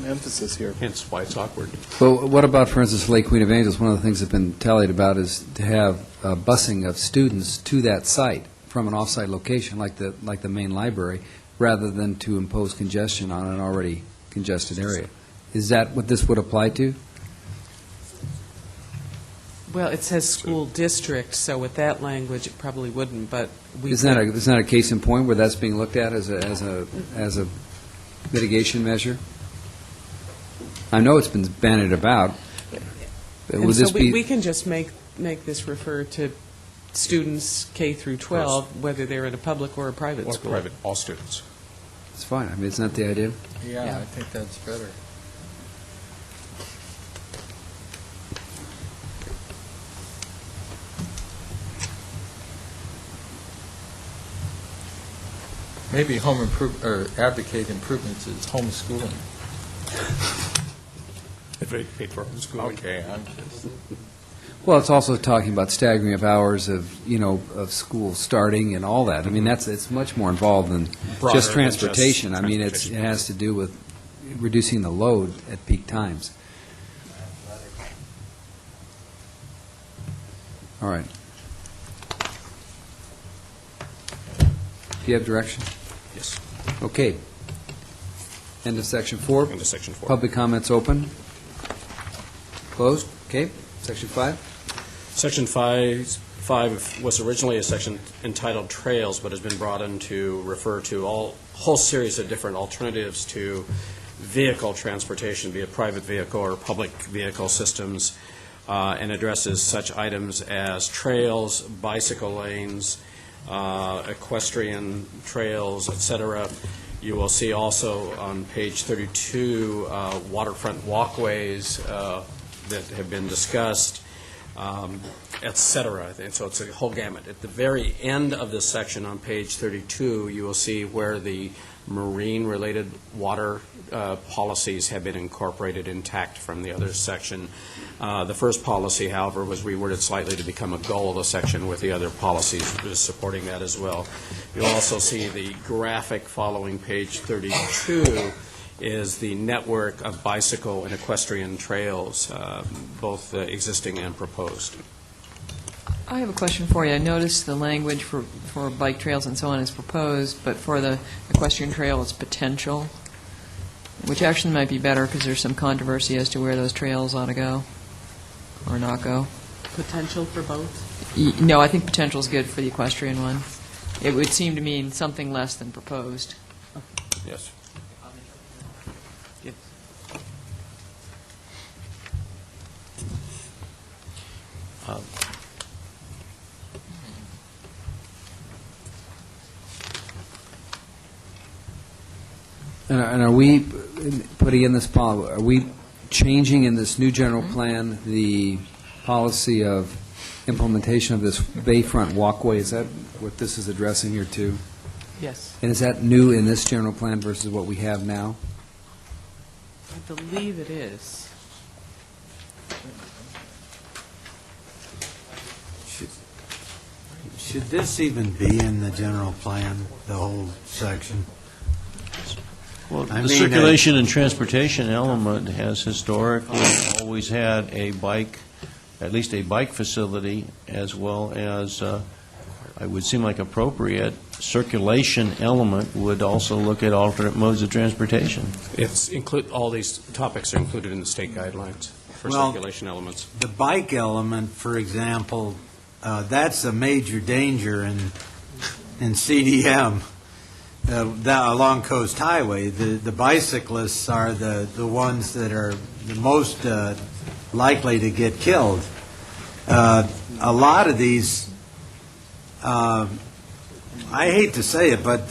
emphasis here. Hence why it's awkward. Well, what about, for instance, Lake Queen of Angels? One of the things that's been tallied about is to have busing of students to that site from an off-site location, like the main library, rather than to impose congestion on an already congested area. Is that what this would apply to? Well, it says school district, so with that language, it probably wouldn't, but we Isn't that a case in point where that's being looked at as a mitigation measure? I know it's been bandied about. But And would so this be? we can just make this refer to students K through 12, whether they're in a public or a private Or school. private, all students. It's fine. I mean, isn't that the idea? Yeah, I think that's better. Maybe advocate improvements is homeschooling. Advocate for homeschooling. Okay, I'm just. Well, it's also talking about staggering of hours of school starting and all that. I mean, it's much more involved than Broader just than just transportation. I mean, it transportation. has to do with reducing the load at peak times. All right. Do you have direction? Yes, Okay. End of section 4. into section 4. Public comments open. Closed. Okay. Section 5. Section 5 was originally a section entitled Trails, but has been brought in to refer to a whole series of different alternatives to vehicle transportation, be it private vehicle or public vehicle systems, and addresses such items as trails, bicycle lanes, equestrian trails, et cetera. You will see also on page 32 waterfront walkways that have been discussed, et cetera. And so it's a whole gamut. At the very end of this section on page 32, you will see where the marine-related water policies have been incorporated intact from the other section. The first policy, however, was reworded slightly to become a goal of the section, with the other policies supporting that as well. You'll also see the graphic following page 32 is the network of bicycle and equestrian trails, both existing and proposed. I have a question for you. I noticed the language for bike trails and so on is proposed, but for the equestrian trail, it's potential, which actually might be better because there's some controversy as to where those trails ought to go or not go. Potential for both? No, I think potential is good for the equestrian one. It would seem to mean something less than proposed. Yes. And are we putting in this are we changing in this new general plan the policy of implementation of this bayfront walkway? Is that what this is addressing here too? Yes. And is that new in this general plan versus what we have now? I believe it is. Should this even be in the general plan, the whole section? Well, I the mean, circulation and transportation element has historically always had a bike, at least a bike facility, as well as, it would seem like appropriate, circulation element would also look at alternate modes of transportation. All these topics are included in the state guidelines for Well, circulation elements. The bike element, for example, that's a major danger in CDM, along Coast Highway. The bicyclists are the ones that are the most likely to get killed. A lot of these, I hate to say it, but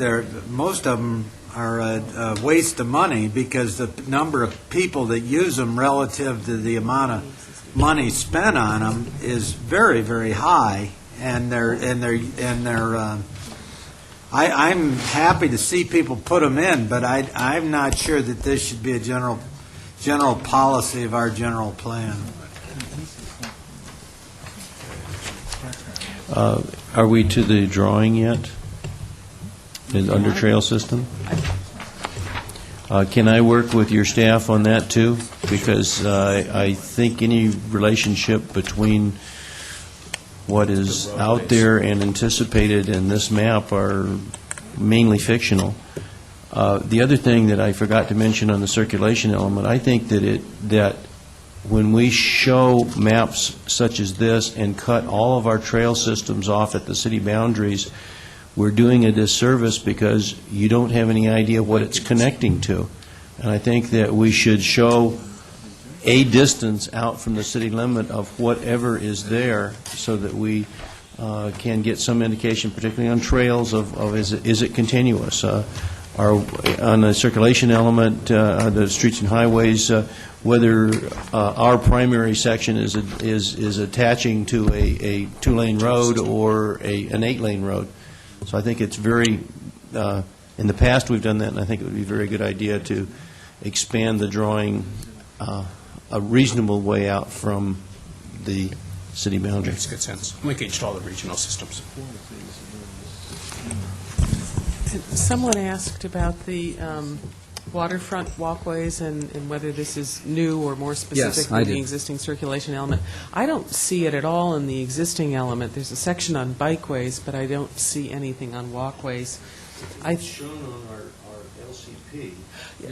most of them are a waste of money because the number of people that use them relative to the amount of money spent on them is very, very high, and I'm happy to see people put them in, but I'm not sure that this should be a general policy of our general plan. Are we to the drawing yet? Under trail system? Can I work with your staff on that, too? Because I think any relationship between what is out there and anticipated in this map are mainly fictional. The other thing that I forgot to mention on the circulation element, I think that when we show maps such as this and cut all of our trail systems off at the city boundaries, we're doing a disservice because you don't have any idea what it's connecting to. And I think that we should show a distance out from the city limit of whatever is there so that we can get some indication, particularly on trails, of is it continuous? On the circulation element, the streets and highways, whether our primary section is attaching to a 2-lane road or an 8-lane road. So I think it's very, in the past we've done that, and I think it would be a very good idea to expand the drawing a reasonable way out from the city boundary. Makes good sense. Linkage to all the regional systems. Someone asked about the waterfront walkways and whether this is new or more specific I than did. the existing circulation element. I don't see it at all in the existing element. There's a section on bikeways, but I don't see anything on walkways. It's shown on our LCP.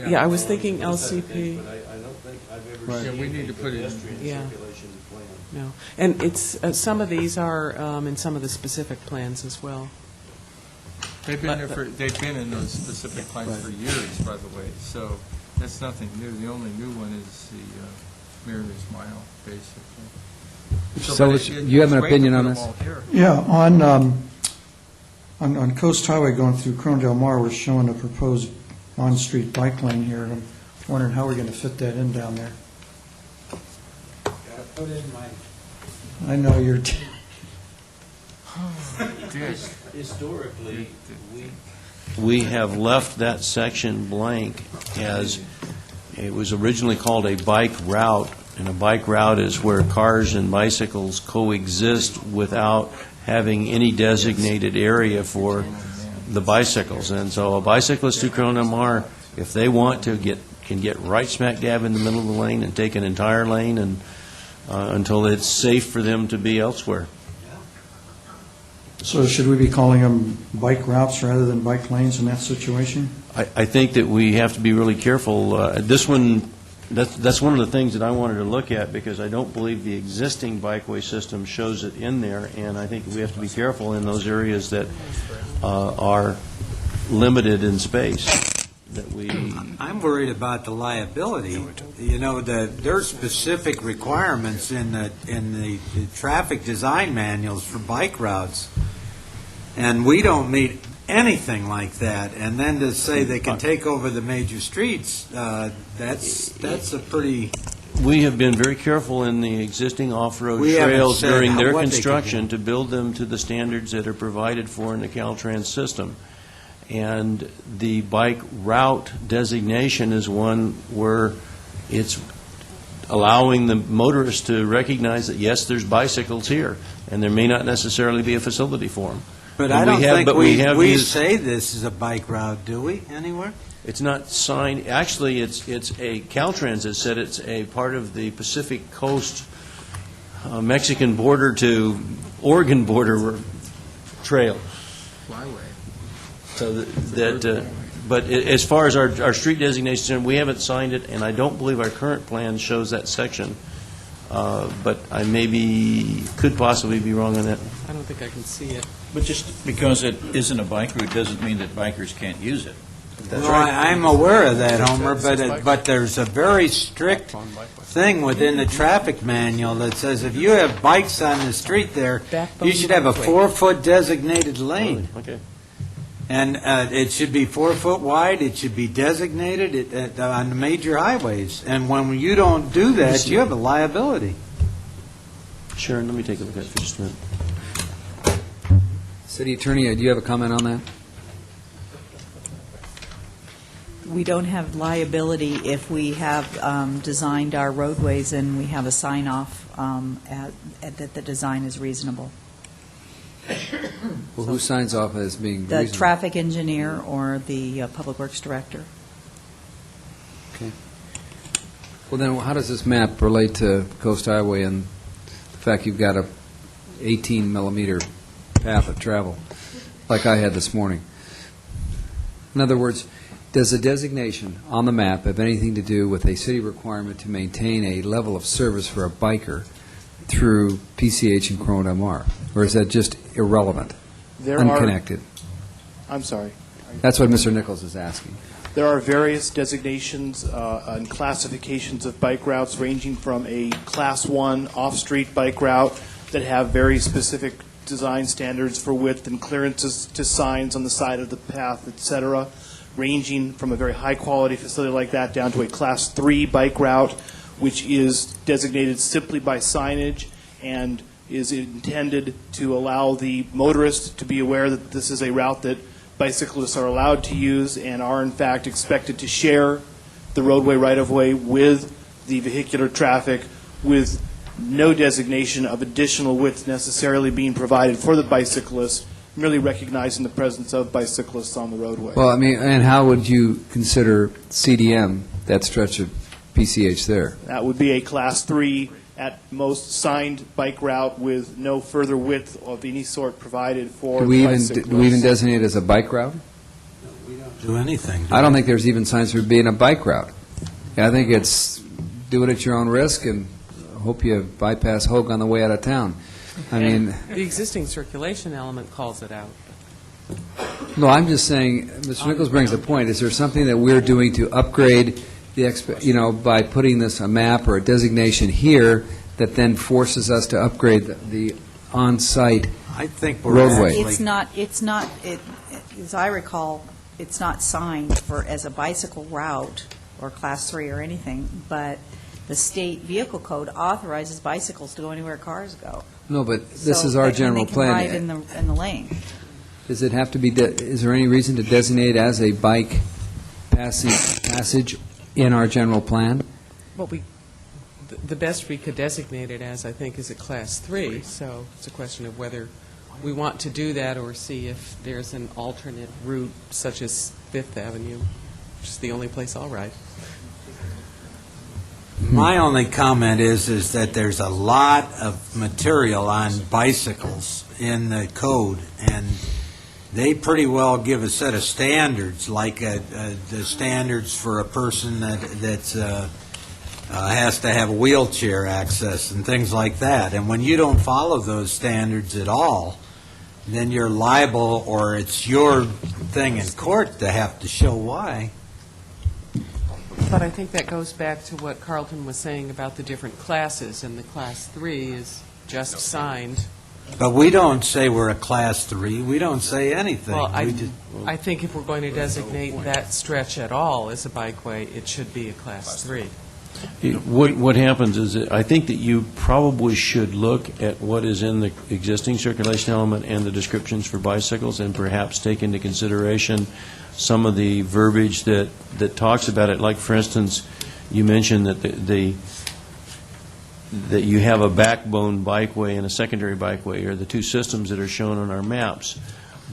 Yeah, I was thinking LCP. But I don't think I've ever Right. seen Yeah, we need to put it in. pedestrian Yeah. circulation plan. No, and it's some of these are in some of the specific plans as well. They've been in those specific plans for years, by the way, so that's nothing new. The only new one is the Mariners Mile, basically. So you have an opinion on this? Yeah, on Coast Highway going through Corona Del Mar, we're showing a proposed on-street bike lane here, and I'm wondering how we're going to fit that in down there. Gotta put in my I know you're, Historically, we have left that section blank as, it was originally called a bike route, and a bike route is where cars and bicycles coexist without having any designated area for the bicycles. And so a bicyclist through Corona Del Mar, if they want to, can get right smack dab in the middle of the lane and take an entire lane and until it's safe for them to be elsewhere. so should we be calling them bike routes rather than bike lanes in that situation? I think that we have to be really careful. This one, that's one of the things that I wanted to look at, because I don't believe the existing bikeway system shows it in there, and I think we have to be careful in those areas that are limited in space, that we... I'm worried about the liability. You know, there's specific requirements in the traffic design manuals for bike routes, and we don't meet anything like that. And then to say they can take over the major streets, that's a pretty... We have been very careful in the existing off-road We haven't trails said during their what they can construction to build them to the standards that are provided for in the Caltrans system. And the bike route designation is one where it's allowing the motorists to recognize that, yes, there's bicycles here, and there may not necessarily be a facility for them. But And I don't think we we used- say this is a bike route, do we, anywhere? It's not signed, actually, it's a, Caltrans has said it's a part of the Pacific Coast Mexican border to Oregon border trail. So but as far as our street designation, we haven't signed it, and I don't believe our current plan shows that section. But I could possibly be wrong on that. I don't think I can see it. But just because it isn't a bike route doesn't mean that bikers can't use it. That's Well, right. I'm aware of that, Homer, but there's a very strict thing within the traffic manual that says if you have bikes on the street there, you should have a 4-foot designated lane. Okay. And it should be 4 foot wide, it should be designated on the major highways. And when you don't do that, you have a liability. Sharon, let me take a look at it for just a minute. City Attorney, do you have a comment on that? We don't have liability if we have designed our roadways and we have a sign-off that the design is reasonable. Well, who signs off as being The reasonable? traffic engineer or the Public Works Director. Okay. Well, then, how does this map relate to Coast Highway and the fact you've got a 18-millimeter path of travel, like I had this morning? In other words, does the designation on the map have anything to do with a city requirement to maintain a level of service for a biker through PCH and Corona MR? Or is that just irrelevant, unconnected? I'm sorry. That's what Mr. Nichols is asking. There are various designations and classifications of bike routes ranging from a Class 1 off-street bike route that have very specific design standards for width and clearances to signs on the side of the path, et cetera, ranging from a very high-quality facility like that down to a Class 3 bike route, which is designated simply by signage and is intended to allow the motorist to be aware that this is a route that bicyclists are allowed to use and are, in fact, expected to share the roadway right-of-way with the vehicular traffic, with no designation of additional width necessarily being provided for the bicyclists, merely recognizing the presence of bicyclists on the roadway. Well, I mean, and how would you consider CDM, that stretch of PCH there? That would be a Class 3, at most, signed bike route with no further width of any sort provided for Do the we bicyclists. even designate it as a bike route? Do anything. I don't think there's even signs for being a bike route. I think it's do it at your own risk and hope you bypass Hogue on the way out of town. I mean, The existing circulation element calls it out. no, I'm just saying, Mr. Nichols brings a point. Is there something that we're doing to upgrade by putting this a map or a designation here that then forces us to upgrade the on-site I think we're roadway? As I recall, it's not signed as a bicycle route or Class 3 or anything, but the state vehicle code authorizes bicycles to go anywhere cars go. No, but this So is our they can general plan. ride in the lane. Does it have to be, is there any reason to designate as a bike passage in our general plan? Well, the best we could designate it as, I think, is a Class 3, so it's a question of whether we want to do that or see if there's an alternate route, such as Fifth Avenue, which is the only place I'll ride. My only comment is that there's a lot of material on bicycles in the code, and they pretty well give a set of standards, like the standards for a person that has to have wheelchair access and things like that. And when you don't follow those standards at all, then you're liable, or it's your thing in court to have to show why. But I think that goes back to what Carlton was saying about the different classes, and the Class 3 is just signed. But we don't say we're a Class 3. We don't say anything. Well, We just- I think if we're going to designate that stretch at all as a bikeway, it should be a Class 3. What happens is, that I think that you probably should look at what is in the existing circulation element and the descriptions for bicycles, and perhaps take into consideration some of the verbiage that talks about it. Like, for instance, you mentioned that the that you have a backbone bikeway and a secondary bikeway, are the two systems that are shown on our maps.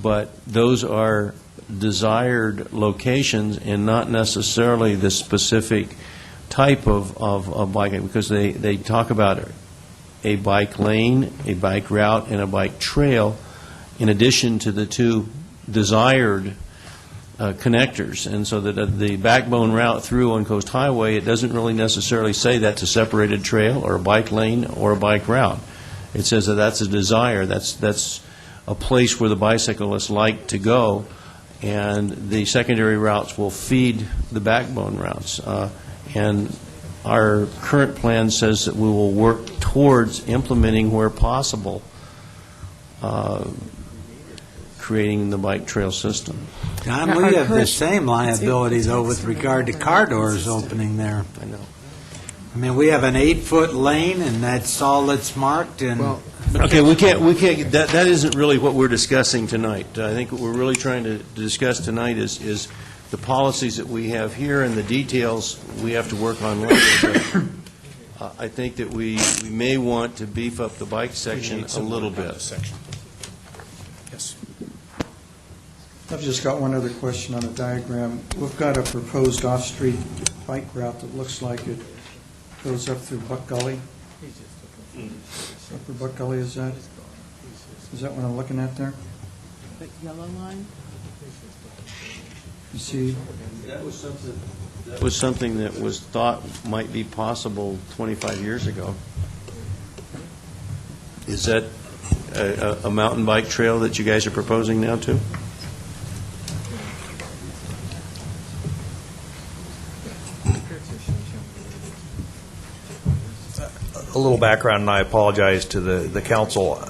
But those are desired locations and not necessarily the specific type of bike, because they talk about a bike lane, a bike route, and a bike trail, in addition to the two desired connectors. And so that the backbone route through on Coast Highway, it doesn't really necessarily say that's a separated trail or a bike lane or a bike route. It says that that's a desire, that's a place where the bicyclists like to go, and the secondary routes will feed the backbone routes. And our current plan says that we will work towards implementing where possible, creating the bike trail system. John, we have the same liability, though, with regard to car doors opening there. I know. I mean, we have an 8-foot lane, and that's all that's marked, and... Well, okay, we can't, that isn't really what we're discussing tonight. I think what we're really trying to discuss tonight is the policies that we have here, and the details we have to work on later. But I think that we may want to beef up the bike section a little bit. Yes. I've just got one other question on the diagram. We've got a proposed off-street bike route that looks like it goes up through Buck Gully. Upper Buck Gully, is that what I'm looking at there? The yellow line? You see? That was something that was thought might be possible 25 years ago. Is that a mountain bike trail that you guys are proposing now, too? A little background, and I apologize to the council.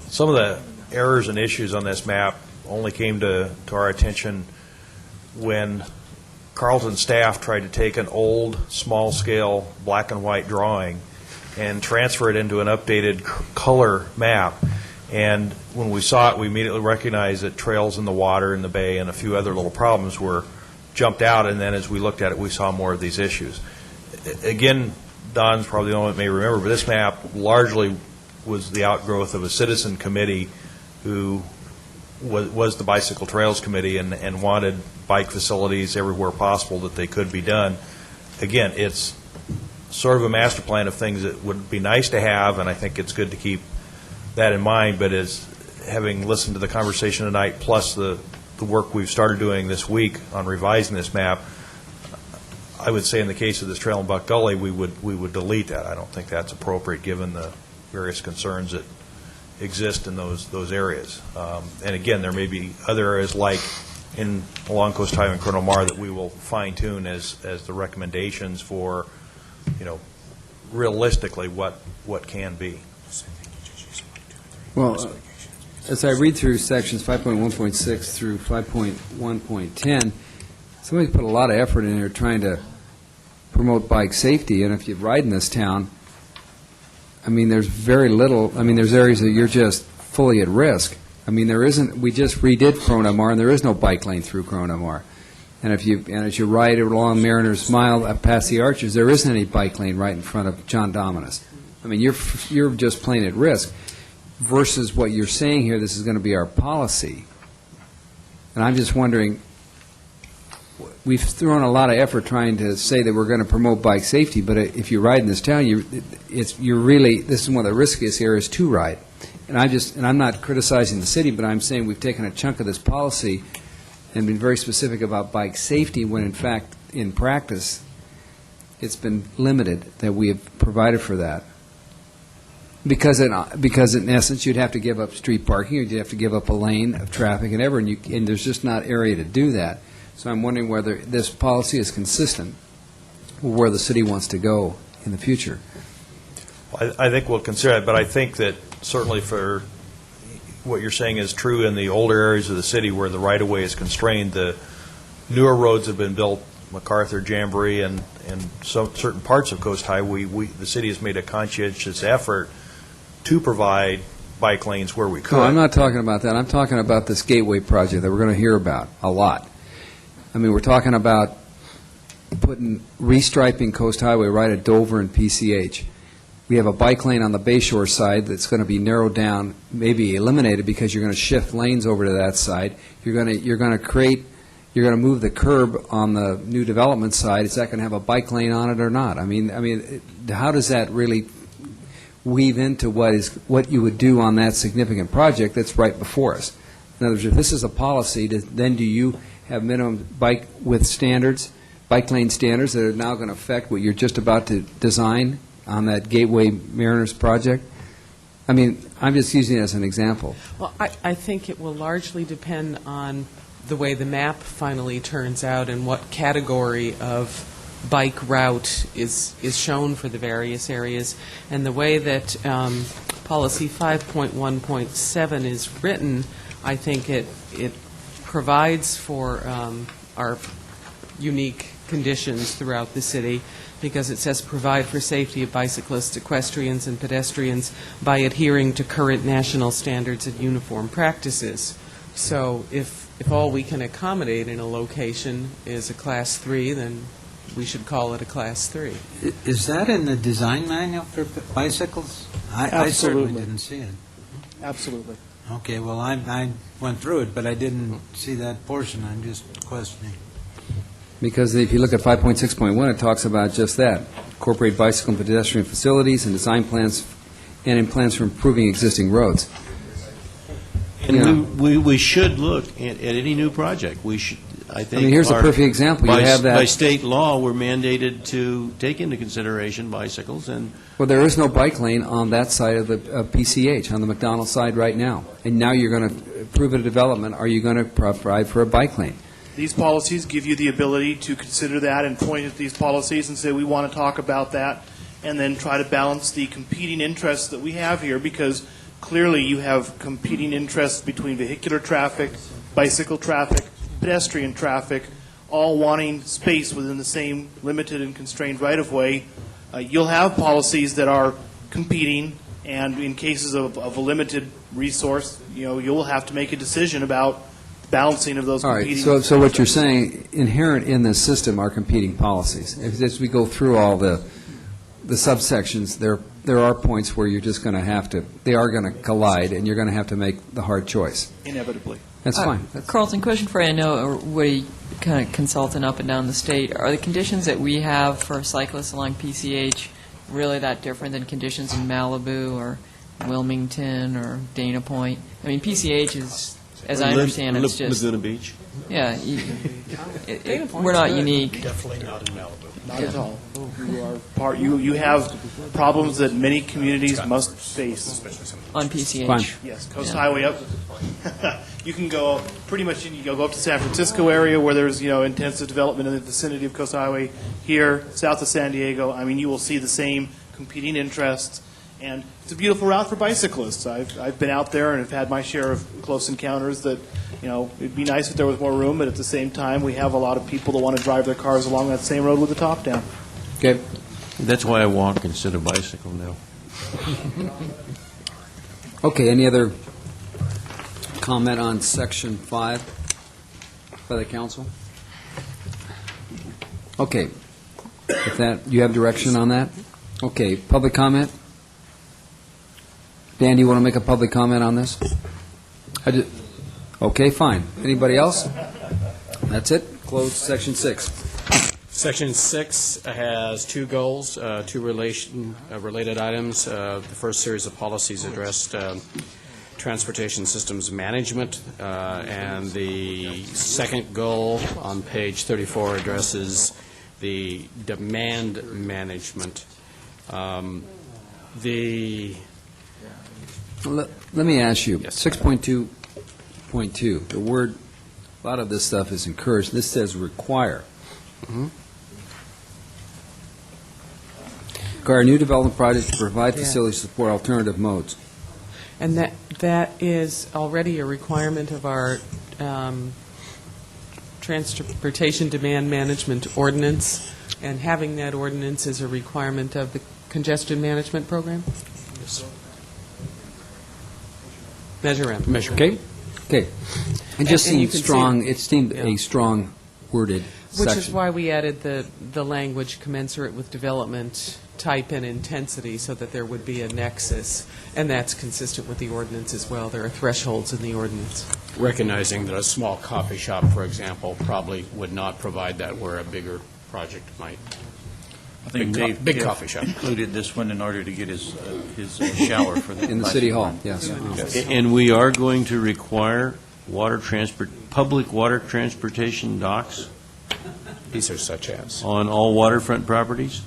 Some of the errors and issues on this map only came to our attention when Carlton staff tried to take an old, small-scale, black and white drawing and transfer it into an updated color map. And when we saw it, we immediately recognized that trails in the water in the bay and a few other little problems were jumped out, and then as we looked at it, we saw more of these issues. Again, Don's probably the only one that may remember, but this map largely was the outgrowth of a citizen committee who was the Bicycle Trails Committee and wanted bike facilities everywhere possible that they could be done. Again, it's sort of a master plan of things that would be nice to have, and I think it's good to keep that in mind, but as having listened to the conversation tonight, plus the work we've started doing this week on revising this map, I would say in the case of this trail in Buck Gully, we would delete that. I don't think that's appropriate given the various concerns that exist in those areas. And again, there may be other areas like along Coast Highway and Colonel Marr that we will fine tune as the recommendations for, realistically what can be. Well, as I read through sections 5.1.6 through 5.1.10, somebody's put a lot of effort in there trying to promote bike safety, and if you ride in this town, I mean, there's very little, I mean, there's areas that you're just fully at risk. I mean, there isn't, we just redid Corona Mar, and there is no bike lane through Corona Mar. And as you ride along Mariner's Mile past the Arches, there isn't any bike lane right in front of John Dominus. I mean, you're just plain at risk, versus what you're saying here, this is going to be our policy. And I'm just wondering, we've thrown a lot of effort trying to say that we're going to promote bike safety, but if you ride in this town, you're really, this is one of the riskiest areas to ride. And I'm not criticizing the city, but I'm saying we've taken a chunk of this policy and been very specific about bike safety, when in fact, in practice, it's been limited that we have provided for that. Because in essence, you'd have to give up street parking, or you'd have to give up a lane of traffic and ever, and there's just not area to do that. So I'm wondering whether this policy is consistent with where the city wants to go in the future. I think we'll consider it, but I think that certainly for what you're saying is true in the older areas of the city where the right-of-way is constrained. The newer roads have been built, MacArthur, Jamboree, and certain parts of Coast Highway. The city has made a conscientious effort to provide bike lanes where we could. No, I'm not talking about that. I'm talking about this Gateway project that we're going to hear about a lot. I mean, we're talking about restriping Coast Highway right at Dover and PCH. we have a bike lane on the Bay Shore side that's going to be narrowed down, maybe eliminated because you're going to shift lanes over to that side. You're going to move the curb on the new development side. Is that going to have a bike lane on it or not? I mean, how does that really weave into what you would do on that significant project that's right before us? In other words, if this is a policy, then do you have minimum bike width standards, bike lane standards that are now going to affect what you're just about to design on that Gateway Mariners project? I mean, I'm just using it as an example. Well, I think it will largely depend on the way the map finally turns out and what category of bike route is shown for the various areas. And the way that Policy 5.1.7 is written, I think it provides for our unique conditions throughout the city, because it says provide for safety of bicyclists, equestrians, and pedestrians by adhering to current national standards and uniform practices. So if all we can accommodate in a location is a Class 3, then we should call it a Class 3. Is that in the design manual for bicycles? I certainly didn't see it. Absolutely. Okay, well, I went through it, but I didn't see that portion. I'm just questioning. Because if you look at 5.6.1, it talks about just that. Incorporate bicycle and pedestrian facilities and design plans and in plans for improving existing roads. And we should look at any new project. We should, I think. I mean, here's a perfect example. You have that. By state law, we're mandated to take into consideration bicycles and. Well, there is no bike lane on that side of the PCH, on the McDonald side right now. And now you're going to approve a development. Are you going to provide for a bike lane? These policies give you the ability to consider that and point at these policies and say, we want to talk about that, and then try to balance the competing interests that we have here, because clearly you have competing interests between vehicular traffic, bicycle traffic, pedestrian traffic, all wanting space within the same limited and constrained right-of-way. You'll have policies that are competing, and in cases of a limited resource, you'll have to make a decision about balancing of those competing. All right, so what you're saying, inherent in this system are competing policies. As we go through all the subsections, there are points where you're just going to have to, they are going to collide, and you're going to have to make the hard choice. Inevitably. That's fine. Carlton, question for you. I know Woody, kind of consultant up and down the state. Are the conditions that we have for cyclists along PCH really that different than conditions in Malibu or Wilmington or Dana Point? I mean, PCH is, as I understand it, it's just... Laguna Beach. Yeah, we're not unique. Definitely not in Malibu. Not at all. You have problems that many communities must face. On PCH. Fine. Yes, Coast Highway up. You can go pretty much. You go up to San Francisco area where there's intensive development in the vicinity of Coast Highway. Here, south of San Diego, I mean, you will see the same competing interests. And it's a beautiful route for bicyclists. I've been out there and have had my share of close encounters that, it'd be nice if there was more room, but at the same time, we have a lot of people that want to drive their cars along that same road with the top down. Okay. That's why I walk instead of bicycle now. Okay, any other comment on Section 5 by the council? Okay. With that, you have direction on that? Okay, public comment? Dan, do you want to make a public comment on this? Okay, fine. Anybody else? That's it. Close Section 6. Section 6 has two goals, two related items. The first series of policies addressed transportation systems management, and the second goal on page 34 addresses the demand management. Let me ask you, Yes. 6.2.2, the word, a lot of this stuff is encouraged. This says require. Require new development projects to provide facilities to support alternative modes. And that is already a requirement of our transportation demand management ordinance, and having that ordinance is a requirement of the congestion management program? Yes. Measure M. Okay? Okay. It just And you seemed can see strong, it. it seemed Yeah. a strong worded Which section. is why we added the language commensurate with development type and intensity so that there would be a nexus, and that's consistent with the ordinance as well. There are thresholds in the ordinance. Recognizing that a small coffee shop, for example, probably would not provide that where a bigger project might. I think Big Dave coffee shop. included this one in order to get his shower for the. In the city hall, yes. And we are going to require public water transportation docks These are such as. on all waterfront properties?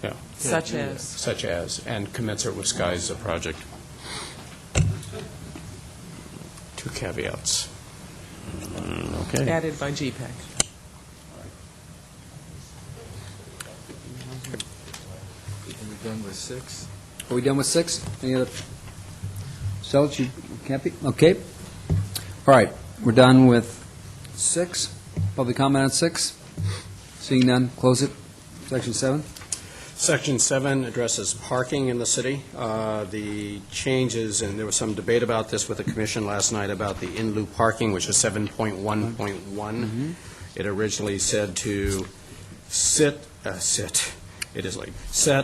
Yeah. Such as? Such as, and commensurate with Sky's project. Two caveats. Okay. Added by GPEC. Are we done with 6? Are we done with 6? Any other? Stella, you can't be? Okay. All right, we're done with 6. Public comment on 6? Seeing none, close it. Section 7? Section 7 addresses parking in the city. The changes, and there was some debate about this with the commission last night about the in lieu parking, which is 7.1.1. It originally said to set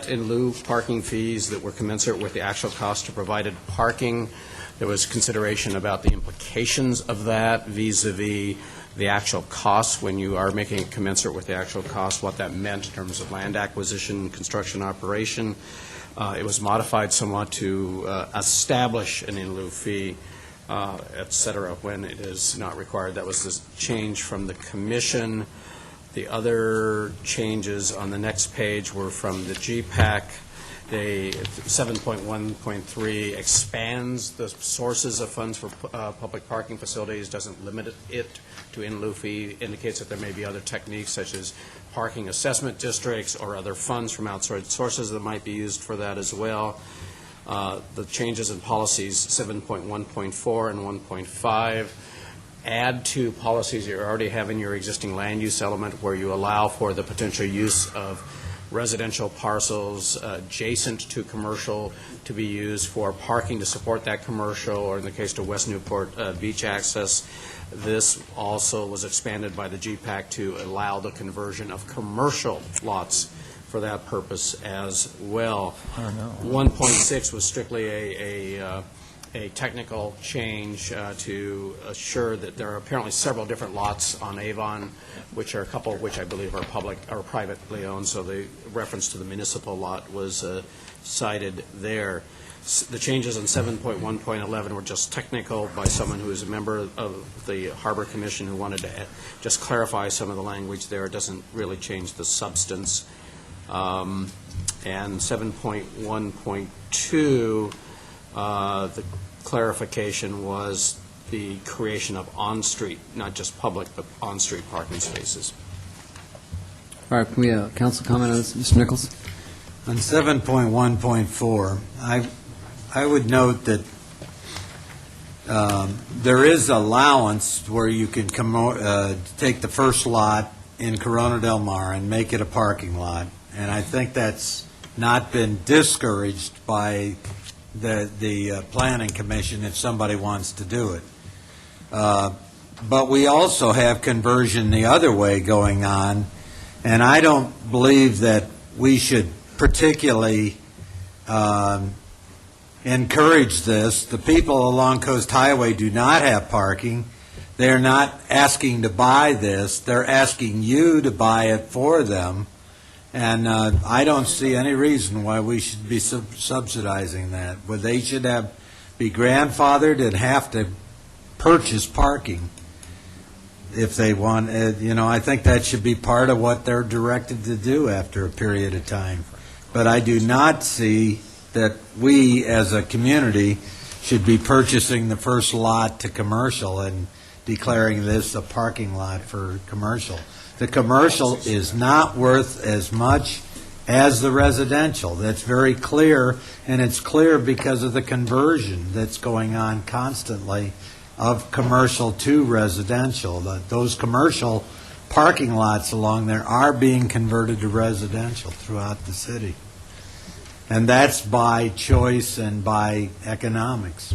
in lieu parking fees that were commensurate with the actual cost of provided parking. There was consideration about the implications of that vis-a-vis the actual costs when you are making it commensurate with the actual cost, what that meant in terms of land acquisition, construction operation. It was modified somewhat to establish an in lieu fee, et cetera, when it is not required. That was the change from the commission. The other changes on the next page were from the GPAC. The 7.1.3 expands the sources of funds for public parking facilities, doesn't limit it to in lieu fee, indicates that there may be other techniques such as parking assessment districts or other funds from outside sources that might be used for that as well. The changes in policies 7.1.4 and 1.5 add to policies you already have in your existing land use element where you allow for the potential use of residential parcels adjacent to commercial to be used for parking to support that commercial, or in the case of West Newport, beach access. This also was expanded by the GPAC to allow the conversion of commercial lots for that purpose as well. 1.6 was strictly a technical change to assure that there are apparently several different lots on Avon, which are a couple of which I believe are public or privately owned, so the reference to the municipal lot was cited there. The changes in 7.1.11 were just technical by someone who is a member of the Harbor Commission who wanted to just clarify some of the language there. It doesn't really change the substance. And 7.1.2, the clarification was the creation of on-street, not just public, but on-street parking spaces. All right, can we council comment on this? Mr. Nichols? On 7.1.4, I would note that there is allowance where you can take the first lot in Corona Del Mar and make it a parking lot, and I think that's not been discouraged by the Planning Commission if somebody wants to do it. But we also have conversion the other way going on, and I don't believe that we should particularly encourage this. The people along Coast Highway do not have parking. They're not asking to buy this. They're asking you to buy it for them. And I don't see any reason why we should be subsidizing that. But they should be grandfathered and have to purchase parking if they want. I think that should be part of what they're directed to do after a period of time. But I do not see that we as a community should be purchasing the first lot to commercial and declaring this a parking lot for commercial. The commercial is not worth as much as the residential. That's very clear, and it's clear because of the conversion that's going on constantly of commercial to residential. Those commercial parking lots along there are being converted to residential throughout the city. And that's by choice and by economics.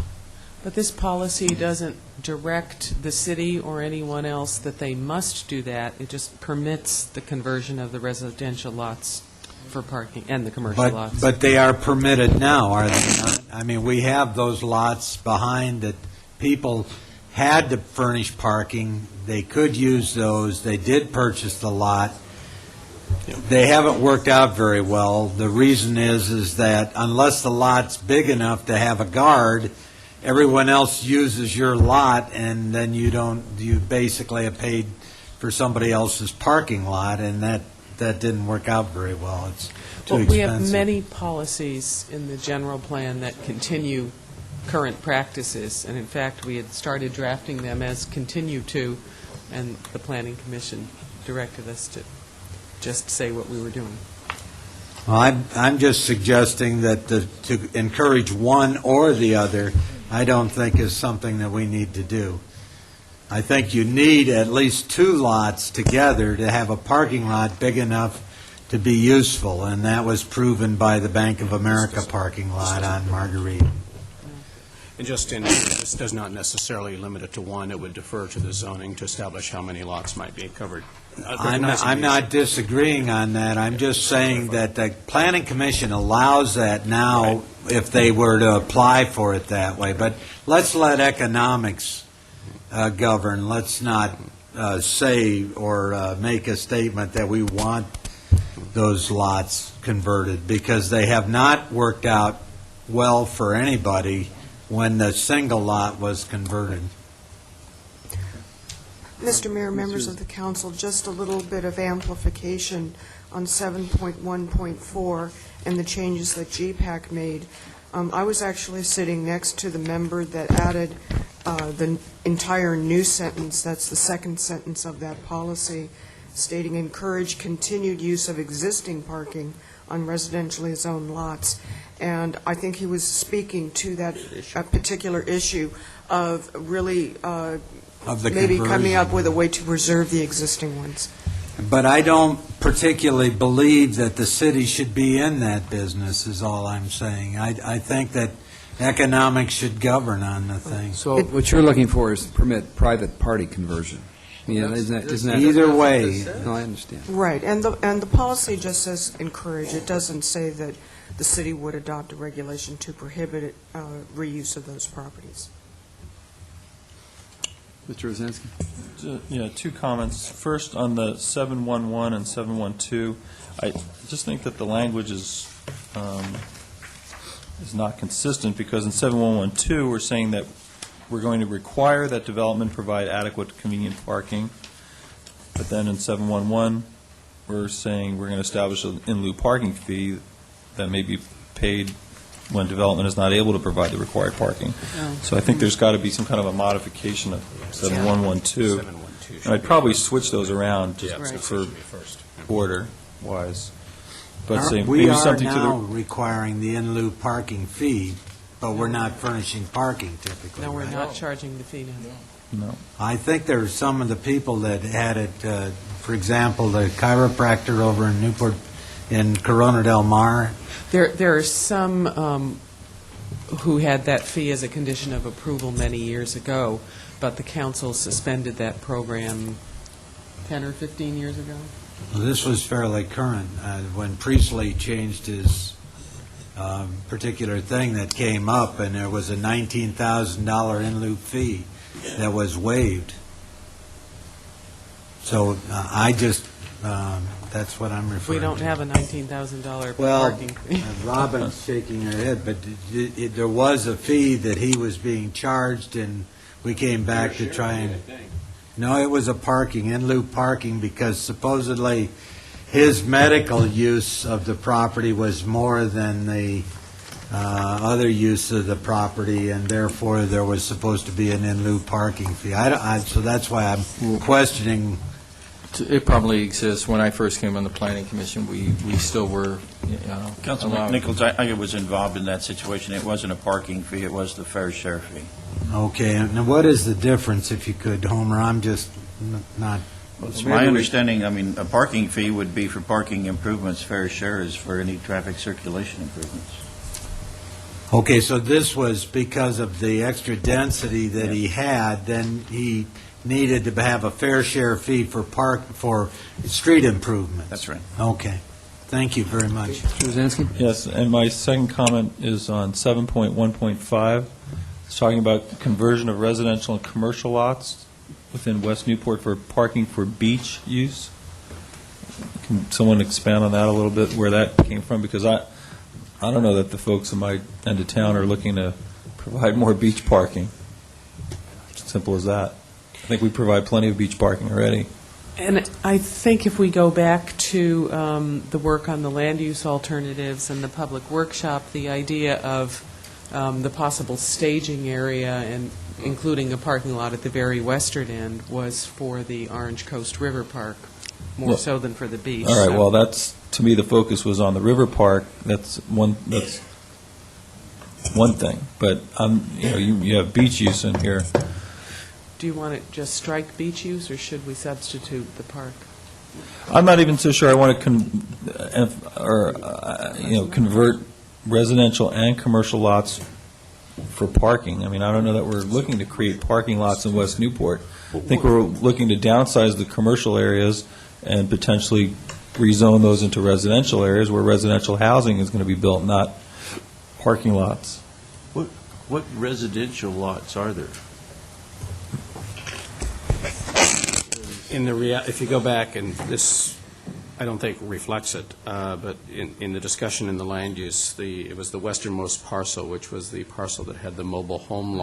But this policy doesn't direct the city or anyone else that they must do that. It just permits the conversion of the residential lots for parking, and the commercial lots. But they are permitted now, are they not? I mean, we have those lots behind that people had to furnish parking. They could use those. They did purchase the lot. They haven't worked out very well. The reason is that unless the lot's big enough to have a guard, everyone else uses your lot, and then you basically have paid for somebody else's parking lot, and that didn't work out very well. It's too expensive. We have many policies in the general plan that continue current practices, and in fact, we had started drafting them as continue to, and the Planning Commission directed us to just say what we were doing. Well, I'm just suggesting that to encourage one or the other, I don't think is something that we need to do. I think you need at least two lots together to have a parking lot big enough to be useful, and that was proven by the Bank of America parking lot on Marguerite. And just in, this does not necessarily limit it to one. It would defer to the zoning to establish how many lots might be covered. I'm not disagreeing on that. I'm just saying that the Planning Commission allows that now if they were to apply for it that way. But let's let economics govern. Let's not say or make a statement that we want those lots converted, because they have not worked out well for anybody when the single lot was converted. Mr. Mayor, members of the council, just a little bit of amplification on 7.1.4 and the changes that GPAC made. I was actually sitting next to the member that added the entire new sentence, that's the second sentence of that policy, stating encourage continued use of existing parking on residentially zoned lots. And I think he was speaking to that particular issue of really maybe coming up with a way to preserve the existing ones. But I don't particularly believe that the city should be in that business, is all I'm saying. I think that economics should govern on the thing. So what you're looking for is to permit private party conversion. Yeah, isn't that either way? No, I understand. Right, and the policy just says encourage. It doesn't say that the city would adopt a regulation to prohibit reuse of those properties. Mr. Rosansky? Yeah, two comments. First, on the 711 and 712, I just think that the language is not consistent, because in 7112, we're saying that we're going to require that development provide adequate, convenient parking, but then in 711, we're saying we're going to establish an in lieu parking fee that may be paid when development is not able to provide the required parking. So I think there's got to be some kind of a modification of 7112. And I'd probably switch those around just for order-wise. But say We maybe are something to now the requiring the in lieu parking fee, but we're not furnishing parking typically. No, we're right? not charging the fee now. No. I think there are some of the people that had it, for example, the chiropractor over in Newport, in Corona del Mar. There are some who had that fee as a condition of approval many years ago, but the council suspended that program 10 or 15 years ago. Well, this was fairly current. When Priestley changed his particular thing that came up, and there was a $19,000 in lieu fee that was waived. So I just, that's what I'm referring to. We don't have a $19,000 Well, parking fee. Robin's shaking her head, but there was a fee that he was being charged, and we came back to try and... No, it was a parking, in lieu parking, because supposedly his medical use of the property was more than the other use of the property, and therefore there was supposed to be an in lieu parking fee. So that's why I'm questioning. It probably exists. When I first came on the Planning Commission, we still were Councilman allowed. Nichols, I was involved in that situation. It wasn't a parking fee, it was the fair share fee. Okay, and what is the difference, if you could, Homer? I'm just not... It's my understanding, I mean, a parking fee would be for parking improvements, fair share is for any traffic circulation improvements. Okay, so this was because of the extra density that he had, then he needed to have a fair share fee for street improvements. That's right. Okay. Thank you very much. Mr. Rosansky? Yes, and my second comment is on 7.1.5. It's talking about conversion of residential and commercial lots within West Newport for parking for beach use. Can someone expand on that a little bit, where that came from? Because I don't know that the folks in my end of town are looking to provide more beach parking. It's simple as that. I think we provide plenty of beach parking already. And I think if we go back to the work on the land use alternatives and the public workshop, the idea of the possible staging area and including a parking lot at the very western end was for the Orange Coast River Park, more so than for the beach. All right, well, that's, to me, the focus was on the river park. That's one thing. But, you have beach use in here. Do you want to just strike beach use, or should we substitute the park? I'm not even so sure I want to convert residential and commercial lots for parking. I mean, I don't know that we're looking to create parking lots in West Newport. I think we're looking to downsize the commercial areas and potentially rezone those into residential areas where residential housing is going to be built, not parking lots. What residential lots are there? If you go back, and this, I don't think reflects it, but in the discussion in the land use, it was the westernmost parcel, which was the parcel that had the mobile home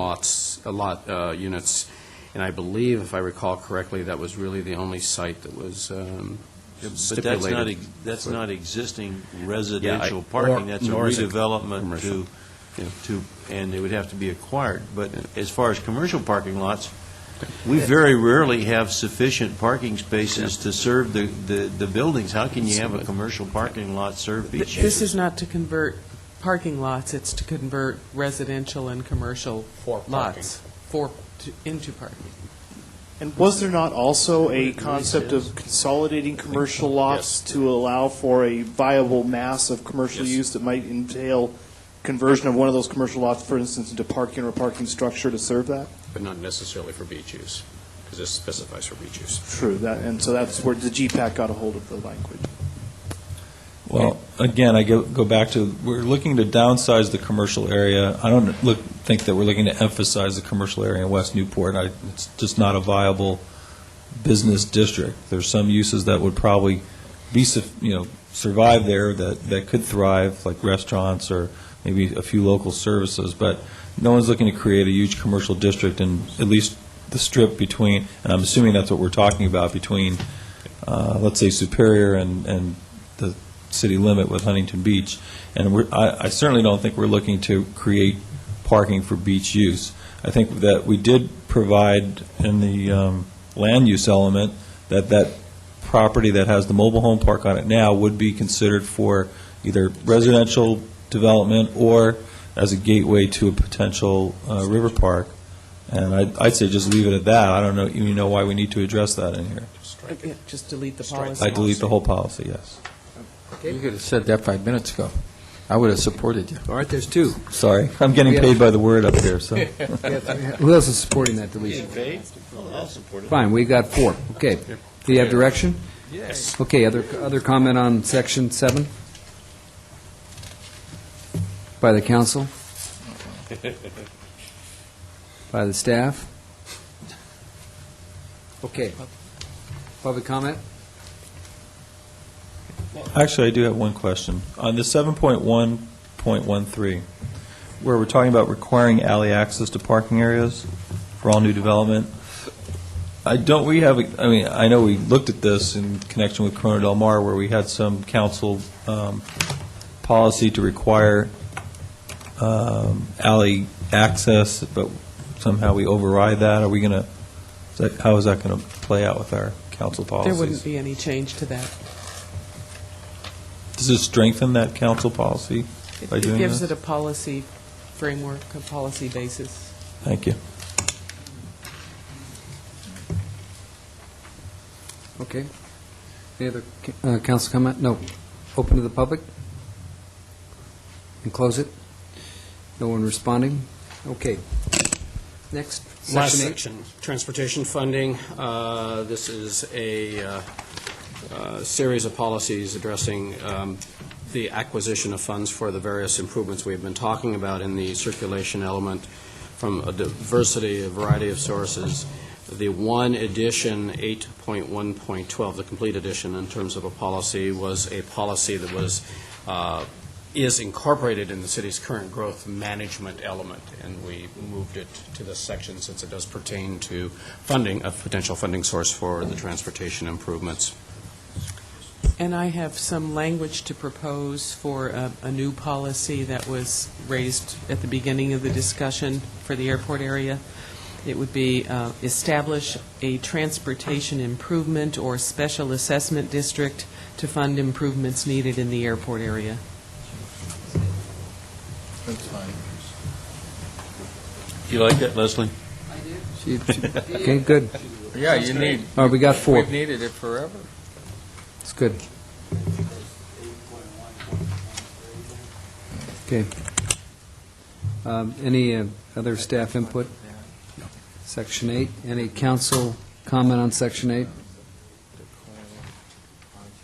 units, and I believe, if I recall correctly, that was really the only site that was stipulated. But that's not existing residential parking. That's a redevelopment and it would have to be acquired. But as far as commercial parking lots, we very rarely have sufficient parking spaces to serve the buildings. How can you have a commercial parking lot serve beach users? This is not to convert parking lots, it's to convert residential and commercial lots into parking. And was there not also a concept of consolidating commercial lots to allow for a viable mass of commercial use that might entail conversion of one of those commercial lots, for instance, into parking or parking structure to serve that? But not necessarily for beach use, because this specifies for beach use. True, and so that's where the GPAC got a hold of the language. Well, again, I go back to, we're looking to downsize the commercial area. I don't think that we're looking to emphasize the commercial area in West Newport. It's just not a viable business district. There's some uses that would probably be, survive there that could thrive, like restaurants or maybe a few local services, but no one's looking to create a huge commercial district in at least the strip between, and I'm assuming that's what we're talking about, between, let's say, Superior and the city limit with Huntington Beach. And I certainly don't think we're looking to create parking for beach use. I think that we did provide in the land use element that property that has the mobile home park on it now would be considered for either residential development or as a gateway to a potential river park. And I'd say just leave it at that. I don't know even know why we need to address that in here. Just delete the policy. I delete the whole policy, yes. You could have said that 5 minutes ago. I would have supported you. All right, there's two. Sorry, I'm getting paid by the word up here, so. Who else is supporting that deletion? I'll support it. Fine, we got 4. Okay. Do you have direction? Yes. Okay, other comment on Section 7? By the council? By the staff? Okay. Public comment? Actually, I do have one question. On the 7.1.13, where we're talking about requiring alley access to parking areas for all new development, I know we looked at this in connection with Corona Del Mar, where we had some council policy to require alley access, but somehow we override that. Are we going to, how is that going to play out with our council policies? There wouldn't be any change to that. Does it strengthen that council policy by doing It gives this? it a policy framework, a policy basis. Thank you. Okay. Any other council comment? No. Open to the public? And close it? No one responding? Okay. Next, Last Section 8. section, transportation funding. This is a series of policies addressing the acquisition of funds for the various improvements we've been talking about in the circulation element from a diversity, a variety of sources. The one edition, 8.1.12, the complete edition in terms of a policy, was a policy that was is incorporated in the city's current growth management element, and we moved it to this section since it does pertain to funding, a potential funding source for the transportation improvements. And I have some language to propose for a new policy that was raised at the beginning of the discussion for the airport area. It would be establish a transportation improvement or special assessment district to fund improvements needed in the airport area. That's fine. You like that, Leslie? Okay, good. Yeah, you need. All right, we got 4. We've needed it forever. It's good. Okay. Any other staff input? Section 8. Any council comment on Section 8?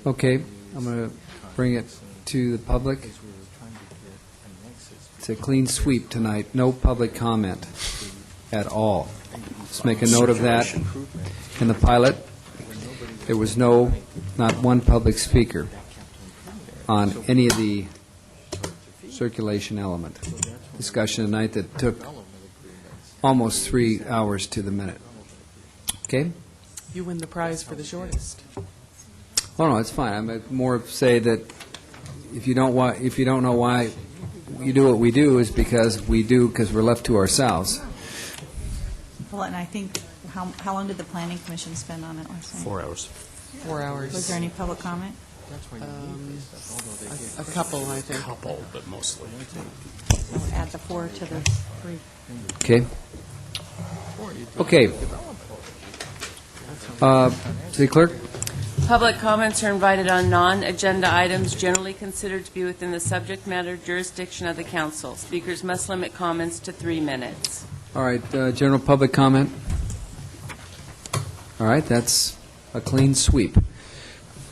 Okay, I'm going to bring it to the public. It's a clean sweep tonight. No public comment at all. Let's make a note of that. In the pilot, there was not one public speaker on any of the circulation element discussion tonight that took almost 3 hours to the minute. Okay? You win the prize for the shortest. Oh, no, it's fine. I'm more say that if you don't know why you do what we do is because we're left to ourselves. Well, and I think, how long did the Planning Commission spend on it last night? 4 hours. 4 hours. Was there any public comment? A couple, I think. Couple, but mostly. So add the 4 to the 3. Okay? Okay. City Clerk? Public comments are invited on non-agenda items generally considered to be within the subject matter jurisdiction of the council. Speakers must limit comments to 3 minutes. All right, general public comment? All right, that's a clean sweep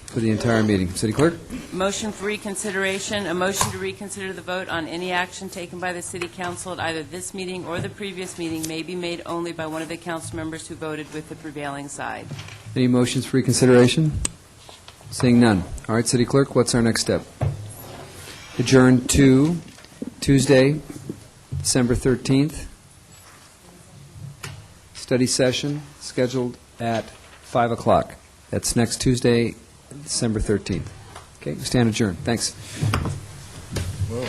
for the entire meeting. City Clerk? Motion for reconsideration. A motion to reconsider the vote on any action taken by the City Council at either this meeting or the previous meeting may be made only by one of the council members who voted with the prevailing side. Any motions for reconsideration? Seeing none. All right, City Clerk, what's our next step? Adjourn to Tuesday, December 13th. Study session scheduled at 5 o'clock. That's next Tuesday, December 13th. Okay, we stand adjourned. Thanks. Whoa.